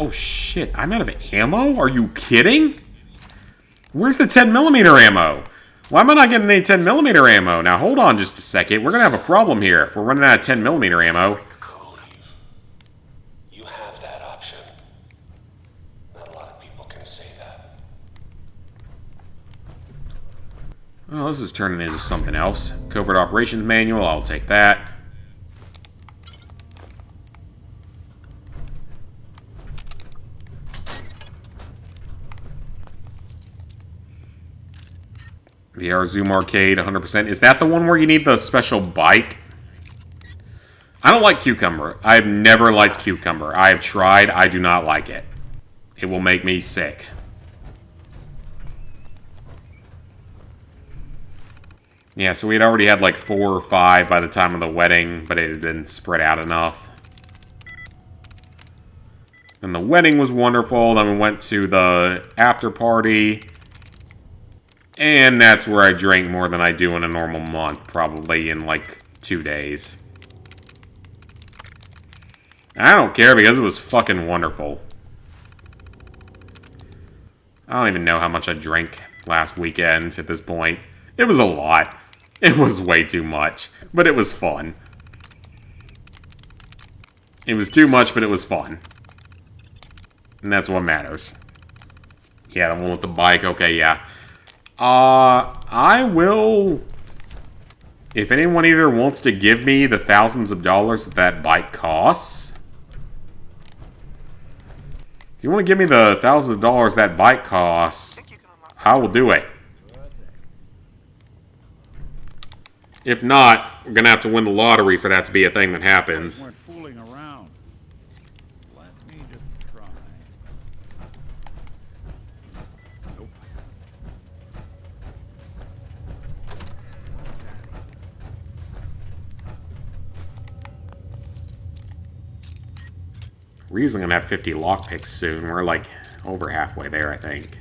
Oh shit, I'm out of ammo? Are you kidding? Where's the 10mm ammo? Why am I not getting any 10mm ammo? Now hold on just a second. We're gonna have a problem here if we're running out of 10mm ammo. You have that option. Not a lot of people can say that. Oh, this is turning into something else. Covert Operations Manual, I'll take that. VR Zoom Arcade, 100%. Is that the one where you need the special bike? I don't like Cucumber. I've never liked Cucumber. I have tried. I do not like it. It will make me sick. Yeah, so we had already had like 4 or 5 by the time of the wedding, but it didn't spread out enough. And the wedding was wonderful. Then we went to the after party. And that's where I drank more than I do in a normal month, probably in like 2 days. I don't care because it was fucking wonderful. I don't even know how much I drank last weekend at this point. It was a lot. It was way too much, but it was fun. It was too much, but it was fun. And that's what matters. Yeah, the one with the bike, okay, yeah. I will... If anyone either wants to give me the thousands of dollars that bike costs... If you want to give me the thousands of dollars that bike costs, I will do it. If not, we're going to have to win the lottery for that to be a thing that happens. Weren't fooling around. Let me just try. Nope. Reason I'm gonna have 50 lockpicks soon. We're like over halfway there, I think.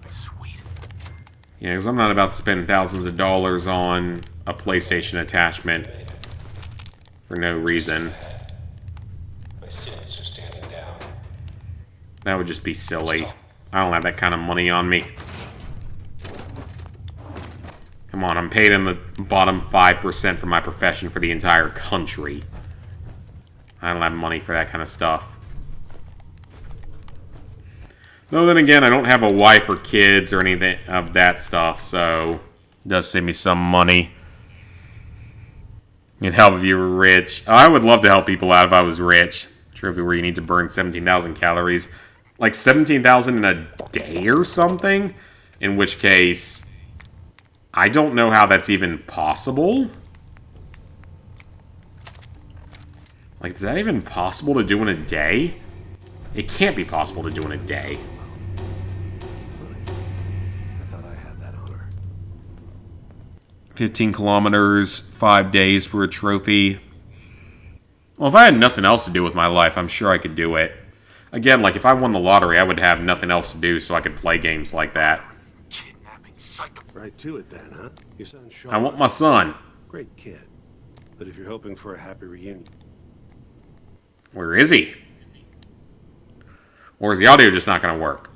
Sweet. Yeah, because I'm not about to spend thousands of dollars on a PlayStation attachment for no reason. My sins are standing down. That would just be silly. I don't have that kind of money on me. Come on, I'm paid in the bottom 5% for my profession for the entire country. I don't have money for that kind of stuff. Though then again, I don't have a wife or kids or anything of that stuff, so it does save me some money. It'd help if you were rich. I would love to help people out if I was rich. Trophy where you need to burn 17,000 calories. Like 17,000 in a day or something? In which case... I don't know how that's even possible. Like, is that even possible to do in a day? It can't be possible to do in a day. I thought I had that honor. 15 kilometers, 5 days for a trophy. Well, if I had nothing else to do with my life, I'm sure I could do it. Again, like, if I won the lottery, I would have nothing else to do so I could play games like that. Right to it then, huh? Your son Sean. I want my son. Great kid. But if you're hoping for a happy reunion... Where is he? Or is the audio just not going to work?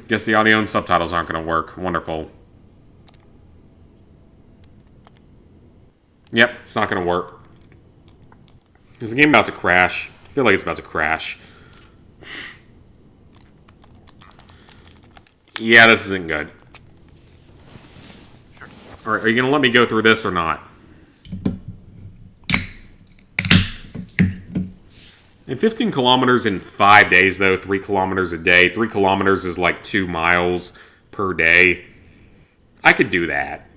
Guess the audio and subtitles aren't going to work. Wonderful. Yep, it's not going to work. Is the game about to crash? I feel like it's about to crash. Yeah, this isn't good. Alright, are you going to let me go through this or not? And 15 kilometers in 5 days, though. 3 kilometers a day. 3 kilometers is like 2 miles per day. I could do that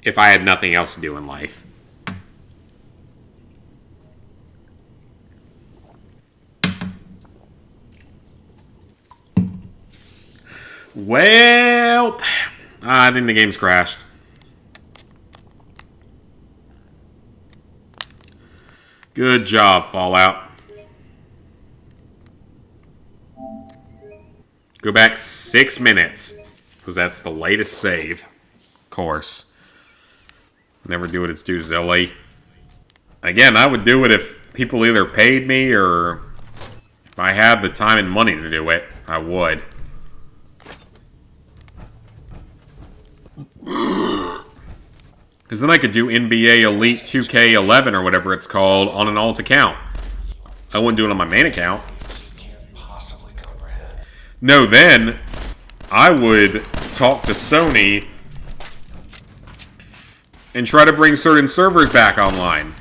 if I had nothing else to do in life. Well, I think the game's crashed. Good job, Fallout. Go back 6 minutes, because that's the latest save. Of course. Never do what it's due, Zilly. Again, I would do it if people either paid me or if I had the time and money to do it, I would. Because then I could do NBA Elite 2K11 or whatever it's called on an alt account. I wouldn't do it on my main account. No, then I would talk to Sony and try to bring certain servers back online.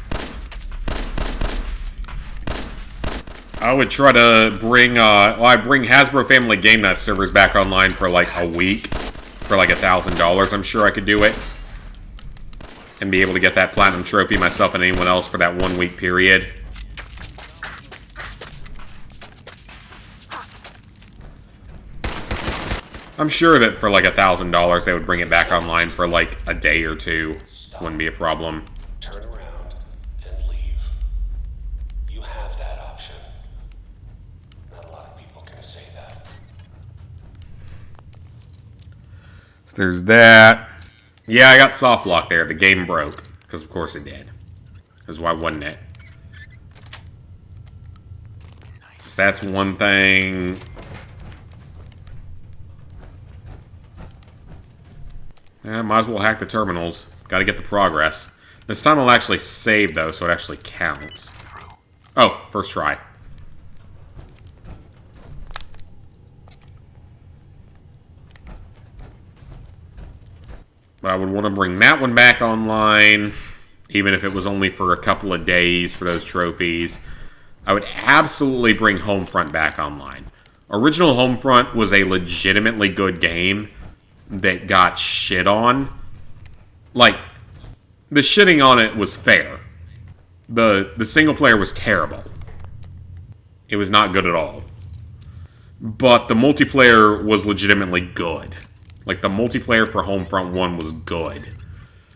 I would try to bring, I bring Hasbro Family Game Night servers back online for like a week. For like $1,000, I'm sure I could do it. And be able to get that platinum trophy myself and anyone else for that 1 week period. I'm sure that for like $1,000 they would bring it back online for like a day or two. Wouldn't be a problem. Turn around and leave. You have that option. Not a lot of people can say that. So there's that. Yeah, I got soft lock there. The game broke. Because of course it did. Because why wouldn't it? So that's one thing. Might as well hack the terminals. Gotta get the progress. This time I'll actually save, though, so it actually counts. Oh, first try. But I would want to bring that one back online, even if it was only for a couple of days for those trophies. I would absolutely bring Homefront back online. Original Homefront was a legitimately good game that got shit on. Like, the shitting on it was fair. The single player was terrible. It was not good at all. But the multiplayer was legitimately good. Like, the multiplayer for Homefront 1 was good.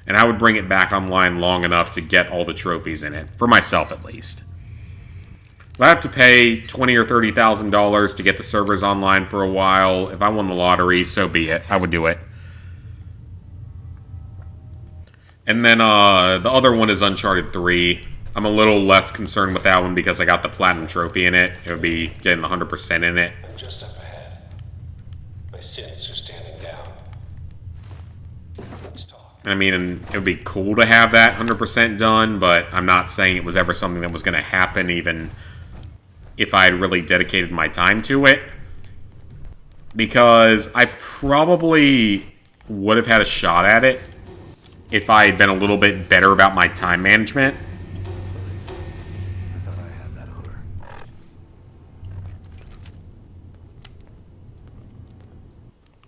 And I would bring it back online long enough to get all the trophies in it. For myself, at least. If I have to pay $20,000 or $30,000 to get the servers online for a while, if I won the lottery, so be it. I would do it. And then the other one is Uncharted 3. I'm a little less concerned with that one because I got the Platinum Trophy in it. It would be getting the 100% in it. I'm just up ahead. My sins are standing down. Let's talk. I mean, it would be cool to have that 100% done, but I'm not saying it was ever something that was going to happen even if I had really dedicated my time to it. Because I probably would have had a shot at it if I had been a little bit better about my time management. I thought I had that honor.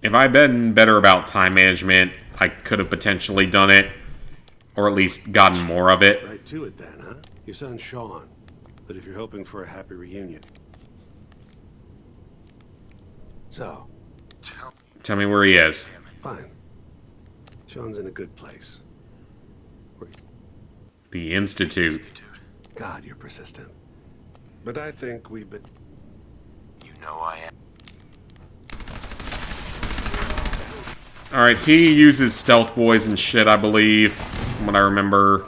If I'd been better about time management, I could have potentially done it, or at least gotten more of it. Right to it then, huh? Your son Sean. But if you're hoping for a happy reunion. So, Tell me where he is. fine. Sean's in a good place. The Institute. God, you're persistent. But I think we've been... You know I am. Alright, he uses stealth boys and shit, I believe, from what I remember.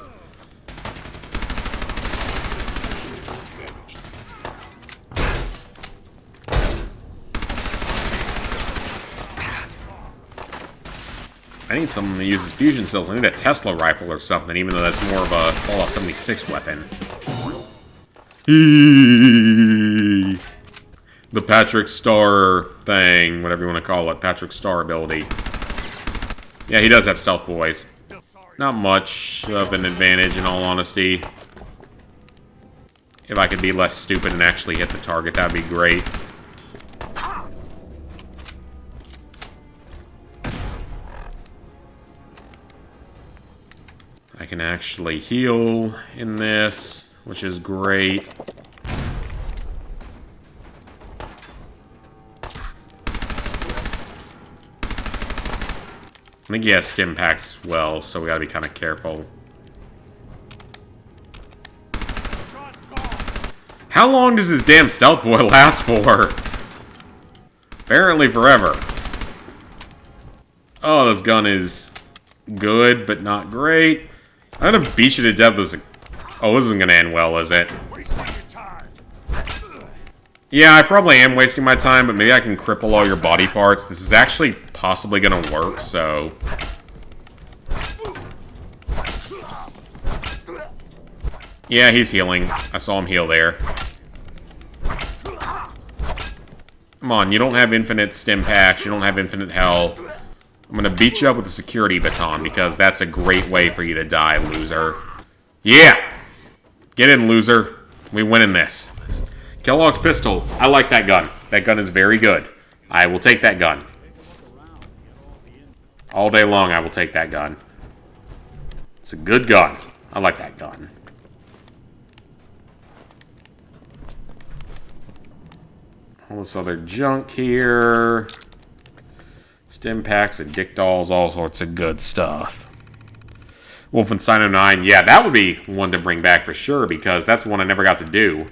I need someone that uses fusion cells. I need a Tesla rifle or something, even though that's more of a Fallout 76 weapon. The Patrick Star thing, whatever you want to call it. Patrick Star ability. Yeah, he does have stealth boys. Not much of an advantage, in all honesty. If I could be less stupid and actually hit the target, that'd be great. I can actually heal in this, which is great. I think he has stim packs as well, so we gotta be kind of careful. How long does his damn stealth boy last for? Apparently forever. Oh, this gun is good, but not great. I'm gonna beat you to death with this. Oh, this isn't gonna end well, is it? Yeah, I probably am wasting my time, but maybe I can cripple all your body parts. This is actually possibly gonna work, so... Yeah, he's healing. I saw him heal there. Come on, you don't have infinite stim packs, you don't have infinite health. I'm gonna beat you up with a security baton, because that's a great way for you to die, loser. Yeah! Get in, loser. We win in this. Kellogg's pistol. I like that gun. That gun is very good. I will take that gun. All day long, I will take that gun. It's a good gun. I like that gun. All this other junk here. Stim packs and dick dolls, all sorts of good stuff. Wolfenstein 09. Yeah, that would be one to bring back for sure, because that's one I never got to do.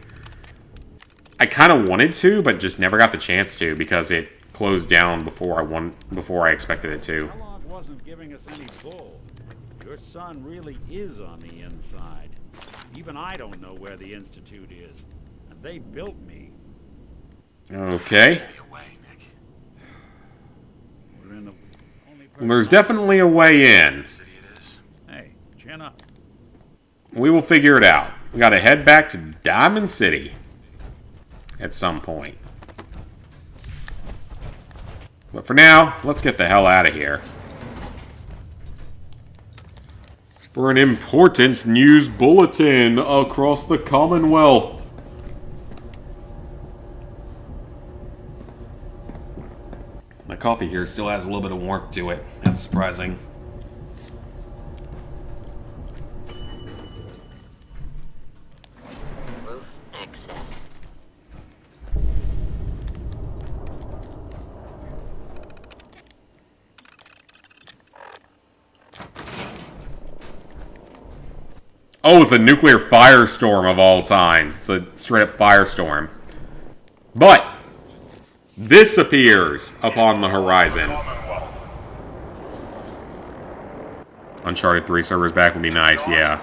I kind of wanted to, but just never got the chance to, because it closed down before I expected it to. Kellogg wasn't giving us any bull. Your son really is on the inside. Even I don't know where the Institute is. And they built me. Okay. Well, there's definitely a way in. Hey, chin up. We will figure it out. We gotta head back to Diamond City. At some point. But for now, let's get the hell out of here. For an important news bulletin across the Commonwealth. My coffee here still has a little bit of warmth to it. That's surprising. Oh, it's a nuclear firestorm of all times. It's a straight-up firestorm. But this appears upon the horizon. Uncharted 3 servers back would be nice, yeah.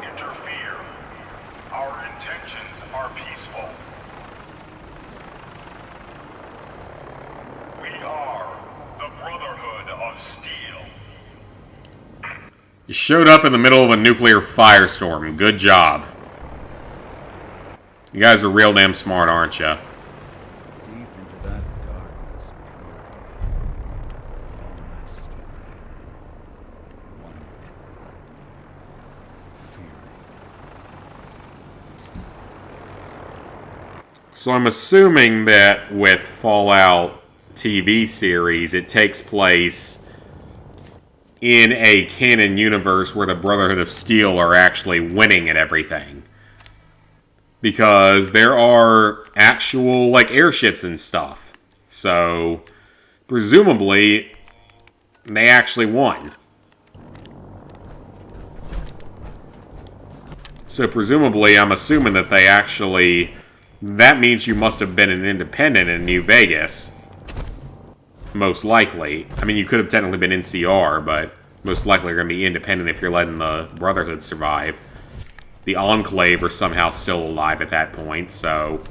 Our intentions are peaceful. We are the Brotherhood of Steel. You showed up in the middle of a nuclear firestorm. Good job. You guys are real damn smart, aren't you? Deep into that darkness So I'm assuming that with Fallout TV series, it takes place in a canon universe where the Brotherhood of Steel are actually winning at everything. Because there are actual, like, airships and stuff. So, presumably, they actually won. So presumably, I'm assuming that they actually... That means you must have been an independent in New Vegas. Most likely. I mean, you could have technically been NCR, but most likely you're going to be independent if you're letting the Brotherhood survive. The Enclave are somehow still alive at that point, so...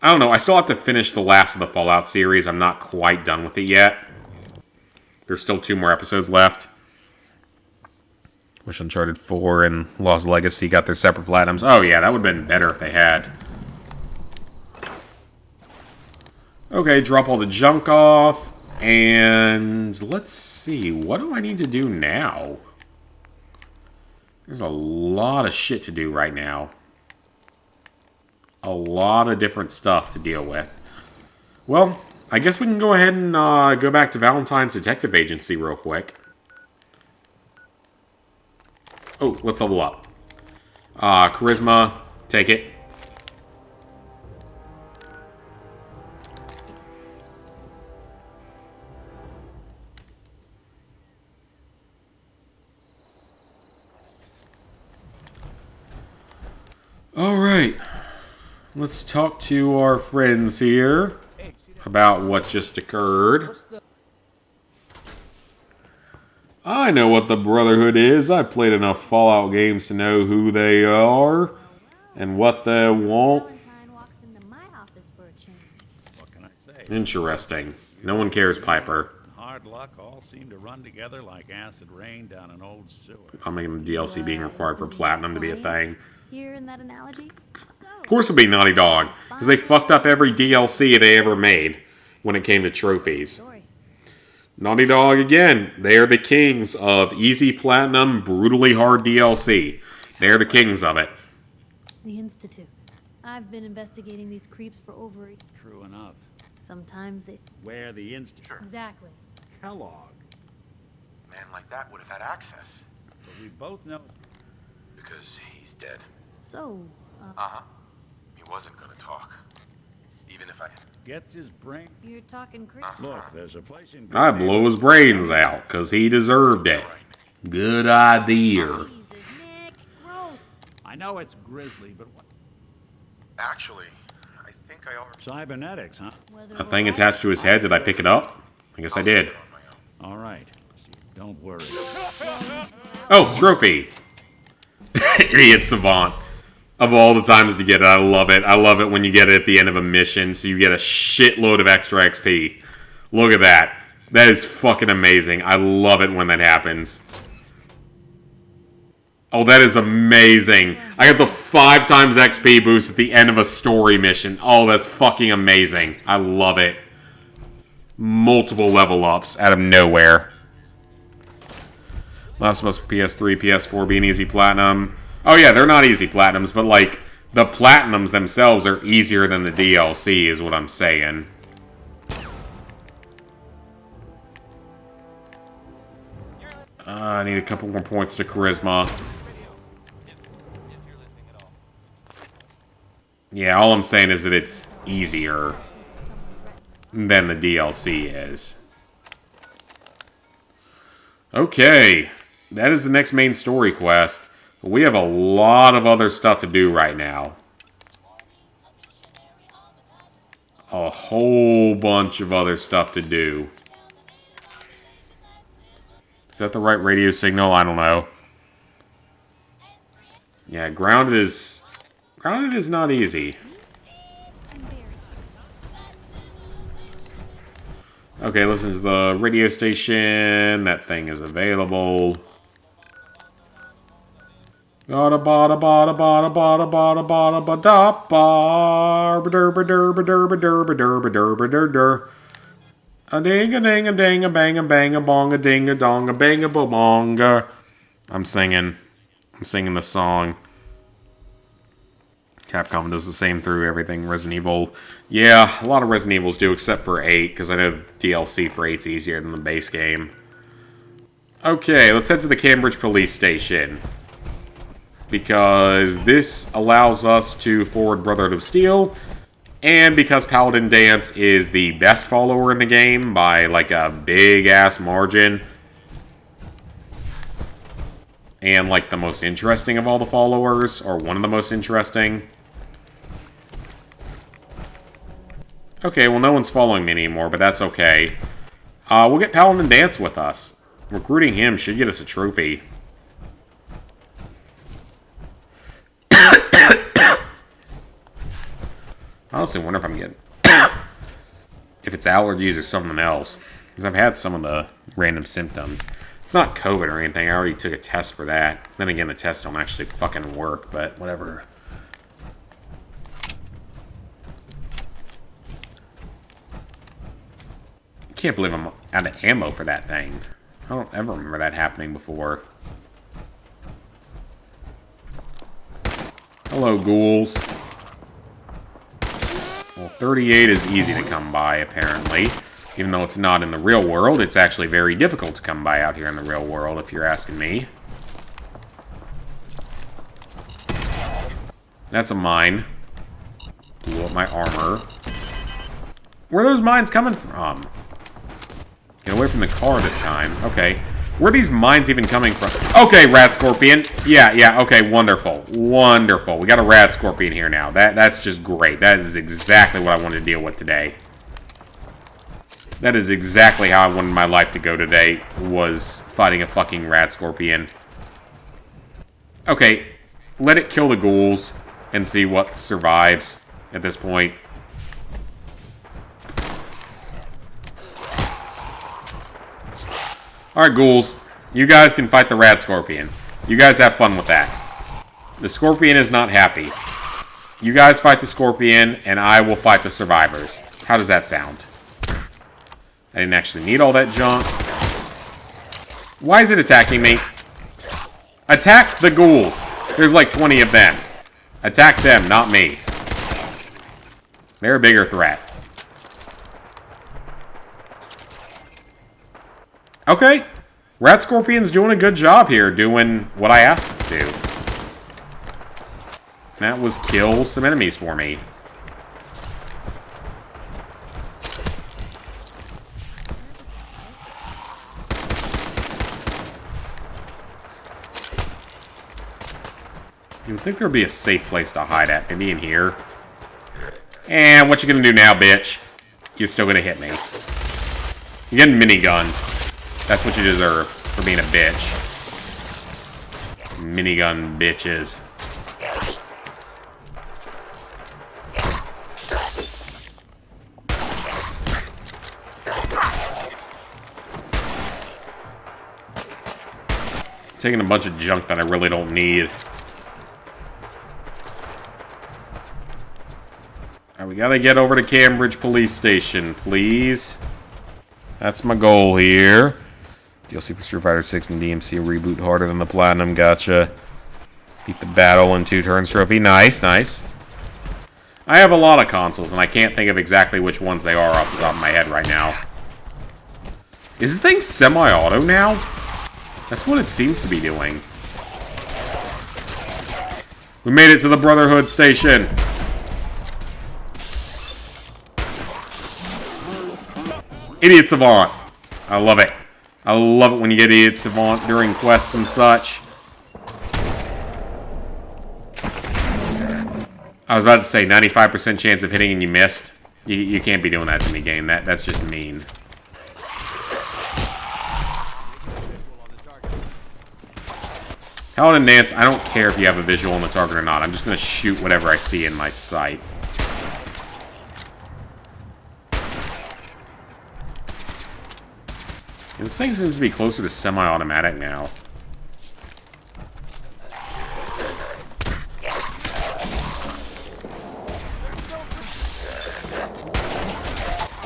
I don't know, I still have to finish the last of the Fallout series. I'm not quite done with it yet. There's still 2 more episodes left. Wish Uncharted 4 and Lost Legacy got their separate platinums. Oh yeah, that would have been better if they had. Okay, drop all the junk off. And let's see, what do I need to do now? There's a lot of shit to do right now. A lot of different stuff to deal with. Well, I guess we can go ahead and go back to Valentine's Detective Agency real quick. Oh, let's level up. Charisma, take it. Alright. Let's talk to our friends here about what just occurred. I know what the Brotherhood is. I played enough Fallout games to know who they are and what they want. Valentine walks into my office for a change. What can I say? Interesting. No one cares, Piper. Hard luck all seem to run together like acid rain down an old sewer. I'm making the DLC being required for Platinum to be a thing. Here in that analogy? Of course it would be Naughty Dog, because they fucked up every DLC they ever made when it came to trophies. Naughty Dog, again, they are the kings of easy platinum, brutally hard DLC. They're the kings of it. The Institute. I've been investigating these creeps for over a... True enough. Sometimes they... Where the Institute? Exactly. Kellogg. A man like that would have had access. But we both know... Because he's dead. So, Uh-huh. He wasn't gonna talk. Even if I... Gets his brain... You're talking creep. Look, there's a place in... I blow his brains out, because he deserved it. Good idea. I know it's grisly, but what? Actually, I think I already... Cybernetics, huh? A thing attached to his head, did I pick it up? I guess I did. All right. Don't worry. Oh, trophy! Idiot savant. Of all the times to get it, I love it. I love it when you get it at the end of a mission, so you get a shitload of extra XP. Look at that. That is fucking amazing. I love it when that happens. Oh, that is amazing. I got the 5 times XP boost at the end of a story mission. Oh, that's fucking amazing. I love it. Multiple level ups out of nowhere. Last of Us PS3, PS4 being easy platinum. Oh yeah, they're not easy platinums, but like, the platinums themselves are easier than the DLC, is what I'm saying. I need a couple more points to charisma. Yeah, all I'm saying is that it's easier than the DLC is. Okay, that is the next main story quest. We have a lot of other stuff to do right now. A whole bunch of other stuff to do. Is that the right radio signal? I don't know. Yeah, grounded is not easy. Okay, listen to the radio station. That thing is available. Bada bada bada bada bada bada bada bada bar derba derba derba derba derba derba derba. A ding a ding a ding a bang a bang a bong a ding a dong a bang a bonga. I'm singing the song. Capcom does the same through everything Resident Evil. Yeah, a lot of Resident Evils do, except for 8, because I know the DLC for 8's easier than the base game. Okay, let's head to the Cambridge Police Station. Because this allows us to forward Brotherhood of Steel, and because Paladin Dance is the best follower in the game by like a big-ass margin. and, like, the most interesting of all the followers, or one of the most interesting. Okay, well, no one's following me anymore, but that's okay. We'll get Paladin Dance with us. Recruiting him should get us a trophy. I honestly wonder if I'm getting... if it's allergies or something else. Because I've had some of the random symptoms. It's not COVID or anything. I already took a test for that. Then again, the tests don't actually fucking work, but whatever. I can't believe I'm out of ammo for that thing. I don't ever remember that happening before. Hello, ghouls. Well, 38 is easy to come by, apparently. Even though it's not in the real world, it's actually very difficult to come by out here in the real world, if you're asking me. That's a mine. Blew up my armor. Where are those mines coming from? Get away from the car this time. Okay. Where are these mines even coming from? Okay, Rat Scorpion. Yeah, okay, wonderful. Wonderful. We got a Rat Scorpion here now. That's just great. That is exactly what I wanted to deal with today. That is exactly how I wanted my life to go today, was fighting a fucking Rat Scorpion. Okay, let it kill the ghouls and see what survives at this point. Alright, ghouls. You guys can fight the Rat Scorpion. You guys have fun with that. The Scorpion is not happy. You guys fight the Scorpion, and I will fight the survivors. How does that sound? I didn't actually need all that junk. Why is it attacking me? Attack the ghouls. There's like 20 of them. Attack them, not me. They're a bigger threat. Okay. Rat Scorpion's doing a good job here, doing what I asked it to do. That was kill some enemies for me. You would think there'd be a safe place to hide at. Maybe in here. And what you gonna do now, bitch? You're still gonna hit me. You're getting minigunned. That's what you deserve for being a bitch. Minigun bitches. Taking a bunch of junk that I really don't need. Alright, we gotta get over to Cambridge Police Station, please. That's my goal here. DLC for Street Fighter 6 and DMC reboot harder than the Platinum. Gotcha. Beat the battle in 2 turns trophy. Nice, nice. I have a lot of consoles, and I can't think of exactly which ones they are off the top of my head right now. Is the thing semi-auto now? That's what it seems to be doing. We made it to the Brotherhood Station. Idiot Savant. I love it. I love it when you get Idiot Savant during quests and such. I was about to say 95% chance of hitting and you missed. You can't be doing that to me, game. That's just mean. Paladin Dance, I don't care if you have a visual on the target or not. I'm just going to shoot whatever I see in my sight. And this thing seems to be closer to semi-automatic now.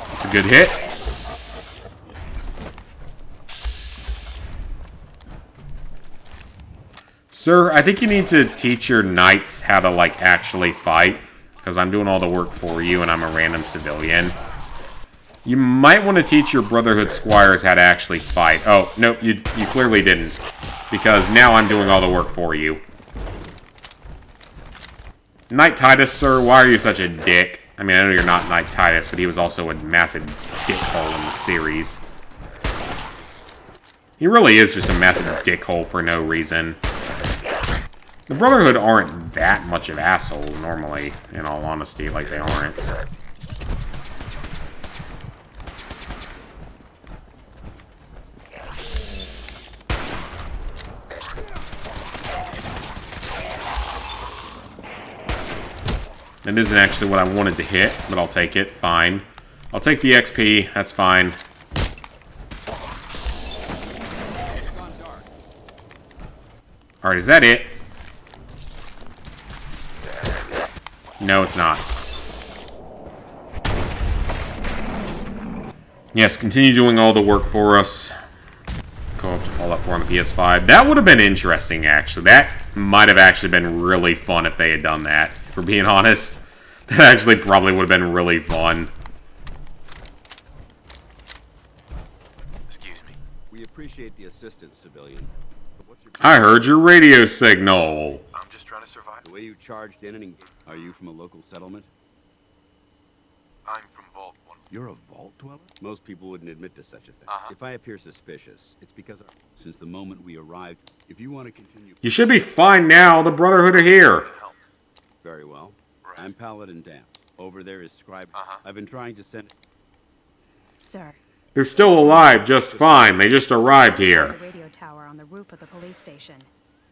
That's a good hit. Sir, I think you need to teach your knights how to, like, actually fight. Because I'm doing all the work for you and I'm a random civilian. You might want to teach your Brotherhood Squires how to actually fight. Oh, nope, you clearly didn't. Because now I'm doing all the work for you. Knight Titus, sir, why are you such a dick? I mean, I know you're not Knight Titus, but he was also a massive dickhole in the series. He really is just a massive dickhole for no reason. The Brotherhood aren't that much of assholes normally, in all honesty, like they aren't. That isn't actually what I wanted to hit, but I'll take it. Fine. I'll take the XP. That's fine. Alright, is that it? No, it's not. Yes, continue doing all the work for us. Go up to Fallout 4 on the PS5. That would have been interesting, actually. That might have actually been really fun if they had done that, for being honest. That actually probably would have been really fun. Excuse me. We appreciate the assistance, civilian. But what's your... I heard your radio signal. I'm just trying to survive. The way you charged in and engaged. Are you from a local settlement? I'm from Vault 1. You're a vault dweller? Most people wouldn't admit to such a thing. If I appear suspicious, it's because since the moment we arrived, if you want to continue... You should be fine now. The Brotherhood are here. Very well. Right. I'm Paladin Dam. Over there is Scribe. I've been trying to send... Sir. They're still alive just fine. They just arrived here. The radio tower on the roof of the police station.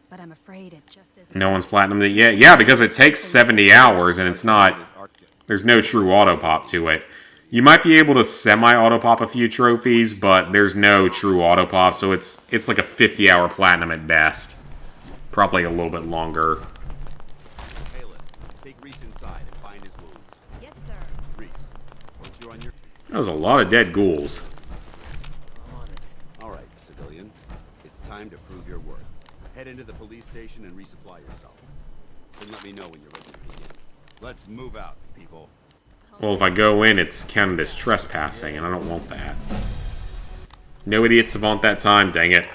But I'm afraid it just isn't... No one's platinumed it yet. Yeah, because it takes 70 hours and it's not... There's no true autopop to it. You might be able to semi-autopop a few trophies, but there's no true autopop, so it's like a 50-hour platinum at best. Probably a little bit longer. Take Reese inside and find his wounds. Yes, sir. Reese, once you're on your... That was a lot of dead ghouls. All right, civilian. It's time to prove your worth. Head into the police station and resupply yourself. Then let me know when you're ready to begin. Let's move out, people. Well, if I go in, it's counted as trespassing, and I don't want that. No idiots want that time, dang it.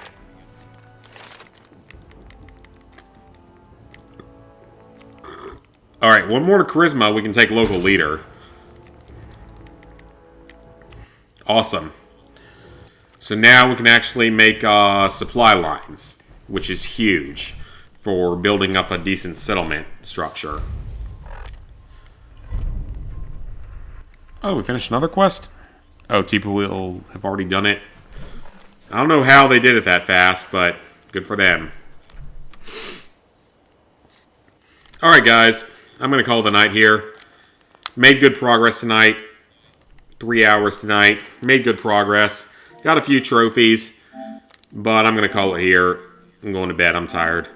Alright, one more to Charisma, we can take Local Leader. Awesome. So now we can actually make supply lines, which is huge for building up a decent settlement structure. Oh, we finished another quest? Oh, people will have already done it. I don't know how they did it that fast, but good for them. Alright, guys. I'm going to call it a night here. Made good progress tonight. 3 hours tonight. Made good progress. Got a few trophies. But I'm going to call it here. I'm going to bed. I'm tired.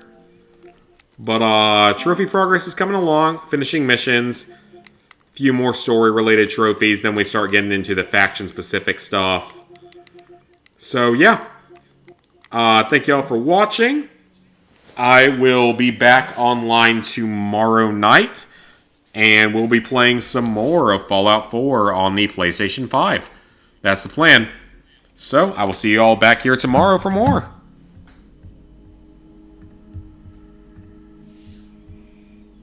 But trophy progress is coming along. Finishing missions. Few more story-related trophies. Then we start getting into the faction-specific stuff. So, yeah. Thank y'all for watching. I will be back online tomorrow night. And we'll be playing some more of Fallout 4 on the PlayStation 5. That's the plan. So, I will see you all back here tomorrow for more.